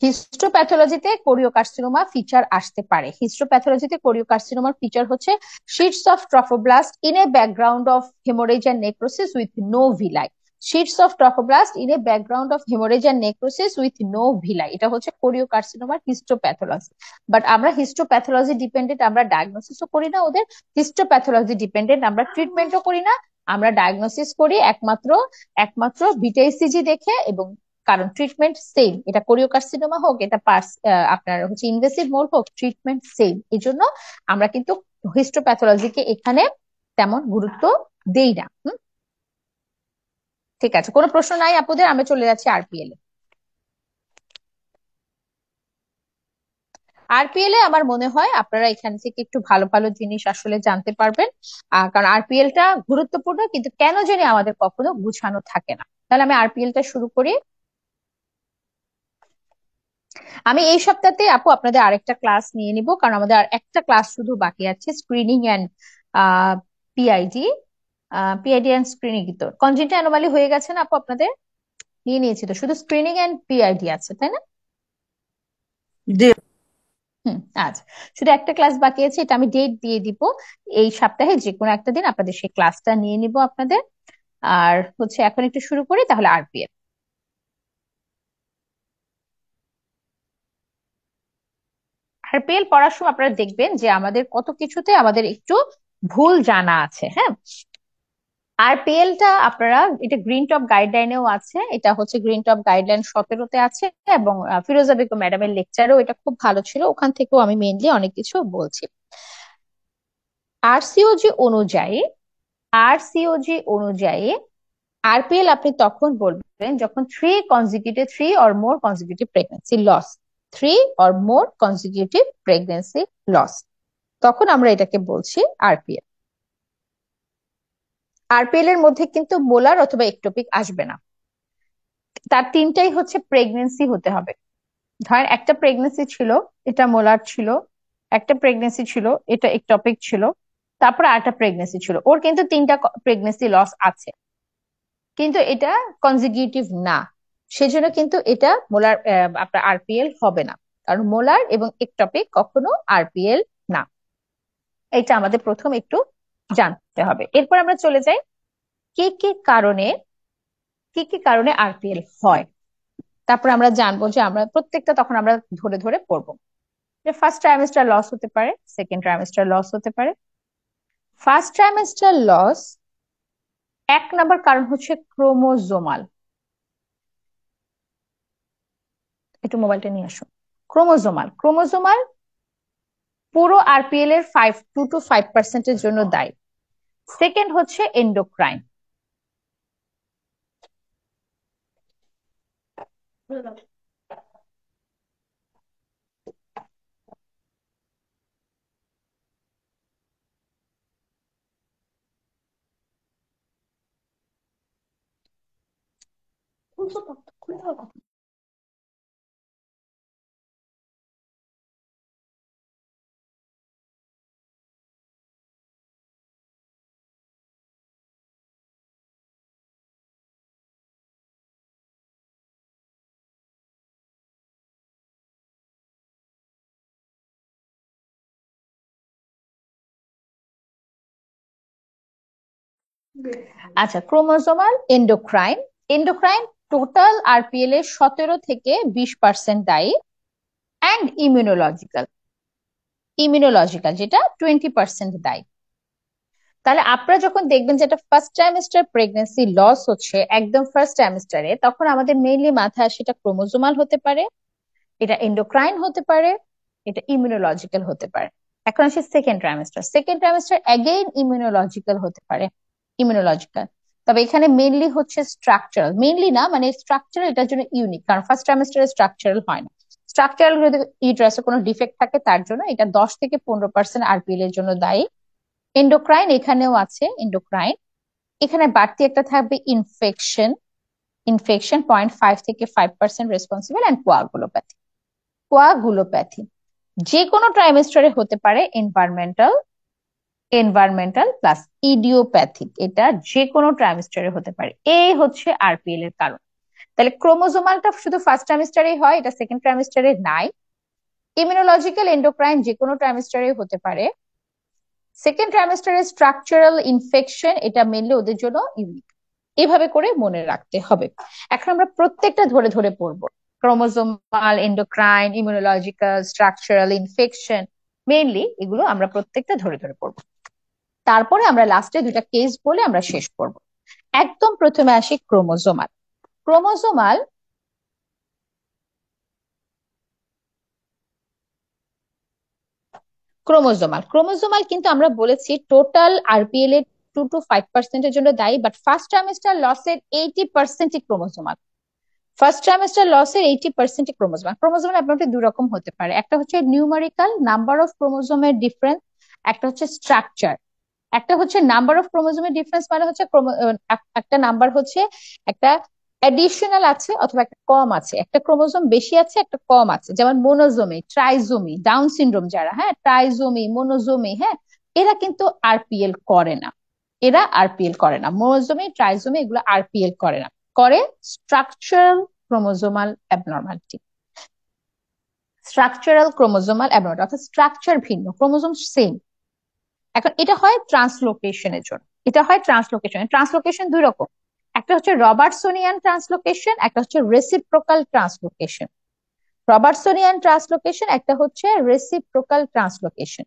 Speaker 1: হিস্টোপ্যাথোলজিতে কোরিওকার্সিনোমা ফিচার আসতে পারে, হিস্টোপ্যাথোলজিতে কোরিওকার্সিনোমার ফিচার হচ্ছে sheets of trophoblast in a background of haemorrhage and necrosis with no villi, sheets of trophoblast in a background of haemorrhage and necrosis with no villi, এটা হচ্ছে কোরিওকার্সিনোমার হিস্টোপ্যাথোলজি। বাট আমরা histopathology dependent আমরা ডায়াগনোসিসও করি না ওদের, হিস্টোপ্যাথোলজি ডিপেন্ডেন্ট আমরা ট্রিটমেন্টও করি না, আমরা ডায়াগনোসিস করি একমাত্র একমাত্র বিটা ইসিজি দেখে এবং কারণ ট্রিটমেন্ট সেম, এটা কোরিওকার্সিনোমা হোক, এটা আপনার হচ্ছে ইনভেসিভ মোল হোক, ট্রিটমেন্ট সেম। এই জন্য আমরা কিন্তু হিস্টোপ্যাথোলজিকে এখানে তেমন গুরুত্ব দেই না। ঠিক আছে, কোনো প্রশ্ন নাই আপুদের? আমরা চলে যাচ্ছি আরপিএল এ। আরপিএল এ আমার মনে হয় আপনারা এখান থেকে একটু ভালো ভালো জিনিস আসলে জানতে পারবেন, কারণ আরপিএল টা গুরুত্বপূর্ণ, কিন্তু কেন জানি আমাদের কখনো গুছানো থাকে না। তাহলে আমি আরপিএল টা শুরু করি। আমি এই সপ্তাহে আপু আপনাদের আরেকটা ক্লাস নিয়ে নিব, কারণ আমাদের আর একটা ক্লাস শুধু বাকি আছে, screening and PID. PID and screening তো কনজেন্ট অ্যানোমালি হয়ে গেছে না আপু? আপনাদের নিয়ে নিয়েছি তো, শুধু স্ক্রিনিং অ্যান্ড পিআইডি আছে, তাই না?
Speaker 2: জি।
Speaker 1: আচ্ছা, শুধু একটা ক্লাস বাকি আছে, এটা আমি ডেট দিয়ে দিব। এই সপ্তাহে যে কোনো একটা দিন আপনাদের সেই ক্লাসটা নিয়ে নিব আপনাদের। আর হচ্ছে এখন একটু শুরু করি তাহলে আরপিএল। আরপিএল পড়ার সময় আপনারা দেখবেন যে আমাদের কত কিছুতে আমাদের একটু ভুল জানা আছে। হ্যাঁ, আরপিএল টা আপনারা, এটা গ্রিন টপ গাইডলাইনেও আছে, এটা হচ্ছে গ্রিন টপ গাইডলাইন 17-তে আছে, এবং ফিরোজা বেগম ম্যাডামের লেকচারও এটা খুব ভালো ছিল, ওখান থেকেও আমি মেইনলি অনেক কিছু বলছি। আরসিওজি অনুযায়ী আরসিওজি অনুযায়ী আরপিএল আপনি তখন বলবেন যখন three or more consecutive pregnancy loss, 3 or more consecutive pregnancy loss, তখন আমরা এটাকে বলছি আরপিএল। আরপিএল এর মধ্যে কিন্তু মোলার অথবা একটোপিক আসবে না, তার তিনটাই হচ্ছে প্রেগনেন্সি হতে হবে। ধরেন একটা প্রেগনেন্সি ছিল, এটা মোলার ছিল, একটা প্রেগনেন্সি ছিল, এটা একটোপিক ছিল, তারপর আরেকটা প্রেগনেন্সি ছিল, ওর কিন্তু 3টা প্রেগনেন্সি লস আছে, কিন্তু এটা কনজিকিউটিভ না, সেজন্য কিন্তু এটা মোলার আপনার আরপিএল হবে না, কারণ মোলার এবং একটোপিক কখনো আরপিএল না। এটা আমাদের প্রথম একটু জানতে হবে। এরপর আমরা চলে যাই কি কি কারণে আরপিএল হয়। তারপর আমরা জানবো যে আমরা প্রত্যেকটা তখন আমরা ধরে ধরে পড়বো, যে ফার্স্ট ট্রাইমেস্টার লস হতে পারে, সেকেন্ড ট্রাইমেস্টার লস হতে পারে। ফার্স্ট ট্রাইমেস্টার লস 1 নম্বর কারণ হচ্ছে ক্রোমোজোমাল। একটু মোবাইলটা নিয়ে আসুন। ক্রোমোজোমাল পুরো আরপিএল এর 2 to 5% জন্য দায়ী। সেকেন্ড হচ্ছে এন্ডোক্রাইন। আচ্ছা, chromosomal, endocrine. Endocrine total RPL এর 17 থেকে 20% দায়ী, অ্যান্ড ইমিউনোলজিক্যাল যেটা 20% দায়ী। তাহলে আপনারা যখন দেখবেন যে এটা ফার্স্ট ট্রাইমেস্টার প্রেগনেন্সি লস হচ্ছে একদম ফার্স্ট ট্রাইমেস্টারে, তখন আমাদের মেইনলি মাথায় আসে এটা ক্রোমোজোমাল হতে পারে, এটা এন্ডোক্রাইন হতে পারে, এটা ইমিউনোলজিক্যাল হতে পারে। এখন আসি সেকেন্ড ট্রাইমেস্টার অ্যাগেইন ইমিউনোলজিক্যাল হতে পারে, ইমিউনোলজিক্যাল। তবে এখানে মেইনলি হচ্ছে স্ট্রাকচারাল, মেইনলি না মানে স্ট্রাকচারাল এটার জন্য ইউনিক, কারণ ফার্স্ট ট্রাইমেস্টারে স্ট্রাকচারাল হয় না। স্ট্রাকচারাল যদি ইউটারাসে কোনো ডিফেক্ট থাকে তার জন্য এটা 10 থেকে 15% আরপিএল এর জন্য দায়ী। এন্ডোক্রাইন এখানেও আছে, এন্ডোক্রাইন এখানে বাড়তি একটা থাকবে ইনফেকশন, 0.5 থেকে 5% রেসপন্সিবল, অ্যান্ড কোয়াগুলোপ্যাথি যে কোনো ট্রাইমেস্টারে হতে পারে। এনভায়রনমেন্টাল প্লাস ইডিওপ্যাথিক, এটা যে কোনো ট্রাইমেস্টারে হতে পারে। এই হচ্ছে আরপিএল এর কারণ। তাহলে ক্রোমোজোমালটা শুধু ফার্স্ট ট্রাইমেস্টারে হয়, এটা সেকেন্ড ট্রাইমেস্টারে নাই। ইমিউনোলজিক্যাল, এন্ডোক্রাইন যে কোনো ট্রাইমেস্টারে হতে পারে। সেকেন্ড ট্রাইমেস্টারে স্ট্রাকচারাল ইনফেকশন, এটা মেনলি ওদের জন্য ইউনিক। এভাবে করে মনে রাখতে হবে। এখন আমরা প্রত্যেকটা ধরে ধরে পড়বো, chromosomal, endocrine, immunological, structural, infection, mainly এগুলো আমরা প্রত্যেকটা ধরে ধরে পড়বো। তারপরে আমরা লাস্টে 2টা কেস বলে আমরা শেষ করব। একদম প্রথমে আসি ক্রোমোজোমাল। ক্রোমোজোমাল ক্রোমোজোমাল ক্রোমোজোমাল কিন্তু আমরা বলেছি টোটাল আরপিএল এর 2 to 5% জন্য দায়ী, বাট ফার্স্ট ট্রাইমেস্টার লসের 80% ক্রোমোজোমাল। ফার্স্ট ট্রাইমেস্টার লসের 80% ক্রোমোজোমাল। ক্রোমোজোমাল আপনাদের দুই রকম হতে পারে, একটা হচ্ছে নিউমারিক্যাল নাম্বার অফ ক্রোমোজোমের ডিফারেন্স, একটা হচ্ছে স্ট্রাকচার। একটা হচ্ছে নাম্বার অফ ক্রোমোজোমের ডিফারেন্স মানে হচ্ছে একটা নাম্বার হচ্ছে একটা অ্যাডিশনাল আছে অথবা একটা কম আছে, একটা ক্রোমোজোম বেশি আছে একটা কম আছে, যেমন মোনোজোমি, ট্রাইজোমি, ডাউন সিনড্রোম যারা, হ্যাঁ, ট্রাইজোমি, মোনোজোমি, হ্যাঁ, এরা কিন্তু আরপিএল করে না। এরা আরপিএল করে না, মোনোজোমি, ট্রাইজোমি এগুলো আরপিএল করে না, করে structural chromosomal abnormality. Structural chromosomal abnormality অর্থাৎ স্ট্রাকচার ভিন্ন, ক্রোমোজোম সেম। এখন এটা হয় ট্রান্সলোকেশনের জন্য, এটা হয় ট্রান্সলোকেশন। ট্রান্সলোকেশন দুই রকম, একটা হচ্ছে রবার্টসোনিয়ান ট্রান্সলোকেশন, একটা হচ্ছে রেসিপ্রোকাল ট্রান্সলোকেশন। রবার্টসোনিয়ান ট্রান্সলোকেশন, একটা হচ্ছে রেসিপ্রোকাল ট্রান্সলোকেশন।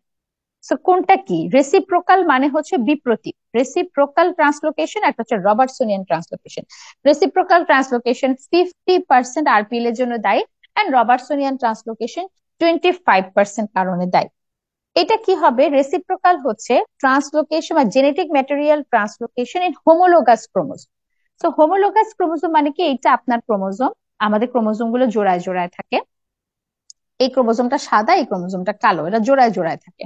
Speaker 1: সো কোনটা কি? রেসিপ্রোকাল মানে হচ্ছে বিপ্রতীক, রেসিপ্রোকাল ট্রান্সলোকেশন, একটা হচ্ছে রবার্টসোনিয়ান ট্রান্সলোকেশন। রেসিপ্রোকাল ট্রান্সলোকেশন 50% আরপিএল এর জন্য দায়ী, এন্ড রবার্টসোনিয়ান ট্রান্সলোকেশন 25% কারণে দায়ী। এটা কি হবে? রেসিপ্রোকাল হচ্ছে ট্রান্সলোকেশন বা genetic material translocation in homologous chromosome. তো হোমোলোগাস ক্রোমোজোম মানে কি? এইটা আপনার ক্রোমোজোম, আমাদের ক্রোমোজোম গুলো জোড়ায় জোড়ায় থাকে, এই ক্রোমোজোমটা সাদা, এই ক্রোমোজোমটা কালো, এটা জোড়ায় জোড়ায় থাকে।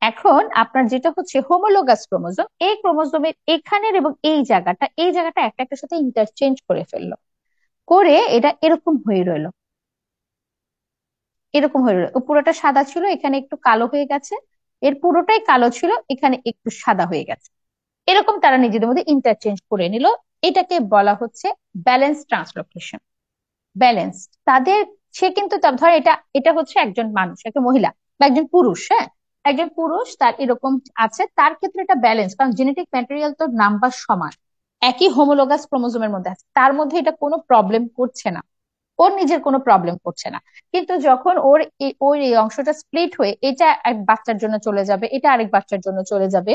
Speaker 1: এখন আপনার যেটা হচ্ছে হোমোলোগাস ক্রোমোজোম, এই ক্রোমোজোমের এখানের এবং এই জায়গাটা একটা একটার সাথে ইন্টারচেঞ্জ করে ফেললো, করে এটা এরকম হয়ে রইলো, এরকম হয়ে রইলো। পুরোটা সাদা ছিল, এখানে একটু কালো হয়ে গেছে, এর পুরোটাই কালো ছিল, এখানে একটু সাদা হয়ে গেছে, এরকম তারা নিজেদের মধ্যে ইন্টারচেঞ্জ করে নিল। এটাকে বলা হচ্ছে ব্যালেন্স ট্রান্সলোকেশন। ব্যালেন্স তাদের, সে কিন্তু ধর এটা এটা হচ্ছে একজন মানুষ, একটা মহিলা বা একজন পুরুষ, হ্যাঁ, একজন পুরুষ তার এরকম আছে, তার ক্ষেত্রে এটা ব্যালেন্স, কারণ জেনেটিক ম্যাটেরিয়াল তো নাম্বার সমান, একই হোমোলোগাস ক্রোমোজোমের মধ্যে আছে, তার মধ্যে এটা কোনো প্রবলেম করছে না, ওর নিজের কোনো প্রবলেম করছে না। কিন্তু যখন ওর এই অংশটা স্প্লিট হয়ে এটা এক বাচ্চার জন্য চলে যাবে, এটা আরেক বাচ্চার জন্য চলে যাবে,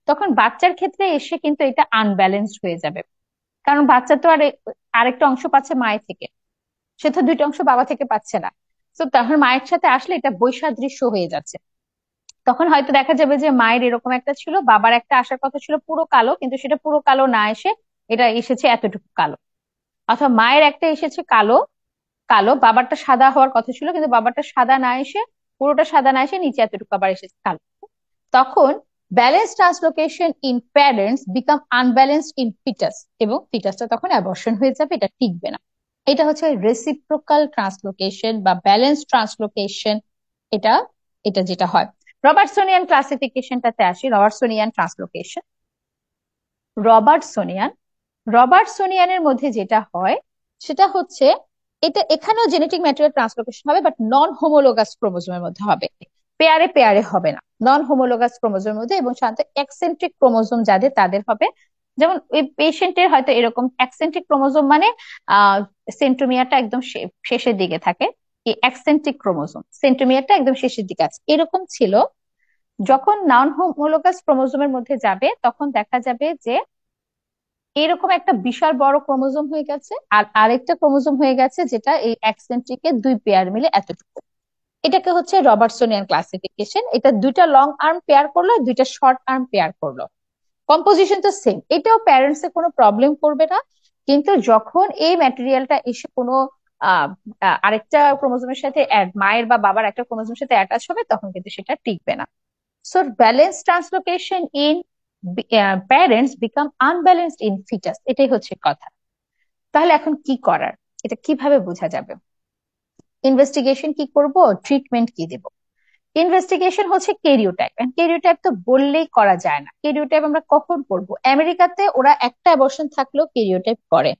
Speaker 1: তখন বাচ্চার ক্ষেত্রে এসে কিন্তু এটা আনব্যালেন্সড হয়ে যাবে, কারণ বাচ্চা তো আরেকটা অংশ পাচ্ছে মায়ের থেকে, সে তো দুইটা অংশ বাবা থেকে পাচ্ছে না। তো তখন মায়ের সাথে আসলে এটা বৈসাদৃশ্য হয়ে যাচ্ছে, তখন হয়তো দেখা যাবে যে মায়ের এরকম একটা ছিল, বাবার একটা আসার কথা ছিল পুরো কালো, কিন্তু সেটা পুরো কালো না এসে এটা এসেছে এতটুকু কালো। অথবা মায়ের একটা এসেছে কালো, কালো বাবারটা সাদা হওয়ার কথা ছিল, কিন্তু বাবারটা সাদা না এসে, পুরোটা সাদা না এসে নিচে এতটুকু আবার এসেছে কালো। তখন balance translocation in parents become unbalanced in fetus, এবং ফিটাসটা তখন অ্যাবর্শন হয়ে যাবে, এটা টিকবে না। এটা হচ্ছে রেসিপ্রোকাল ট্রান্সলোকেশন বা ব্যালেন্স ট্রান্সলোকেশন। এটা এটা যেটা হয়। রবার্টসোনিয়ান ক্লাসিফিকেশনটাতে আসি, রবার্টসোনিয়ান ট্রান্সলোকেশন। রবার্টসোনিয়ান রবার্টসোনিয়ানের মধ্যে যেটা হয় সেটা হচ্ছে, এটা এখানেও জেনেটিক ম্যাটেরিয়াল ট্রান্সলোকেশন হবে, বাট নন হোমোলোগাস ক্রোমোজোমের মধ্যে হবে, পেয়ারে পেয়ারে হবে না, নন হোমোলোগাস ক্রোমোজোমের মধ্যে, এবং সাধারণত এক্সেন্ট্রিক ক্রোমোজোম যাদের তাদের হবে। যেমন ওই পেশেন্টের হয়তো এরকম এক্সেন্ট্রিক ক্রোমোজোম মানে সেন্ট্রোমিয়ারটা একদম শেষের দিকে থাকে, এই এক্সেন্ট্রিক ক্রোমোজোম, সেন্ট্রোমিয়ারটা একদম শেষের দিকে আছে, এরকম ছিল। যখন নন হোমোলোগাস ক্রোমোজোমের মধ্যে যাবে তখন দেখা যাবে যে এরকম একটা বিশাল বড় ক্রোমোজোম হয়ে গেছে, আর আরেকটা ক্রোমোজোম হয়ে গেছে যেটা এই অ্যাক্সেন্ট্রিকের দুই পেয়ার মিলে এতটুকু। এটাকে হচ্ছে রবার্টসোনিয়ান ক্লাসিফিকেশন। এটা দুইটা লং আর্ম পেয়ার করলো, দুইটা শর্ট আর্ম পেয়ার করলো, কম্পোজিশন তো সেম, এটাও প্যারেন্টস এ কোনো প্রবলেম করবে না। কিন্তু যখন এই ম্যাটেরিয়ালটা এসে কোনো আহ আরেকটা ক্রোমোজোমের সাথে মায়ের বা বাবার একটা ক্রোমোজোমের সাথে অ্যাটাচ হবে, তখন কিন্তু সেটা টিকবে না। So balance translocation in parents become unbalanced in fetus, এটাই হচ্ছে কথা। তাহলে এখন কি করার, এটা কিভাবে বোঝা যাবে? ইনভেস্টিগেশন কি করব, ট্রিটমেন্ট কি দেব? ইনভেস্টিগেশন হচ্ছে কেরিওটাইপ, কেরিওটাইপ তো বললেই করা যায় না। কেরিওটাইপ আমরা কখন করব? আমেরিকাতে ওরা একটা অ্যাবর্শন থাকলেও কেরিওটাইপ করে,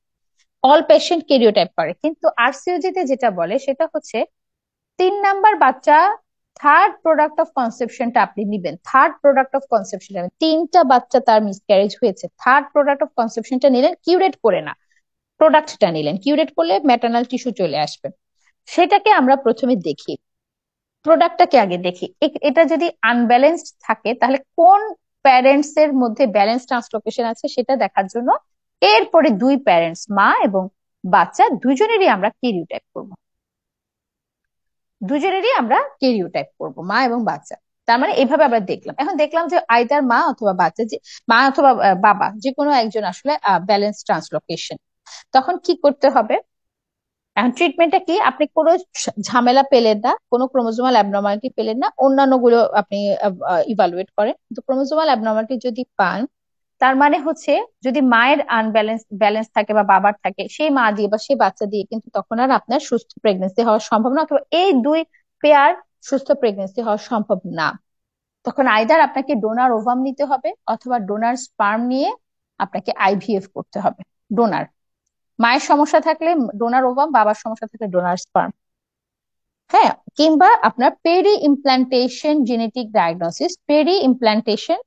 Speaker 1: অল পেশেন্ট কেরিওটাইপ করে, কিন্তু আরসিওজি তে যেটা বলে সেটা হচ্ছে 3 নাম্বার বাচ্চা, থার্ড প্রোডাক্ট অফ কনসেপশনটা আপনি নিবেন, থার্ড প্রোডাক্ট অফ কনসেপশন নেবেন, 3টা বাচ্চা তার মিসক্যারেজ হয়েছে, থার্ড প্রোডাক্ট অফ কনসেপশনটা নিলেন, কিউরেট করে না, প্রোডাক্টটা নিলেন, কিউরেট করলে ম্যাটার্নাল টিস্যু চলে আসবে। সেটাকে আমরা প্রথমে দেখি, প্রোডাক্টটাকে আগে দেখি, এটা যদি আনব্যালেন্সড থাকে তাহলে কোন প্যারেন্টস এর মধ্যে ব্যালেন্স ট্রান্সলোকেশন আছে সেটা দেখার জন্য এরপরে দুই প্যারেন্টস, মা এবং বাচ্চা, দুজনেরই আমরা কেরিওটাইপ করব, দুজনেরই আমরা কেরিওটাইপ করব, মা এবং বাচ্চা। তার মানে এইভাবে আমরা দেখলাম। এখন দেখলাম যে আইদার মা অথবা বাচ্চা, যে মা অথবা বাবা যে কোনো একজন আসলে ব্যালেন্স ট্রান্সলোকেশন, তখন কি করতে হবে? এখন ট্রিটমেন্টটা কি? আপনি কোনো ঝামেলা পেলেন না, কোনো ক্রোমোজোমাল অ্যাবনর্মালিটি পেলেন না, অন্যান্য গুলো আপনি ইভালুয়েট করেন, কিন্তু ক্রোমোজোমাল অ্যাবনর্মালিটি যদি পান, তার মানে হচ্ছে যদি মায়ের ব্যালেন্স থাকে বা বাবার থাকে, সেই মা দিয়ে বা সেই বাচ্চা দিয়ে কিন্তু তখন আর আপনার সুস্থ প্রেগনেন্সি হওয়া সম্ভব না, অথবা এই দুই পেয়ার সুস্থ প্রেগনেন্সি হওয়া সম্ভব না। তখন আইদার আপনাকে ডোনার ওভাম নিতে হবে, অথবা ডোনার স্পার্ম নিয়ে আপনাকে আইভিএফ করতে হবে। ডোনার, মায়ের সমস্যা থাকলে ডোনার ওভাম, বাবার সমস্যা থাকলে ডোনার স্পার্ম। হ্যাঁ, কিংবা আপনার peri implantation genetic diagnosis, peri implantation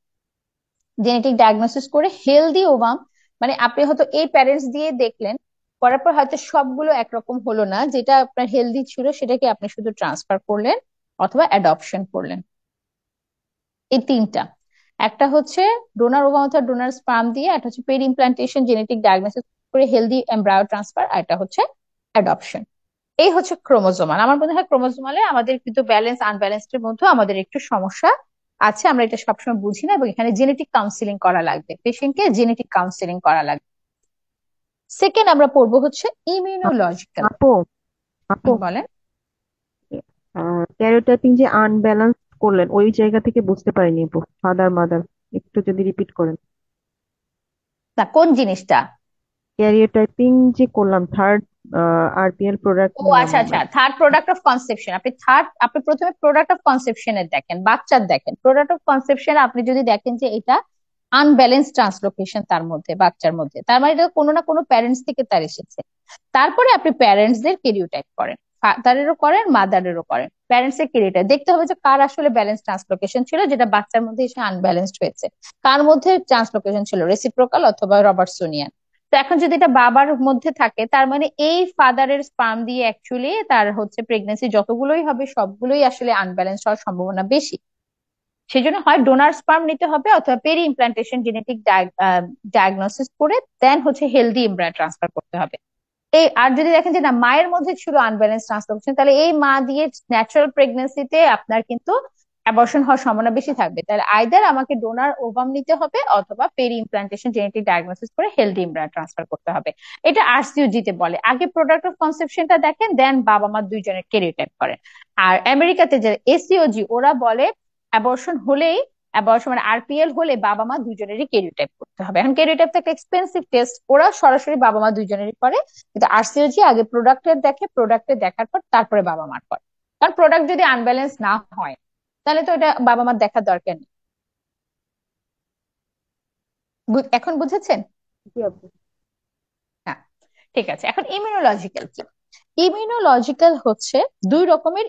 Speaker 1: genetic diagnosis করে হেলদি ওভাম, মানে আপনি হয়তো এই প্যারেন্টস দিয়ে দেখলেন, করার পর হয়তো সবগুলো একরকম হলো না, যেটা আপনার হেলদি ছিল সেটাকে আপনি শুধু ট্রান্সফার করলেন অথবা অ্যাডপশন করলেন। এই তিনটা, একটা হচ্ছে ডোনার ওভাম অথবা ডোনার স্পার্ম দিয়ে, একটা হচ্ছে পেরি ইমপ্লান্টেশন জেনেটিক ডায়াগনোসিস করে হেলদি এমব্রায়ো ট্রান্সফার, আর একটা হচ্ছে অ্যাডপশন। এই হচ্ছে ক্রোমোজোমাল। আমার মনে হয় ক্রোমোজোমালে আমাদের কিন্তু ব্যালেন্স আনব্যালেন্সড এর মধ্যে আমাদের একটু সমস্যা আছে, আমরা এটা সবসময় বুঝি না, এবং এখানে জেনেটিক কাউন্সিলিং করা লাগবে, পেশেন্টকে জেনেটিক কাউন্সিলিং করা লাগবে। সেকেন্ড আমরা পড়বো হচ্ছে ইমিউনোলজিক্যাল।
Speaker 3: আপু আপু
Speaker 1: বলেন।
Speaker 3: ক্যারিওটাইপিং যে আনব্যালেন্স করলেন ওই জায়গা থেকে বুঝতে পারিনি আপু, ফাদার মাদার, একটু যদি রিপিট করেন।
Speaker 1: না, কোন জিনিসটা?
Speaker 3: ক্যারিওটাইপিং যে করলাম, থার্ড আরপিএল প্রোডাক্ট
Speaker 1: ও
Speaker 3: নিলাম
Speaker 1: আচ্ছা আচ্ছা,
Speaker 3: আমরা।
Speaker 1: Third product of conception. আপনি প্রথমে প্রোডাক্ট অফ কনসেপশনের দেখেন, বাচ্চার দেখেন। প্রোডাক্ট অফ কনসেপশন আপনি যদি দেখেন যে এটা আনব্যালেন্স ট্রান্সলোকেশন তার মধ্যে, বাচ্চার মধ্যে, তার মানে এটা কোনো না কোনো প্যারেন্টস থেকে তার এসেছে। তারপরে আপনি প্যারেন্টস দের কেরিওটাইপ করেন, ফাদারেরও করেন মাদারেরও করেন। প্যারেন্টস এর কেরিওটাইপ দেখতে হবে যে কার আসলে ব্যালেন্স ট্রান্সলোকেশন ছিল, যেটা বাচ্চার মধ্যে এসে আনব্যালেন্সড হয়েছে, কার মধ্যে ট্রান্সলোকেশন ছিল রেসিপ্রোকাল অথবা রবার্টসোনিয়ান। তো এখন যদি এটা বাবার মধ্যে থাকে, তার মানে এই ফাদারের স্পার্ম দিয়ে অ্যাকচুয়ালি তার হচ্ছে প্রেগনেন্সি যতগুলোই হবে সবগুলোই আসলে আনব্যালেন্স হওয়ার সম্ভাবনা বেশি। সেই জন্য হয় ডোনার স্পার্ম নিতে হবে, অথবা পেরি ইমপ্লান্টেশন জেনেটিক ডায়াগনোসিস করে দেন হচ্ছে হেলদি এমব্রায়ো ট্রান্সফার করতে হবে। এই আর যদি দেখেন যে না, মায়ের মধ্যে ছিল আনব্যালেন্স ট্রান্সলোকেশন, তাহলে এই মা দিয়ে ন্যাচারাল প্রেগনেন্সিতে আপনার কিন্তু অ্যাবর্শন হওয়ার সম্ভাবনা বেশি থাকবে। তাহলে আইদার আমাকে ডোনার ওভাম নিতে হবে, অথবা পেরি ইমপ্লান্টেশন জেনেটিক ডায়াগনোসিস করে হেলদি এমব্রায়ো ট্রান্সফার করতে হবে। এটা আরসিইউজি তে বলে। আগে প্রোডাক্ট অফ কনসেপশনটা দেখেন, দেন বাবা মা দুইজনের কেরিওটাইপ করেন। আর আমেরিকাতে যে এসিওজি, ওরা বলে অ্যাবর্শন হলেই, অ্যাবর্শন মানে আরপিএল হলে বাবা মা দুজনেরই কেরিওটাইপ করতে হবে। এখন কেরিওটাইপ তো একটা এক্সপেন্সিভ টেস্ট, ওরা সরাসরি বাবা মা দুজনেরই করে, কিন্তু আরসিওজি আগে প্রোডাক্টের দেখে, প্রোডাক্টে দেখার পর তারপরে বাবা মার করে। কারণ প্রোডাক্ট যদি আনব্যালেন্স না হয়, তাহলে তো এটা বাবা মার দেখার দরকার নেই। এখন বুঝেছেন?
Speaker 3: জি আপু।
Speaker 1: হ্যাঁ, ঠিক আছে। এখন ইমিউনোলজিক্যাল কি? ইমিউনোলজিক্যাল হচ্ছে দুই রকমের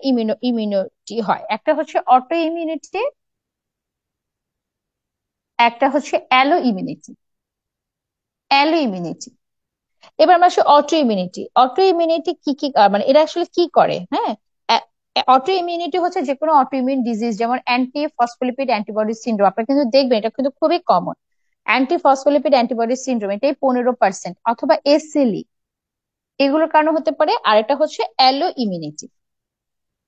Speaker 1: ইমিউনিটি হয়, একটা হচ্ছে অটো ইমিউনিটি, একটা হচ্ছে অ্যালো ইমিউনিটি। অ্যালো ইমিউনিটি, এবার আমরা আসি অটো ইমিউনিটি। অটো ইমিউনিটি কি কি মানে এরা আসলে কি করে? হ্যাঁ, অটো ইমিউনিটি হচ্ছে যে কোনো অটো ইমিউন ডিজিজ, যেমন অ্যান্টি ফসফোলিপিড অ্যান্টিবডি সিন্ড্রোম। আপনারা কিন্তু দেখবেন এটা কিন্তু খুবই common, anti phospholipid antibody syndrome, এটাই 15%, অথবা এসএলই, এগুলোর কারণে হতে পারে। আর এটা হচ্ছে অ্যালো ইমিউনিটি।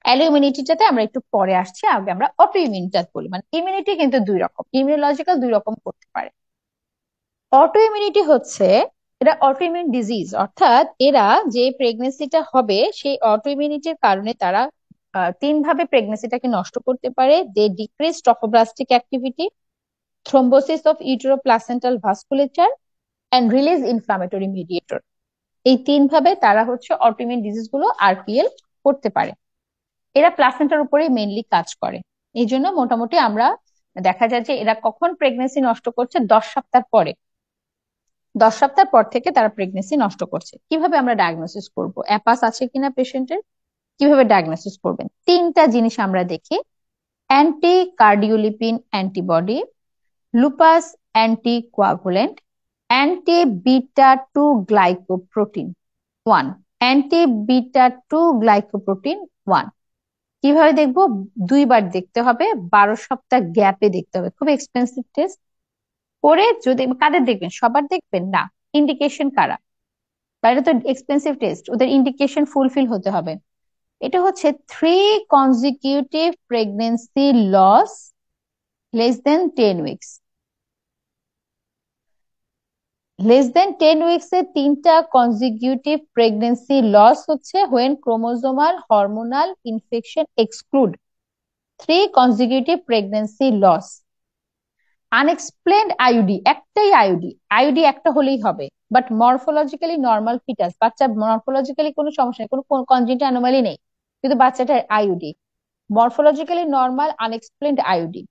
Speaker 1: অ্যালো ইমিউনিটিটাতে আমরা একটু পরে আসছি, আগে আমরা অটো ইমিউনিটি বলি। মানে ইমিউনিটি কিন্তু দুই রকম, ইমিউনোলজিক্যাল দুই রকম করতে পারে। অটো ইমিউনিটি হচ্ছে, এটা অটো ইমিউন ডিজিজ, অর্থাৎ এরা যে প্রেগনেন্সিটা হবে সেই অটো ইমিউনিটির কারণে তারা তিন ভাবে প্রেগনেন্সিটাকে নষ্ট করতে পারে। They decrease trophoblastic activity, thrombosis of uteroplacental vasculature, and release inflammatory mediator. এই তিন ভাবে তারা হচ্ছে অটো ইমিউন ডিজিজ গুলো আরপিএল করতে পারে। এরা প্লাসেন্টার উপরেই মেইনলি কাজ করে। এই জন্য মোটামুটি আমরা দেখা যায় যে এরা কখন প্রেগনেন্সি নষ্ট করছে, 10 সপ্তাহ পরে। 10 সপ্তাহ পর থেকে তারা প্রেগনেন্সি নষ্ট করছে। কিভাবে আমরা ডায়াগনোসিস করব অ্যাপাস আছে কিনা পেশেন্টের, কিভাবে ডায়াগনোসিস করবেন? তিনটা জিনিস আমরা দেখি: anti cardiolipin antibody, lupus anti coagulant, anti beta two glycoprotein one. Anti beta two glycoprotein one কিভাবে দেখবো? দুইবার দেখতে হবে, 12 সপ্তাহ গ্যাপে দেখতে হবে। খুব এক্সপেন্সিভ টেস্ট করে, যদি কাদের দেখবেন, সবার দেখবেন না, ইন্ডিকেশন কারা, বাইরে তো এক্সপেন্সিভ টেস্ট, ওদের ইন্ডিকেশন ফুলফিল হতে হবে। এটা হচ্ছে 3 consecutive pregnancy loss less than 10 weeks. less than 10 weeks এ 3টা consecutive pregnancy loss হচ্ছে when chromosomal hormonal infection exclude 3 consecutive pregnancy loss. আনএক্সপ্লেন্ড IUD, একটাই আইইউডি একটা হলেই হবে, বাট মরফোলজিক্যালি নর্মাল ফিটাস, বাচ্চা মরফোলজিক্যালি কোনো সমস্যা নেই, কোনো কনজেনিটাল অ্যানোমালি নেই, কিন্তু বাচ্চাটার আইইউডি, মরফোলজিক্যালি নর্মাল আনএক্সপ্লেন্ড আইইউডি।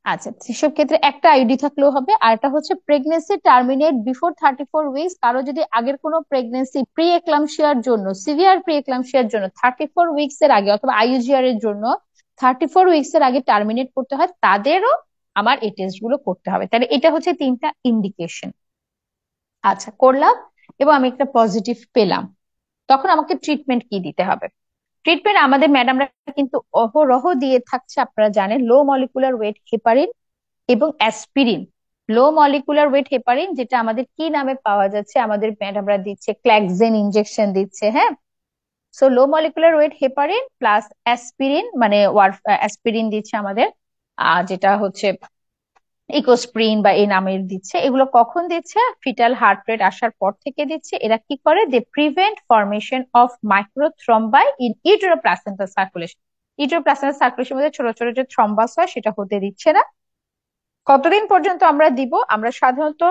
Speaker 1: আচ্ছা, সেসব ক্ষেত্রে একটা আইইউডি থাকলেও হবে। আর এটা হচ্ছে প্রেগনেন্সি টার্মিনেট বিফোর 34 উইকস, কারো যদি আগের কোনো প্রেগনেন্সি প্রি এক্লাম্পসিয়ার জন্য, সিভিয়ার প্রি এক্লাম্পসিয়ার জন্য 34 উইকস এর আগে, অথবা আইইউজিআর এর জন্য 34 উইকস এর আগে টার্মিনেট করতে হয়, তাদেরও আমার এই টেস্ট গুলো করতে হবে। তাহলে এটা হচ্ছে 3টা ইন্ডিকেশন। আচ্ছা, করলাম এবং আমি একটা পজিটিভ পেলাম, তখন আমাকে ট্রিটমেন্ট কি দিতে হবে? ট্রিটমেন্ট আমাদের ম্যাডামরা কিন্তু অহরহ দিয়ে থাকছে, আপনারা জানেন, লো মলিকুলার ওয়েট হেপারিন এবং অ্যাসপিরিন। লো মলিকুলার ওয়েট হেপারিন যেটা আমাদের কি নামে পাওয়া যাচ্ছে, আমাদের ম্যাডামরা দিচ্ছে ক্ল্যাক্সেন ইনজেকশন দিচ্ছে, হ্যাঁ। সো লো molecular weight heparin plus aspirin, মানে অ্যাসপিরিন দিচ্ছে আমাদের, যেটা হচ্ছে ইকোস্প্রিন বা এই নামের দিচ্ছে। এগুলো কখন দিচ্ছে? ফিটাল হার্ট রেট আসার পর থেকে দিচ্ছে। এরা কি করে? They prevent formation of microthrombi in uteroplacental circulation. Uteroplacental সার্কুলেশনের মধ্যে ছোট ছোট যে থ্রম্বাস হয় সেটা হতে দিচ্ছে না। কতদিন পর্যন্ত আমরা দিব? আমরা সাধারণত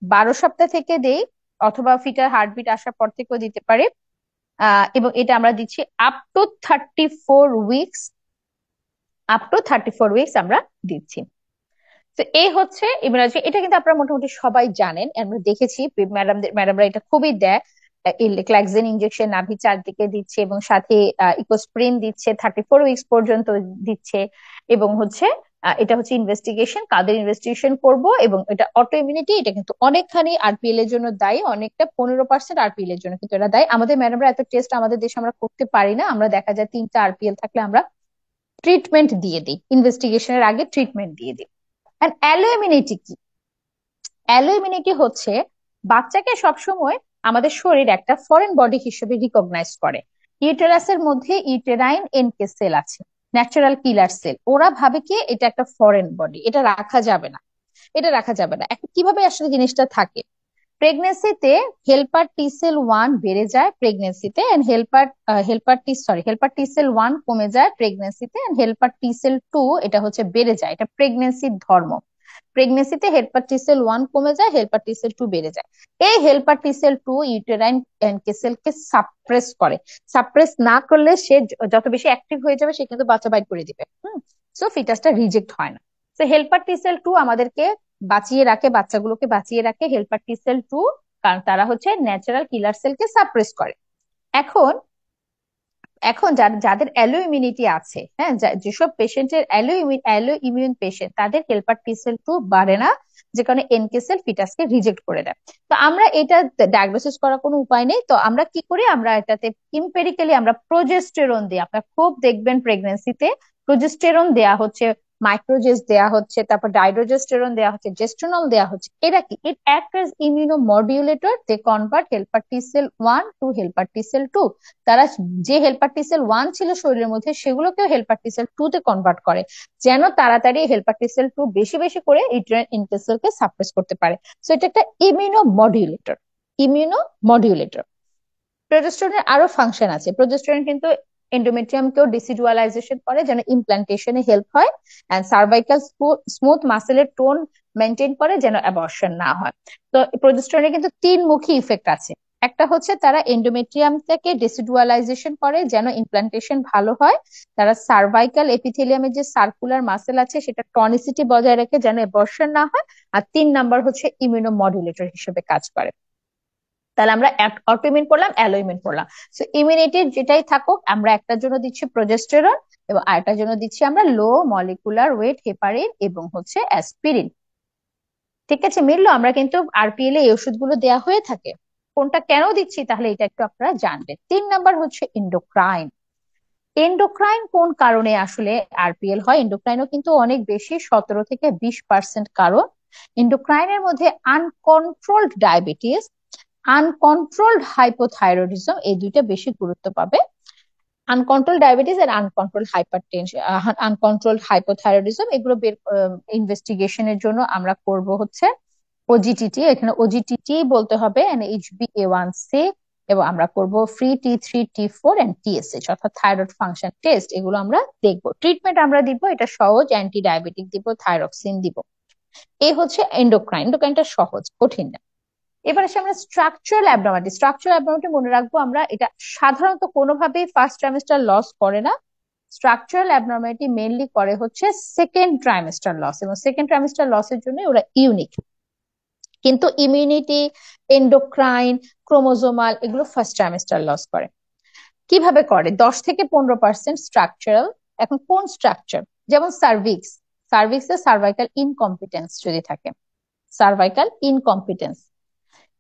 Speaker 1: 12 সপ্তাহ থেকে দেই, অথবা ফিটাল হার্টবিট আসার পর থেকেও দিতে পারি। এবং এটা আমরা দিচ্ছি আপ টু 34 উইকস, আমরা দিচ্ছি। তো এই হচ্ছে ইমিউনোলজি। এটা কিন্তু আপনারা মোটামুটি সবাই জানেন, আমরা দেখেছি ম্যাডামরা এটা খুবই দেয়। ক্ল্যাক্সেন ইনজেকশন নাভি চারদিকে দিচ্ছে এবং সাথে ইকোস্প্রিন দিচ্ছে, 34 উইকস পর্যন্ত দিচ্ছে। এবং হচ্ছে এটা হচ্ছে ইনভেস্টিগেশন, কাদের ইনভেস্টিগেশন করব, এবং এটা অটো ইমিউনিটি, এটা কিন্তু অনেকখানি আরপিএল এর জন্য দায়ী, অনেকটা 15% আরপিএল এর জন্য কিন্তু এটা দায়ী। আমাদের ম্যাডামরা এত টেস্ট আমাদের দেশে আমরা করতে পারি না, আমরা দেখা যায় 3টা আরপিএল থাকলে আমরা ট্রিটমেন্ট দিয়ে দিই, ইনভেস্টিগেশনের আগে ট্রিটমেন্ট দিয়ে দিই। আর অ্যালো ইমিউনিটি কি? অ্যালো ইমিউনিটি হচ্ছে বাচ্চাকে সবসময় আমাদের শরীর একটা ফরেন বডি হিসেবে রিকগনাইজ করে। ইউটেরাসের মধ্যে ইউটেরাইন এনকে সেল আছে, ন্যাচারাল কিলার সেল। ওরা ভাবে কি এটা একটা ফরেন বডি, এটা রাখা যাবে না, এখন কিভাবে আসলে জিনিসটা থাকে? প্রেগনেন্সিতে হেল্পার টি সেল 1 বেড়ে যায় প্রেগনেন্সিতে, এন্ড হেল্পার টি সেল 1 কমে যায় প্রেগনেন্সিতে, এন্ড হেল্পার টি সেল 2 এটা হচ্ছে বেড়ে যায়। এটা প্রেগনেন্সির ধর্ম। প্রেগনেন্সিতে হেল্পার টি সেল 1 কমে যায়, হেল্পার টি সেল 2 বেড়ে যায়। এই helper T cell 2 uterine NK সেলকে সাপ্রেস করে। সাপ্রেস না করলে সে যত বেশি অ্যাক্টিভ হয়ে যাবে, সে কিন্তু বাচ্চা বাইর করে দিবে। সো ফিটাসটা রিজেক্ট হয় না। তো হেল্পার টি সেল 2 আমাদেরকে বাঁচিয়ে রাখে, বাচ্চাগুলোকে বাঁচিয়ে রাখে হেল্পার টি সেল 2, কারণ তারা হচ্ছে ন্যাচারাল কিলার সেলকে সাপ্রেস করে। এখন এখন যাদের অ্যালো ইমিউনিটি আছে, হ্যাঁ, যেসব পেশেন্টের অ্যালো ইমিউন পেশেন্ট, তাদের হেল্পার টি সেল 2 বাড়ে না, যে কারণে এনকে সেল ফিটাসকে রিজেক্ট করে দেয়। তো আমরা এটা ডায়াগনোসিস করার কোনো উপায় নেই, তো আমরা কি করি? আমরা এটাতে ইম্পেরিক্যালি আমরা প্রোজেস্টেরন দিই। আপনারা খুব দেখবেন প্রেগনেন্সিতে প্রোজেস্টেরন দেয়া হচ্ছে, মাইক্রোজেস দেয়া হচ্ছে, তারপর ডাইড্রোজেস্টেরন দেয়া হচ্ছে, জেস্ট্রোনল দেয়া হচ্ছে। এরা কি? It act as immunomodulator, they convert helper T cell 1 to helper T cell 2। তারা যে হেল্পার টি সেল 1 ছিল শরীরের মধ্যে, সেগুলোকেও হেল্পার টি সেল 2 তে কনভার্ট করে, যেন তাড়াতাড়ি হেল্পার টি সেল 2 বেশি বেশি করে ইউটেরাইন এনকে সেলকে সাপ্রেস করতে পারে। সো এটা একটা ইমিউনোমডুলেটর। প্রোজেস্টেরনের আরো ফাংশন আছে। প্রোজেস্টেরন কিন্তু এন্ডোমেট্রিয়ামকেও ডিসিডুয়ালাইজেশন করে, যেন ইমপ্লান্টেশনে হেল্প হয়, এন্ড সার্ভাইকাল স্মুথ মাসেলের টোন মেনটেন করে, যেন অ্যাবর্শন না হয়। তো প্রোজেস্টেরনের কিন্তু 3 মুখী ইফেক্ট আছে। একটা হচ্ছে তারা এন্ডোমেট্রিয়াম থেকে ডিসিডুয়ালাইজেশন করে, যেন ইমপ্লান্টেশন ভালো হয়। তারা সার্ভাইকাল এপিথেলিয়ামের যে সার্কুলার মাসেল আছে সেটা টনিসিটি বজায় রাখে, যেন অ্যাবর্শন না হয়। আর 3 নাম্বার হচ্ছে ইমিউনোমডুলেটর হিসেবে কাজ করে। তাহলে আমরা অটোইমিউন পড়লাম, অ্যালোইমিউন পড়লাম। সো ইমিউনিটির যেটাই থাকুক, আমরা একটার জন্য দিচ্ছি প্রোজেস্টেরন, এবং আরেকটার জন্য দিচ্ছি আমরা লো মলিকুলার ওয়েট হেপারিন এবং হচ্ছে অ্যাসপিরিন। ঠিক আছে, মিললো? আমরা কিন্তু আরপিএল এই ওষুধগুলো দেওয়া হয়ে থাকে। কোনটা কেন দিচ্ছি তাহলে এটা একটু আপনারা জানবেন। 3 নাম্বার হচ্ছে এন্ডোক্রাইন। এন্ডোক্রাইন কোন কারণে আসলে আরপিএল হয়? এন্ডোক্রাইনও কিন্তু অনেক বেশি, 17 থেকে 20% কারণ। এন্ডোক্রাইনের মধ্যে আনকন্ট্রোলড ডায়াবেটিস, আনকন্ট্রোলড হাইপোথাইরয়েডিজম, এই দুইটা বেশি গুরুত্ব পাবে। আনকন্ট্রোল ডায়াবেটিস আর আনকন্ট্রোল হাইপারটেনশন, আনকন্ট্রোল হাইপোথাইরয়েডিজম, এগুলো বের ইনভেস্টিগেশনের জন্য আমরা করব হচ্ছে ওজিটিটি। এখানে ওজিটিটি বলতে হবে, HbA1c, এবং আমরা করব free T3 T4 and TSH অর্থাৎ থাইরয়েড ফাংশন টেস্ট। এগুলো আমরা দেখব। ট্রিটমেন্ট আমরা দিব, এটা সহজ, অ্যান্টি ডায়াবেটিক দিব, থাইরক্সিন দিব। এই হচ্ছে এন্ডোক্রাইন। এন্ডোক্রাইনটা সহজ, কঠিন না। এবার আসে আমরা স্ট্রাকচারাল অ্যাবনর্মালিটি। স্ট্রাকচারাল অ্যাবনর্মালিটি মনে রাখবো আমরা, এটা সাধারণত কোনোভাবেই ফার্স্ট ট্রাইমেস্টার লস করে না। স্ট্রাকচারাল অ্যাবনর্মালিটি মেইনলি করে হচ্ছে সেকেন্ড ট্রাইমেস্টার লস, এবং সেকেন্ড ট্রাইমেস্টার লসের জন্য ওরা ইউনিক। কিন্তু ইমিউনিটি, এন্ডোক্রাইন, ক্রোমোজোমাল, এগুলো ফার্স্ট ট্রাইমেস্টার লস করে। কিভাবে করে? 10 থেকে 15% স্ট্রাকচারাল। এখন কোন স্ট্রাকচার? যেমন সার্ভিক্স, সার্ভিক্সে সার্ভাইকাল ইনকম্পিটেন্স যদি থাকে, cervical incompetence.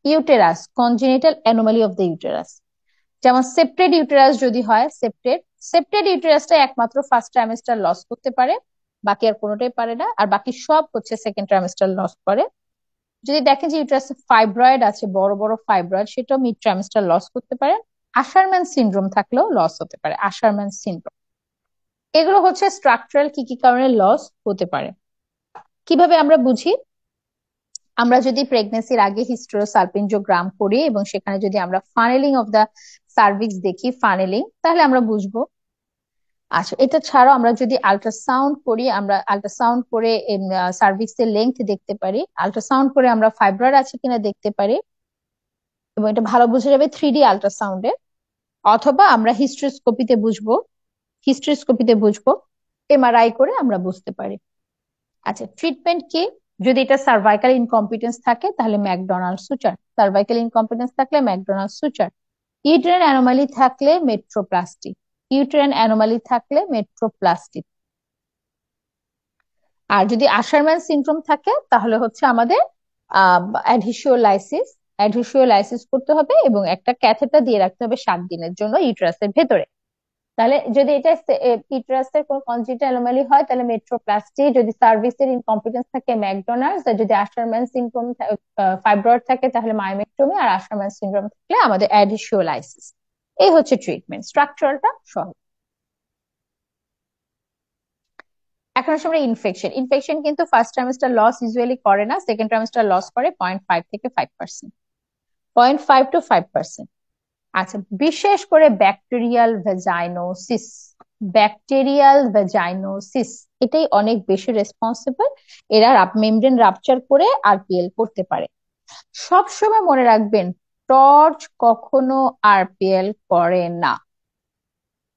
Speaker 1: Uterus, congenital anomaly of the uterus. যেমন সেপ্টেড ইউটেরাস যদি হয়, সেপ্টেড ইউটেরাসটা একমাত্র ফার্স্ট ট্রাইমেস্টার লস করতে পারে, বাকি আর কোনোটাই পারে না। আর বাকি সব হচ্ছে সেকেন্ড ট্রাইমেস্টার লস করে। যদি দেখেন যে ইউটেরাসে ফাইব্রয়েড আছে, বড় বড় ফাইব্রয়েড, সেটাও মিড ট্রাইমেস্টার লস করতে পারে। আশারম্যান সিনড্রোম থাকলেও লস হতে পারে, আশারম্যান সিনড্রোম। এগুলো হচ্ছে স্ট্রাকচারাল কি কি কারণে লস হতে পারে। কিভাবে আমরা বুঝি? আমরা যদি প্রেগনেন্সির আগে হিস্টেরোসালপিনজোগ্রাম করি এবং সেখানে যদি আমরা ফানেলিং অফ দা সার্ভিক্স দেখি, ফানেলিং, তাহলে আমরা বুঝবো। আচ্ছা, এটা ছাড়াও আমরা যদি আল্ট্রাসাউন্ড করি, আমরা আল্ট্রাসাউন্ড করে সার্ভিক্সের লেন্থ দেখতে পারি, আল্ট্রাসাউন্ড করে আমরা ফাইব্রয়েড আছে কিনা দেখতে পারি, এবং এটা ভালো বোঝা যাবে 3D আল্ট্রাসাউন্ডে। অথবা আমরা হিস্ট্রিস্কোপিতে বুঝবো, MRI করে আমরা বুঝতে পারি। আচ্ছা, ট্রিটমেন্ট কি? যদি এটা সার্ভাইকাল ইনকম্পিটেন্স থাকে তাহলে ম্যাকডোনাল্ড সুচার, সার্ভাইকাল ইনকম্পিটেন্স থাকলে ম্যাকডোনাল্ড সুচার। ইউটেরাইন অ্যানোমালি থাকলে মেট্রোপ্লাস্টি, ইউটেরাইন অ্যানোমালি থাকলে মেট্রোপ্লাস্টি। আর যদি আশারম্যান সিনড্রোম থাকে তাহলে হচ্ছে আমাদের অ্যাডহিসিওলাইসিস, অ্যাডহিসিওলাইসিস করতে হবে এবং একটা ক্যাথেটার দিয়ে রাখতে হবে 7 দিনের জন্য ইউটেরাসের ভেতরে। তাহলে যদি এটা ইউটেরাসের কোনো কনজেনিটাল অ্যানোমালি হয় তাহলে মেট্রোপ্লাস্টি, যদি সার্ভিসের ইনকম্পিটেন্স থাকে ম্যাকডোনাল্ডস, আর যদি আশারম্যান সিনড্রোম ফাইব্রয়েড থাকে তাহলে মায়োমেক্টমি, আর আশারম্যান সিনড্রোম থাকলে আমাদের অ্যাডহিসিওলাইসিস। এই হচ্ছে ট্রিটমেন্ট, স্ট্রাকচারটা সহজ। এখন আসলে আমরা ইনফেকশন। ইনফেকশন কিন্তু ফার্স্ট ট্রাইমেস্টার লস ইউজুয়ালি করে না, সেকেন্ড ট্রাইমেস্টার লস করে 0.5 থেকে 5%, 0.5 to 5%। আচ্ছা, বিশেষ করে ব্যাকটেরিয়াল ভ্যাজাইনোসিস, ব্যাকটেরিয়াল ভ্যাজাইনোসিস এটাই অনেক বেশি রেসপন্সিবল। এরা মেমব্রেন রাপচার করে আরপিএল করতে পারে। সব সময় মনে রাখবেন, টর্চ কখনো আরপিএল করে না,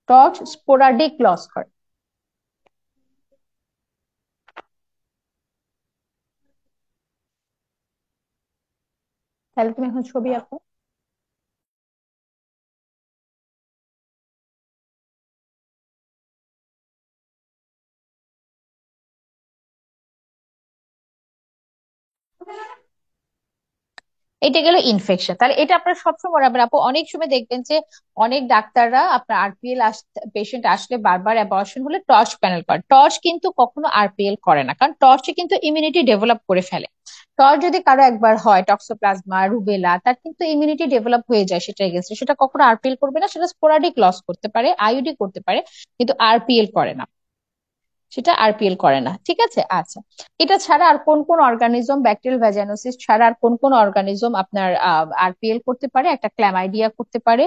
Speaker 1: টর্চ স্পোরাডিক লস করে। তাহলে তুমি এখন ছবি আঁকো। এটা গেল ইনফেকশন। তাহলে এটা আপনার সবসময় মনে রাখবেন। আপু অনেক সময় দেখবেন যে অনেক ডাক্তাররা আপনার আরপিএল পেশেন্ট আসলে বারবার অ্যাবর্শন হলে টর্চ প্যানেল করে। টর্চ কিন্তু কখনো আরপিএল করে না, কারণ টর্চে কিন্তু ইমিউনিটি ডেভেলপ করে ফেলে। টর্চ যদি কারো একবার হয়, টক্সোপ্লাজমা, রুবেলা, তার কিন্তু ইমিউনিটি ডেভেলপ হয়ে যায় সেটা এগেনস্টে, সেটা কখনো আরপিএল করবে না। সেটা স্পোরাডিক লস করতে পারে, আইইউডি করতে পারে, কিন্তু আরপিএল করে না, সেটা আরপিএল করে না। ঠিক আছে? আচ্ছা, এটা ছাড়া আর কোন কোন অর্গানিজম, ব্যাকটেরিয়াল ভ্যাজাইনোসিস ছাড়া আর কোন কোন অর্গানিজম আপনার আরপিএল করতে পারে? একটা ক্ল্যামাইডিয়া করতে পারে,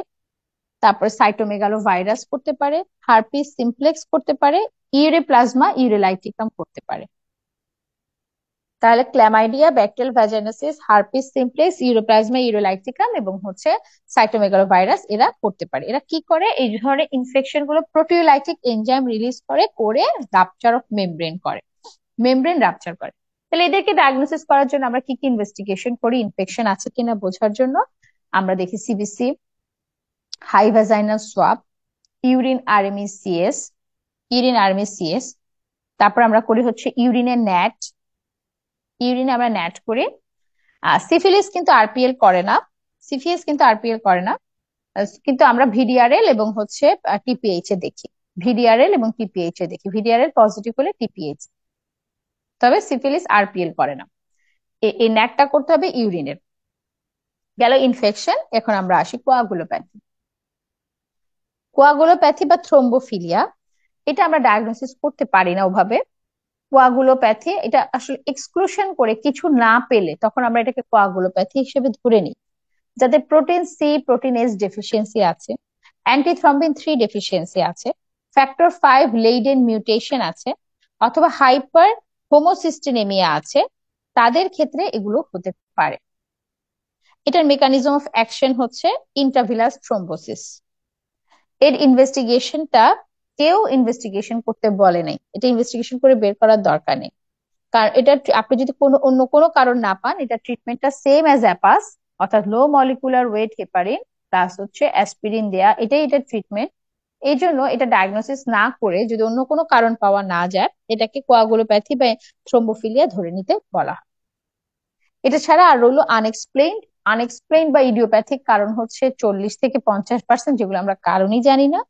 Speaker 1: তারপর সাইটোমেগালো ভাইরাস করতে পারে, হার্পিস সিমপ্লেক্স করতে পারে, ইউরেপ্লাজমা ইউরেলাইটিকাম করতে পারে। তাহলে chlamydia, bacterial vaginosis, herpes simplex, ureaplasma urealyticum এবং হচ্ছে সাইটোমেগালো ভাইরাস এরা করতে পারে। এরা কি করে? এই ধরনের ইনফেকশন গুলো প্রোটিওলাইটিক এনজাইম রিলিজ করে করে রাপচার অফ মেমব্রেন করে, মেমব্রেন রাপচার করে। তাহলে এদেরকে ডায়াগনোসিস করার জন্য আমরা কি কি ইনভেস্টিগেশন করি ইনফেকশন আছে কিনা বোঝার জন্য? আমরা দেখি সিবিসি, হাই ভ্যাজাইনাল সোয়াব, ইউরিন আরএমএসিএস, ইউরিন আরএমএসিএস। তারপর আমরা করি হচ্ছে ইউরিনের ন্যাট, ইউরিনে আমরা ন্যাট করি। সিফিলিস কিন্তু আরপিএল করে না, সিফিএস কিন্তু আরপিএল করে না, কিন্তু আমরা ভিডিআরএল এবং হচ্ছে টিপিএইচ এ দেখি, ভিডিআরএল এবং টিপিএইচ এ দেখি। ভিডিআরএল পজিটিভ হলে টিপিএইচ, তবে সিফিলিস আরপিএল করে না। এই ন্যাটটা করতে হবে ইউরিনের। গেল ইনফেকশন। এখন আমরা আসি কোয়াগুলোপ্যাথি। কোয়াগুলোপ্যাথি বা থ্রোম্বোফিলিয়া, এটা আমরা ডায়াগনোসিস করতে পারি না ওভাবে। কোয়াগুলোপ্যাথি এটা আসলে এক্সক্লুশন করে কিছু না পেলে তখন আমরা এটাকে কোয়াগুলোপ্যাথি হিসেবে ধরে নিই। যাদের protein C, protein S deficiency আছে, অ্যান্টিথ্রম্বিন 3 ডেফিসিয়েন্সি আছে, ফ্যাক্টর 5 লেইডেন মিউটেশন আছে, অথবা হাইপার হোমোসিস্টেনেমিয়া আছে, তাদের ক্ষেত্রে এগুলো হতে পারে। এটার মেকানিজম অফ অ্যাকশন হচ্ছে ইন্ট্রাভিলাস থ্রোম্বোসিস। এর ইনভেস্টিগেশনটা কেউ ইনভেস্টিগেশন করতে বলে নাই, এটা ইনভেস্টিগেশন করে বের করার দরকার নেই। কারণ এটা আপনি যদি অন্য কোনো কারণ না পান, এটা ট্রিটমেন্টটা সেম অ্যাজ অ্যাপাস, অর্থাৎ লো মলিকুলার ওয়েট হেপারিন প্লাস হচ্ছে অ্যাসপিরিন দেয়া, এটাই এটা ট্রিটমেন্ট। এই জন্য এটা ডায়াগনোসিস না করে যদি অন্য কোনো কারণ পাওয়া না যায়, এটাকে কোয়াগুলোপ্যাথি বা থ্রোম্বোফিলিয়া ধরে নিতে বলা হয়। এটা ছাড়া আর রইলো আনএক্সপ্লেইনড। আনএক্সপ্লেইনড বা ইডিওপ্যাথিক কারণ হচ্ছে 40 থেকে 50%, যেগুলো আমরা কারণই জানি না।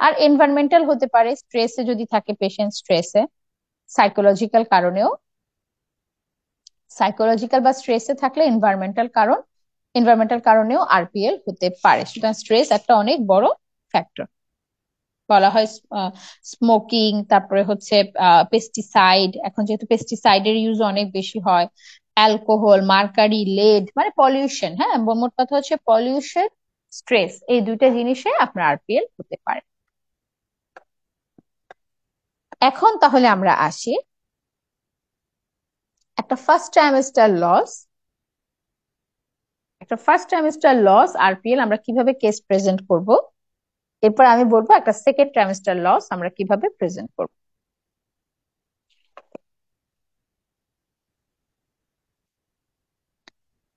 Speaker 1: আর এনভায়রনমেন্টাল হতে পারে, স্ট্রেসে যদি থাকে পেশেন্ট, স্ট্রেসে, সাইকোলজিক্যাল কারণেও, সাইকোলজিক্যাল বা স্ট্রেসে থাকলে এনভায়রনমেন্টাল কারণেও আরপিএল হতে পারে। সুতরাং স্ট্রেস একটা অনেক বড় ফ্যাক্টর। বলা হয় স্মোকিং, তারপরে হচ্ছে পেস্টিসাইড, এখন যেহেতু পেস্টিসাইডের ইউজ অনেক বেশি হয়, অ্যালকোহল, মার্কারি, লেড, মানে পলিউশন। হ্যাঁ, মোট কথা হচ্ছে পলিউশন, স্ট্রেস, এই দুইটা জিনিসে আপনার আরপিএল হতে পারে। এখন তাহলে আমরা আসি একটা ফার্স্ট ট্রাইমেস্টার লস আরপিএল আমরা কিভাবে কেস প্রেজেন্ট করব। এরপর আমি বলবো একটা সেকেন্ড ট্রাইমেস্টার লস আমরা কিভাবে প্রেজেন্ট করব।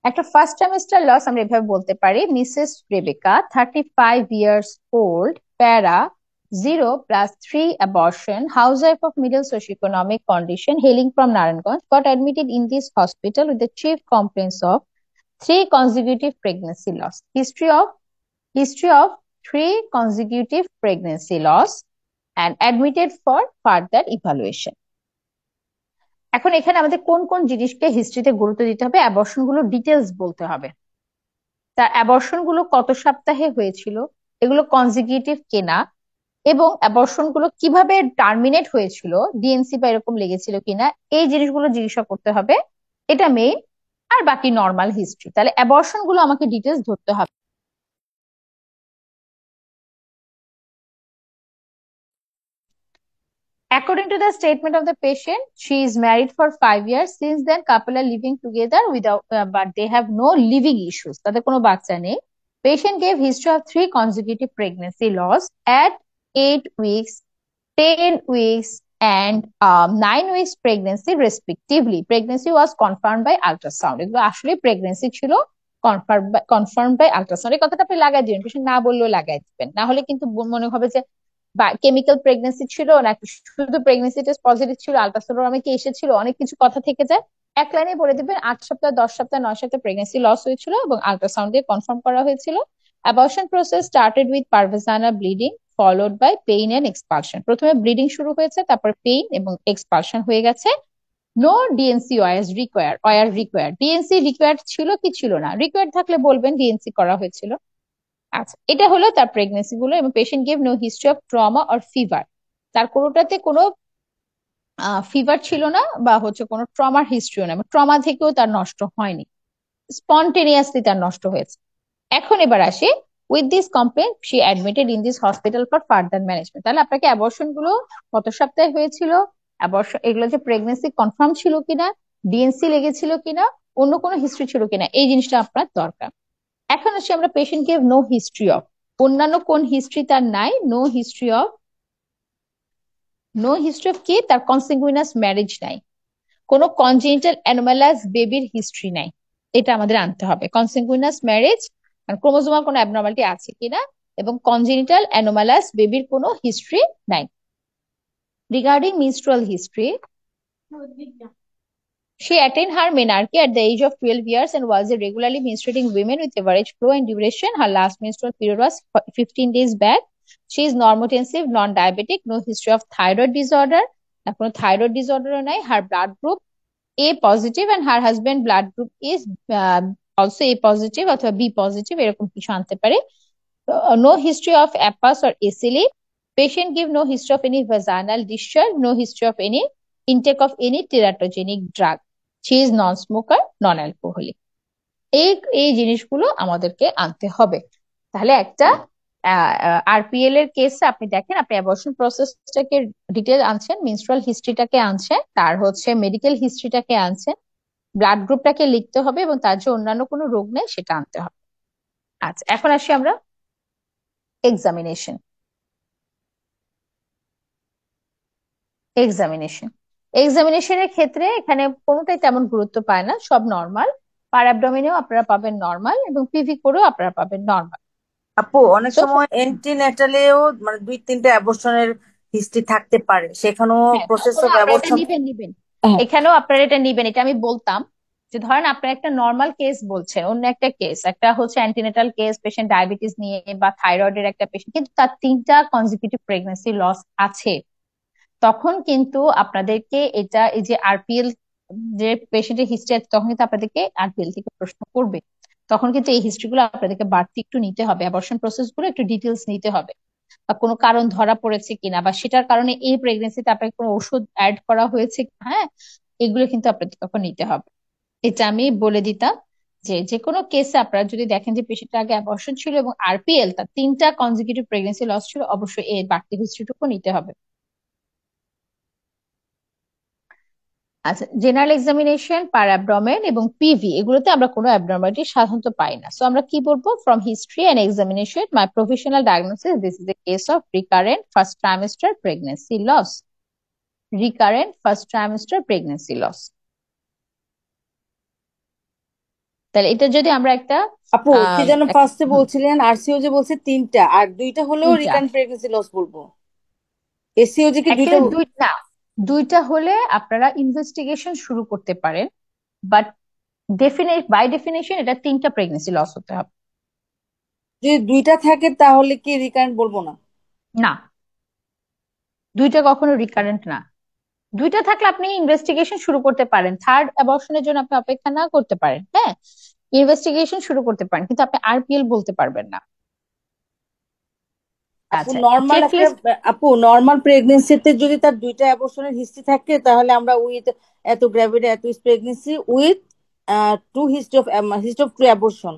Speaker 1: একটা ফার্স্ট ট্রাইমেস্টার লস আমরা এভাবে বলতে পারি: মিসেস রেবেকা, 35 years old, প্যারা, 0+3 abortion, housewife of middle socioeconomic condition, hailing from Naranganj, got admitted in this hospital with the chief complaints of 3 consecutive pregnancy loss. History of 3 consecutive pregnancy loss and admitted for further evaluation. এখন এখানে আমাদের কোন কোন জিনিসকে হিস্ট্রিতে গুরুত্ব দিতে হবে, abortion গুলো ডিটেলস বলতে হবে। তার অ্যাবর্শন গুলো কত সপ্তাহে হয়েছিল, এগুলো কনজিকিউটিভ কিনা, এবং অ্যাবর্শন গুলো কিভাবে টার্মিনেট হয়েছিল, ডিএনসি বা এরকম লেগেছিল কিনা, এই জিনিসগুলো জিজ্ঞাসা করতে হবে। এটা মেইন। আর বাকি নর্মাল হিস্ট্রি। তাহলে অ্যাবর্শন গুলো আমাকে ডিটেলস ধরতে হবে। According to the statement of the patient, she is married for 5 years. Since then, couple are living together without, but they have no living issues. তাদের কোনো বাচ্চা নেই। Patient gave history of 3 consecutive pregnancy loss at 8 weeks, 10 weeks, and 9 weeks pregnancy respectively. Pregnancy was confirmed by ultrasound. এগুলো আসলে pregnancy ছিল, confirm by ultrasound. এই কথাটা আপনি লাগাই দিবেন, পেশেন্ট না বললেও লাগাই দিবেন, না হলে কিন্তু মনে হবে যে বা কেমিক্যাল প্রেগনেন্সি ছিল নাকি শুধু প্রেগনেন্সি টেস্ট পজিটিভ ছিল, আলট্রাসোনোগ্রামে কি এসেছিল, অনেক কিছু কথা থেকে যায়। এক লাইনে বলে দিবেন 8 সপ্তাহ, 10 সপ্তাহ, 9 সপ্তাহ প্রেগনেন্সি লস হয়েছিল এবং আলট্রাসাউন্ড দিয়ে কনফার্ম করা হয়েছিল। Abortion process started with per vagina bleeding followed by pain and expulsion. প্রথমে ব্লিডিং শুরু হয়েছে, তারপর পেইন এবং এক্সপালশন হয়ে গেছে। No D and C require. D and C required ছিল কি ছিল না, রিকোয়ার্ড থাকলে বলবেন ডিএনসি করা হয়েছিল। আচ্ছা, এটা হলো তার প্রেগনেন্সি গুলো। এবং patient gave no history of trauma or fever. তার কোনোটাতে কোনো ফিভার ছিল না বা হচ্ছে কোনো ট্রমার হিস্ট্রিও না, ট্রমা থেকেও তার নষ্ট হয়নি, স্পন্টেনিয়াসলি তার নষ্ট হয়েছে। এখন এবার আসি, with this complain she admitted in this hospital for further management. তাহলে আপনাকে অ্যাবর্শন গুলো কত সপ্তাহে হয়েছিল, অ্যাবর্শন এগুলো যে প্রেগনেন্সি কনফার্ম ছিল কিনা, ডিএনসি লেগেছিল কিনা, অন্য কোনো হিস্ট্রি ছিল কিনা, এই জিনিসটা আপনার দরকার। এখন আসি আমরা patient gave no history of, অন্যান্য কোন হিস্ট্রি তার নাই, নো হিস্ট্রি অফ কি, তার কনসিগুইনাস ম্যারেজ নাই, কোনো কনজেনিটাল অ্যানোমালাস বেবির হিস্ট্রি নাই, এটা আমাদের আনতে হবে। কনসিগুইনাস ম্যারেজ, ক্রোমোজোমাল কোনো অ্যাবনর্মালিটি আছে কিনা, এবং কনজেনিটাল অ্যানোমালাস বেবির কোনো হিস্ট্রি নাই। Regarding menstrual history, she attained her menarche at the age of 12 years and was a regularly menstruating woman with average flow and duration. Her last menstrual period was 15 days back. She is normotensive, non-diabetic, no history of thyroid disorder. কোনো thyroid disorder নাই. Her blood group A positive and her husband blood group is also A positive অথবা B positive, এরকম কিছু আনতে পারে। No history of APAS or ACLE. Patient give no history of any vaginal discharge, no history of any intake of any teratogenic drug. She is non-smoker, non-alcoholic. এই জিনিসগুলো আমাদেরকে আনতে হবে। তাহলে একটা আরপিএল এর কেসে আপনি দেখেন, আপনি অ্যাবর্শন প্রসেসটাকে ডিটেল আনছেন, মেনস্ট্রুয়াল হিস্ট্রিটাকে আনছেন, তার হচ্ছে মেডিকেল হিস্ট্রিটাকে আনছেন, ব্লাড গ্রুপটাকে লিখতে হবে এবং তার যে অন্যান্য কোনো রোগ নেই সেটা আনতে হবে। আচ্ছা, এখন আসি আমরা এক্সামিনেশন। এক্সামিনেশনের ক্ষেত্রে এখানে কোনোটাই তেমন গুরুত্ব পায় না, সব নর্মাল। পার অ্যাবডোমেনেও আপনারা পাবেন নর্মাল এবং পিভি করেও আপনারা পাবেন নর্মাল।
Speaker 2: আপু অনেক
Speaker 1: সো
Speaker 2: সময় এন্টিনেটালেও মানে 2-3টা অ্যাবর্শনের হিস্ট্রি থাকতে পারে, সেখানেও
Speaker 1: হ্যাঁ,
Speaker 2: প্রসেস
Speaker 1: তখনও
Speaker 2: অফ
Speaker 1: আপনারা এটা
Speaker 2: অ্যাবর্শন।
Speaker 1: নিবেন। এখানেও আপনারা এটা নিবেন, এটা আমি বলতাম যে ধরেন আপনার একটা নর্মাল কেস বলছেন, অন্য একটা কেস, একটা হচ্ছে অ্যান্টিনেটাল কেস, পেশেন্ট ডায়াবেটিস নিয়ে বা থাইরয়েডের একটা পেশেন্ট, কিন্তু তার 3টা কনজিকিউটিভ প্রেগন্যান্সি লস আছে, তখন কিন্তু আপনাদেরকে এটা, এই যে আরপিএল যে পেশেন্টের হিস্ট্রি আছে, তখন কিন্তু আপনাদেরকে আরপিএল থেকে প্রশ্ন করবে। তখন কিন্তু এই হিস্ট্রিগুলো আপনাদেরকে বাড়তি একটু নিতে হবে, অ্যাবর্শন প্রসেস গুলো একটু ডিটেলস নিতে হবে, বা কোনো কারণ ধরা পড়েছে কিনা, বা সেটার কারণে এই প্রেগনেন্সিতে আপনাকে কোনো ওষুধ অ্যাড করা হয়েছে, হ্যাঁ, এগুলো কিন্তু আপনাদের তখন নিতে হবে। এটা আমি বলে দিতাম যে যে কোনো কেসে আপনারা যদি দেখেন যে পেশেন্টের আগে অ্যাবর্শন ছিল এবং আরপিএল, তার 3টা কনজিকিউটিভ প্রেগনেন্সি লস ছিল, অবশ্যই এই বাড়তি হিস্ট্রিটুকু নিতে হবে। আচ্ছা, জেনারেল এক্সামিনেশন, পার অ্যাবডোমেন এবং পিভি, এগুলোতে আমরা কোনো অ্যাবনর্মালিটি সাধারণত পাই না। সো আমরা কি বলবো, from history and examination my professional diagnosis, this is a case of recurrent first trimester pregnancy loss. Recurrent first trimester pregnancy loss. তাহলে এটা যদি আমরা একটা
Speaker 2: আপু কি যেন ফার্স্টে বলছিলেন, আরসিও যে বলছে 3টা, আর 2টা হলেও
Speaker 1: 3টা,
Speaker 2: রিকারেন্ট প্রেগনেন্সি লস বলবো? এসিও যে কি 2টা?
Speaker 1: অ্যাকচুয়ালি 2টা, 2টা হলে আপনারা ইনভেস্টিগেশন শুরু করতে পারেন, বাট বাই ডেফিনেশন এটা 3টা প্রেগনেন্সি লস হতে হবে।
Speaker 2: যদি 2টা থাকে তাহলে কি রিকারেন্ট বলবো না?
Speaker 1: না, 2টা কখনো রিকারেন্ট না। 2টা থাকলে আপনি ইনভেস্টিগেশন শুরু করতে পারেন, থার্ড অ্যাবর্শনের জন্য আপনি অপেক্ষা না করতে পারেন, হ্যাঁ, ইনভেস্টিগেশন শুরু করতে পারেন, কিন্তু আপনি আরপিএল বলতে পারবেন না।
Speaker 2: আপু
Speaker 1: আচ্ছা,
Speaker 2: নর্মাল একটা,
Speaker 1: চেকলিস্ট।
Speaker 2: আপু নর্মাল প্রেগনেন্সিতে যদি তার 2টা অ্যাবর্শনের হিস্ট্রি থাকে, তাহলে আমরা উইথ এত গ্র্যাভিটি এত pregnancy with two history of two abortion.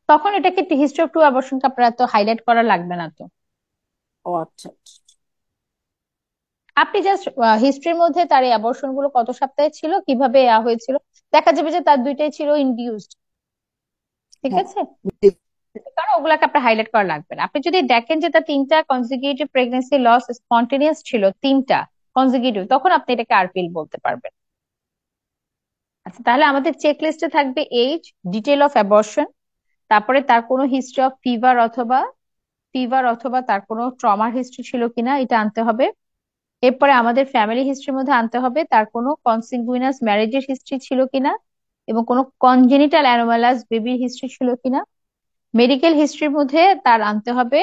Speaker 1: তখন এটাকে হিস্ট্রি অফ টু অ্যাবর্শনকে আপনারা তো হাইলাইট করা লাগবে না তো।
Speaker 2: ও আচ্ছা।
Speaker 1: আপনি জাস্ট হিস্ট্রির মধ্যে তার এই অ্যাবর্শন গুলো কত সপ্তাহে ছিল, কিভাবে হয়েছিল, দেখা যাবে যে তার 2টাই ছিল ইনডিউসড, ঠিক
Speaker 2: হ্যাঁ।
Speaker 1: আছে, কারণ ওগুলাকে আপনার হাইলাইট করা লাগবে না। আপনি যদি দেখেন যে তার 3টা কনজিকিউটিভ প্রেগনেন্সি লস স্পন্টেনিয়াস ছিল, 3টা কনজিকিউটিভ, তখন আপনি এটাকে আরপিএল বলতে পারবেন। আচ্ছা, তাহলে আমাদের চেক লিস্টে থাকবে এইজ, ডিটেল অফ অ্যাবর্শন, তারপরে তার কোনো হিস্ট্রি অফ ফিভার অথবা তার কোনো ট্রমার হিস্ট্রি ছিল কিনা এটা আনতে হবে। এরপরে আমাদের ফ্যামিলি হিস্ট্রির মধ্যে আনতে হবে তার কোনো কনসিগুইনাস ম্যারেজের হিস্ট্রি ছিল কিনা এবং কোনো কনজেনিটাল অ্যানোমালাস বেবির হিস্ট্রি ছিল কিনা। মেডিকেল হিস্ট্রির মধ্যে তার আনতে হবে,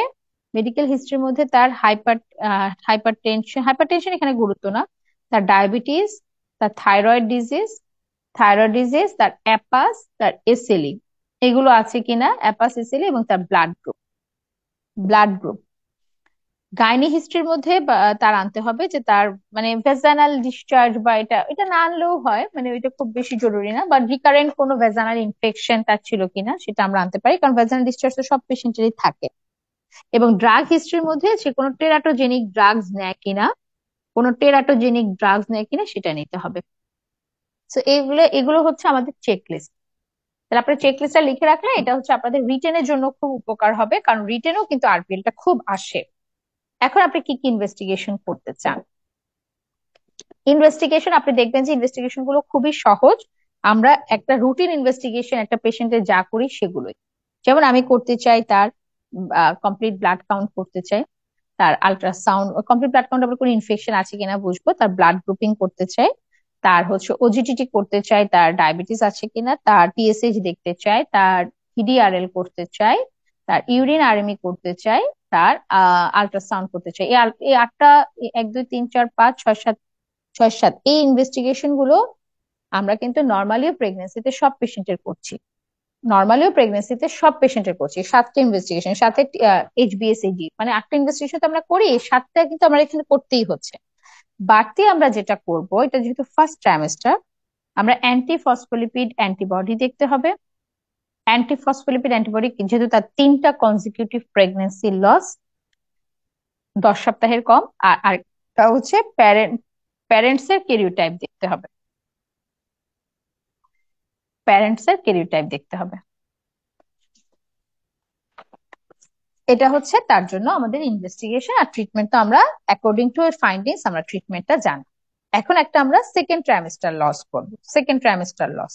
Speaker 1: মেডিকেল হিস্ট্রির মধ্যে তার হাইপারটেনশন এখানে গুরুত্ব না, তার ডায়াবেটিস, তার থাইরয়েড ডিজিজ, তার অ্যাপাস, তার এসএলই, এগুলো আছে কিনা, অ্যাপাস, এসএলই, এবং তার ব্লাড গ্রুপ। গাইনি হিস্ট্রির মধ্যে তার আনতে হবে যে তার মানে ভেজানাল ডিসচার্জ, বা এটা এটা না আনলেও হয়, মানে এটা খুব বেশি জরুরি না, বাট রিকারেন্ট কোনো ভেজানাল ইনফেকশন তার ছিল কিনা সেটা আমরা আনতে পারি, কারণ ভেজানাল ডিসচার্জ তো সব পেশেন্টেরই থাকে। এবং ড্রাগ হিস্ট্রির মধ্যে সে কোনো টেরাটোজেনিক ড্রাগস নেয় কিনা সেটা নিতে হবে। তো এগুলো হচ্ছে আমাদের চেক লিস্ট। তাহলে আপনার চেক লিস্টটা লিখে রাখলে এটা হচ্ছে আপনাদের রিটেনের জন্য খুব উপকার হবে, কারণ রিটেনও কিন্তু আরপিএলটা খুব আসে। এখন আপনি কি কি ইনভেস্টিগেশন করতে চান? ইনভেস্টিগেশন আপনি দেখবেন যে ইনভেস্টিগেশন গুলো খুবই সহজ। আমরা একটা রুটিন ইনভেস্টিগেশন একটা পেশেন্টের যা করি সেগুলোই, যেমন আমি করতে চাই তার কমপ্লিট ব্লাড কাউন্ট করতে চাই, তার আল্ট্রাসাউন্ড, কমপ্লিট ব্লাড কাউন্ট, আবার কোনো ইনফেকশন আছে কিনা বুঝবো, তার ব্লাড গ্রুপিং করতে চাই, তার হচ্ছে ওজিটিটি করতে চাই, তার ডায়াবেটিস আছে কিনা, তার টিএসএইচ দেখতে চাই, তার পিডিআরএল করতে চাই, তার ইউরিন আরএমই করতে চাই, তার আল্ট্রাসাউন্ড করতে চাই। এই 8টা, 1 2 3 4 5 6 7, 6 7, এই ইনভেস্টিগেশন গুলো আমরা কিন্তু নর্মালি প্রেগনেন্সিতে সব পেশেন্টের করছি। নর্মালিও প্রেগনেন্সিতে সব পেশেন্টের করছি, 7টা ইনভেস্টিগেশন, সাথে HbA1c মানে 8টা ইনভেস্টিগেশন তো আমরা করি, 7টা কিন্তু আমার এখানে করতেই হচ্ছে। বাড়তি আমরা যেটা করব, এটা যেহেতু ফার্স্ট ট্রাইমেস্টার, আমরা অ্যান্টিফসফোলিপিড অ্যান্টিবডি দেখতে হবে। অ্যান্টিফসফোলিপিড অ্যান্টিবডি যেহেতু তার 3টা কনজিকিউটিভ প্রেগনেন্সি লস 10 সপ্তাহের কম, আর আরেকটা হচ্ছে প্যারেন্টস এর ক্যারিওটাইপ দেখতে হবে। প্যারেন্টস এর ক্যারিওটাইপ দেখতে হবে। এটা হচ্ছে তার জন্য আমাদের ইনভেস্টিগেশন। আর ট্রিটমেন্ট তো আমরা অ্যাকর্ডিং টু এর ফাইন্ডিংস আমরা ট্রিটমেন্টটা জানি। এখন একটা আমরা সেকেন্ড ট্রাইমেস্টার লস করব। সেকেন্ড ট্রাইমেস্টার লস,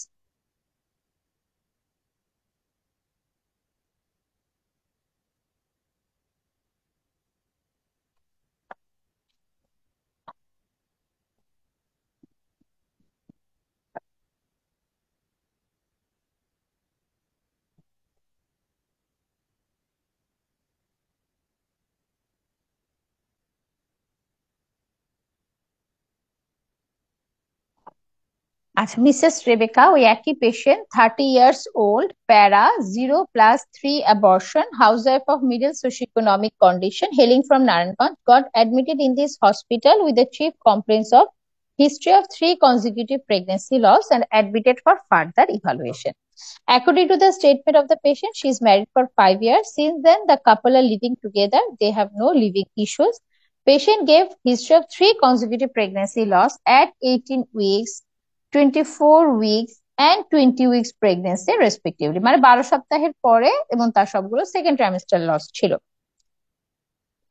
Speaker 1: আচ্ছা মিসেস রেবেকা, ওই একই পেশেন্ট, 30 years old, প্যারা, 0+3 abortion, housewife of middle socioeconomic condition, hailing from Narayanganj, got admitted in this hospital with the chief complaints of history of 3 consecutive pregnancy loss and admitted for further evaluation. According to the statement of the patient, she is married for 5 years. Since then, the couple are living together. They have no living issues. Patient gave history of 3 consecutive pregnancy loss at 18 weeks, 24 weeks and 20 weeks pregnancy respectively, মানে 12 সপ্তাহের পরে, এবং তার সবগুলো second trimester loss ছিল।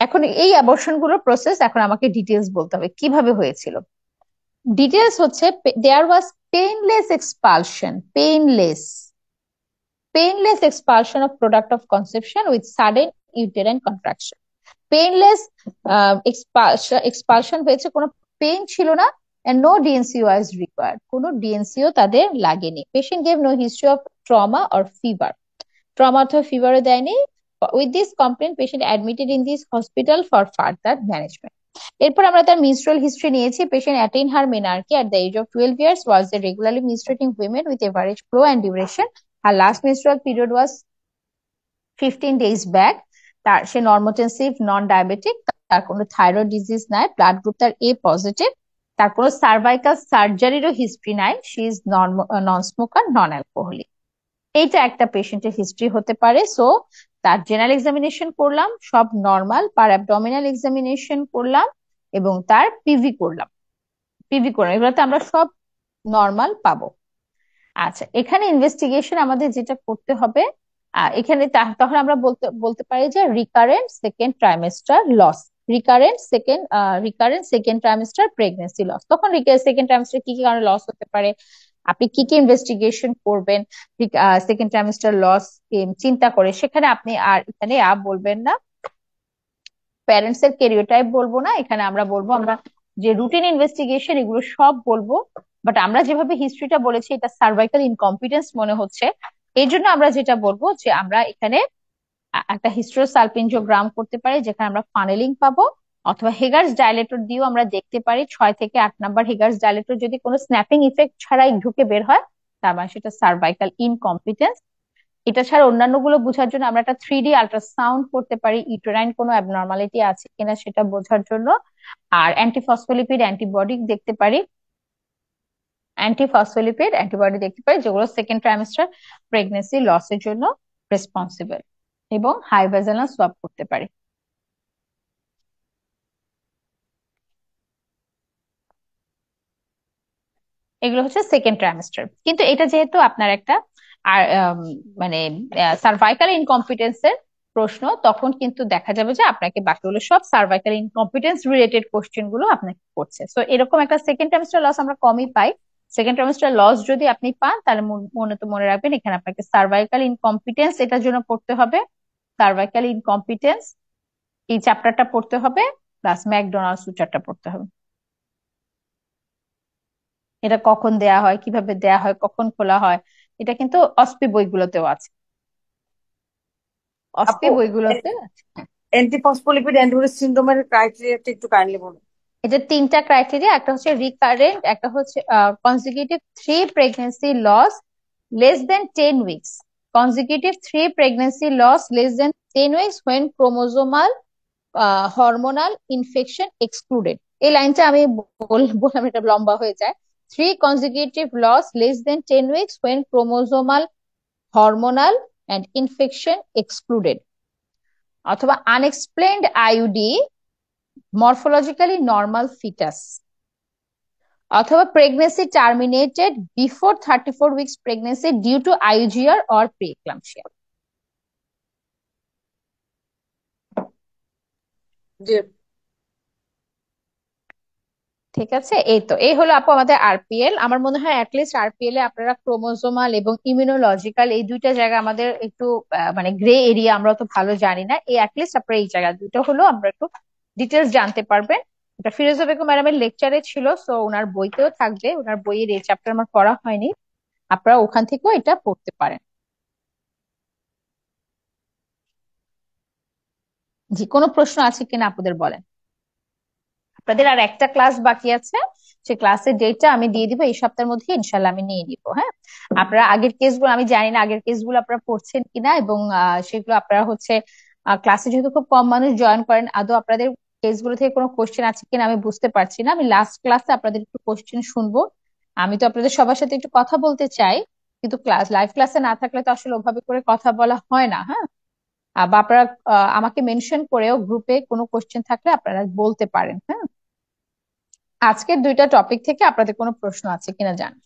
Speaker 1: এখন এই abortion গুলোর প্রসেস এখন আমাকে ডিটেলস বলতে হবে কিভাবে হয়েছিল। ডিটেলস হচ্ছে, there was painless expulsion, painless expulsion of product of conception with sudden uterine contraction. Painless expulsion হয়েছে, কোনো পেইন ছিল না, and no DNC was required, কোনো ডিএনসিও তাদের লাগেনি। Patient gave no history of trauma or fever, trauma অথবা ফিভারও দেয়নি। With this complain patient admitted in this hospital for further management. এরপর আমরা তার menstrual history নিয়েছি। Patient attain her menarche at the age of 12 years, was a regularly menstruating women with average flow and duration. Her last menstrual period was 15 days back. তার সে নর্মোটেনসিভ, নন diabetic, তার কোনো thyroid disease নাই, blood group তার A positive, তার কোনো cervical সার্জারিরও history নাই, she is non smoker, non alcoholic. এইটা একটা পেশেন্টের হিস্ট্রি হতে পারে। সো তার জেনারেল এক্সামিনেশন করলাম, সব নর্মাল, পার অ্যাবডোমিনাল এক্সামিনেশন করলাম এবং তার পিভি করলাম। এগুলোতে আমরা সব নর্মাল পাবো। আচ্ছা, এখানে ইনভেস্টিগেশন আমাদের যেটা করতে হবে, এখানে তখন আমরা বলতে পারি যে recurrent second trimester loss, recurrent second trimester pregnancy loss. তখন সেকেন্ড ট্রাইমেস্টার কি কি কারণে লস হতে পারে, আপনি কি কি ইনভেস্টিগেশন করবেন সেকেন্ড ট্রাইমেস্টার লস চিন্তা করে, সেখানে আপনি আর এখানে বলবেন না, প্যারেন্টস এর ক্যারিওটাইপ বলবো না, এখানে আমরা বলবো, আমরা যে রুটিন ইনভেস্টিগেশন এগুলো সব বলবো। বাট আমরা যেভাবে হিস্ট্রিটা বলেছি এটা সার্ভাইকাল ইনকম্পিটেন্স মনে হচ্ছে, এই জন্য আমরা যেটা বলবো যে আমরা এখানে একটা হিস্ট্রোসালপিনজিওগ্রাম করতে পারি, যেখানে আমরা ফানেলিং পাবো, অথবা হেগার্স ডাইলেটর দিয়েও আমরা দেখতে পারি। 6 থেকে 8 নাম্বার হেগার্স ডাইলেটর যদি কোনো স্ন্যাপিং ইফেক্ট ছাড়াই ঢুকে বের হয়, তার মানে সেটা সার্ভাইকাল ইনকম্পিটেন্স। এটা ছাড়া অন্যান্য গুলো বোঝার জন্য আমরা একটা 3D আল্ট্রাসাউন্ড করতে পারি, ইউটেরাইন কোনো অ্যাবনর্মালিটি আছে কিনা সেটা বোঝার জন্য। আর অ্যান্টিফসফোলিপিড অ্যান্টিবডি দেখতে পারি, যেগুলো সেকেন্ড ট্রাইমেস্টার প্রেগনেন্সি লসের জন্য রেসপন্সিবল, এবং হাই ভ্যাজাইনাল সোয়াব করতে পারি। এগুলো হচ্ছে সেকেন্ড ট্রাইমেস্টার। কিন্তু এটা যেহেতু আপনার একটা আর মানে সার্ভাইকাল ইনকম্পিটেন্সের প্রশ্ন, তখন কিন্তু দেখা যাবে যে আপনাকে বাকিগুলো সব সার্ভাইকাল ইনকম্পিটেন্স রিলেটেড কোশ্চেন গুলো আপনাকে করছে। সো এরকম একটা সেকেন্ড ট্রাইমেস্টার লস আমরা কমই পাই। সেকেন্ড ট্রাইমেস্টার লস যদি আপনি পান, তাহলে মনে রাখবেন এখানে আপনাকে সার্ভাইকাল ইনকম্পিটেন্স এটার জন্য পড়তে হবে, সার্ভাইকাল ইনকম্পিটেন্স এই চ্যাপ্টারটা পড়তে হবে, প্লাস ম্যাকডোনাল্ড সুচারটা পড়তে হবে। এটা কখন দেয়া হয়, কিভাবে দেয়া হয়, কখন খোলা হয়, এটা কিন্তু অস্পি বইগুলোতেও আছে, অস্পি
Speaker 2: আপু,
Speaker 1: বইগুলোতে আছে।
Speaker 2: অ্যান্টিফসফোলিপিড অ্যান্টিবডি সিনড্রোমের ক্রাইটেরিয়াটা একটু কাইন্ডলি বলুন।
Speaker 1: এটা 3টা ক্রাইটেরিয়া, একটা হচ্ছে রিকারেন্ট, একটা হচ্ছে consecutive 3 pregnancy loss less than 10 weeks, consecutive 3 pregnancy loss less than 10 weeks when chromosomal hormonal infection excluded. এই লাইনটা আমি বললাম এটা লম্বা হয়ে যায়। 3 consecutive loss less than 10 weeks when chromosomal hormonal and infection excluded, অথবা unexplained IUD, morphologically normal fetus, অথবা pregnancy terminated before 34 weeks pregnancy due to IUGR or preeclampsia.
Speaker 2: জি
Speaker 1: ঠিক আছে, এই হলো আপু আমাদের আরপিএল। আমার মনে হয় অ্যাটলিস্ট আরপিএল এ আপনারা ক্রোমোজোমাল এবং ইমিউনোলজিক্যাল এই দুইটা জায়গা আমাদের একটু মানে গ্রে এরিয়া, আমরা তো ভালো জানি না, এই অ্যাটলিস্ট আপনারা এই জায়গা দুটো হলো আমরা একটু ডিটেলস জানতে পারবেন। এটা ফিরোজা বেগম ম্যাডামের লেকচারে ছিল, সো ওনার বইতেও থাকবে, ওনার বইয়ের এই চ্যাপ্টার আমার পড়া হয়নি, আপনারা ওখান থেকেও এটা পড়তে পারেন। জি, কোনো প্রশ্ন আছে কিনা আপনাদের বলেন। আপনাদের আর একটা ক্লাস বাকি আছে, সে ক্লাসের ডেটটা আমি দিয়ে দিব এই সপ্তাহের মধ্যে, ইনশাল্লাহ আমি নিয়ে নিব। হ্যাঁ, আপনারা আগের কেসগুলো, আমি জানি না আগের কেসগুলো আপনারা পড়ছেন কিনা, এবং সেগুলো আপনারা হচ্ছে ক্লাসে যেহেতু খুব কম মানুষ জয়েন করেন, আদৌ আপনাদের কেসগুলো থেকে কোনো কোশ্চেন আছে কিনা আমি বুঝতে পারছি না। আমি লাস্ট ক্লাসে আপনাদের একটু কোশ্চেন শুনবো। আমি তো আপনাদের সবার সাথে একটু কথা বলতে চাই, কিন্তু লাইভ ক্লাসে না থাকলে তো আসলে ওভাবে করে কথা বলা হয় না। হ্যাঁ, বা আপনারা আমাকে মেনশন করেও গ্রুপে কোনো কোশ্চেন থাকলে আপনারা বলতে পারেন। হ্যাঁ, আজকের দুইটা টপিক থেকে আপনাদের কোনো প্রশ্ন আছে কিনা জানান।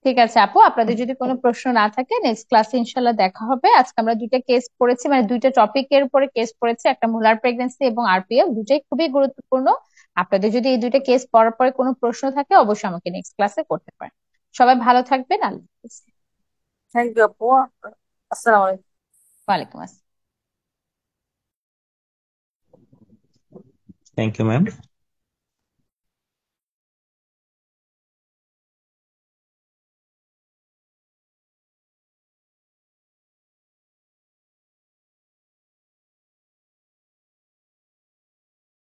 Speaker 1: ঠিক আছে আপু, আপনাদের যদি কোনো প্রশ্ন না থাকে নেক্সট ক্লাসে ইনশাল্লাহ দেখা হবে। আজকে আমরা দুইটা কেস পড়েছি, মানে দুইটা টপিকের উপরে কেস পড়েছি, একটা মোলার প্রেগন্যান্সি এবং আরপিএল, দুটাই খুবই গুরুত্বপূর্ণ। আপনাদের যদি এই দুইটা কেস পড়ার পরে কোনো প্রশ্ন থাকে অবশ্যই আমাকে নেক্সট ক্লাসে করতে পারেন। সবাই ভালো থাকবেন, আল্লাহ হাফিজ।
Speaker 2: থ্যাংক ইউ আপু। আসসালামু আলাইকুম।
Speaker 1: ওয়ালাইকুম আসসালাম।
Speaker 4: Thank you, ma'am.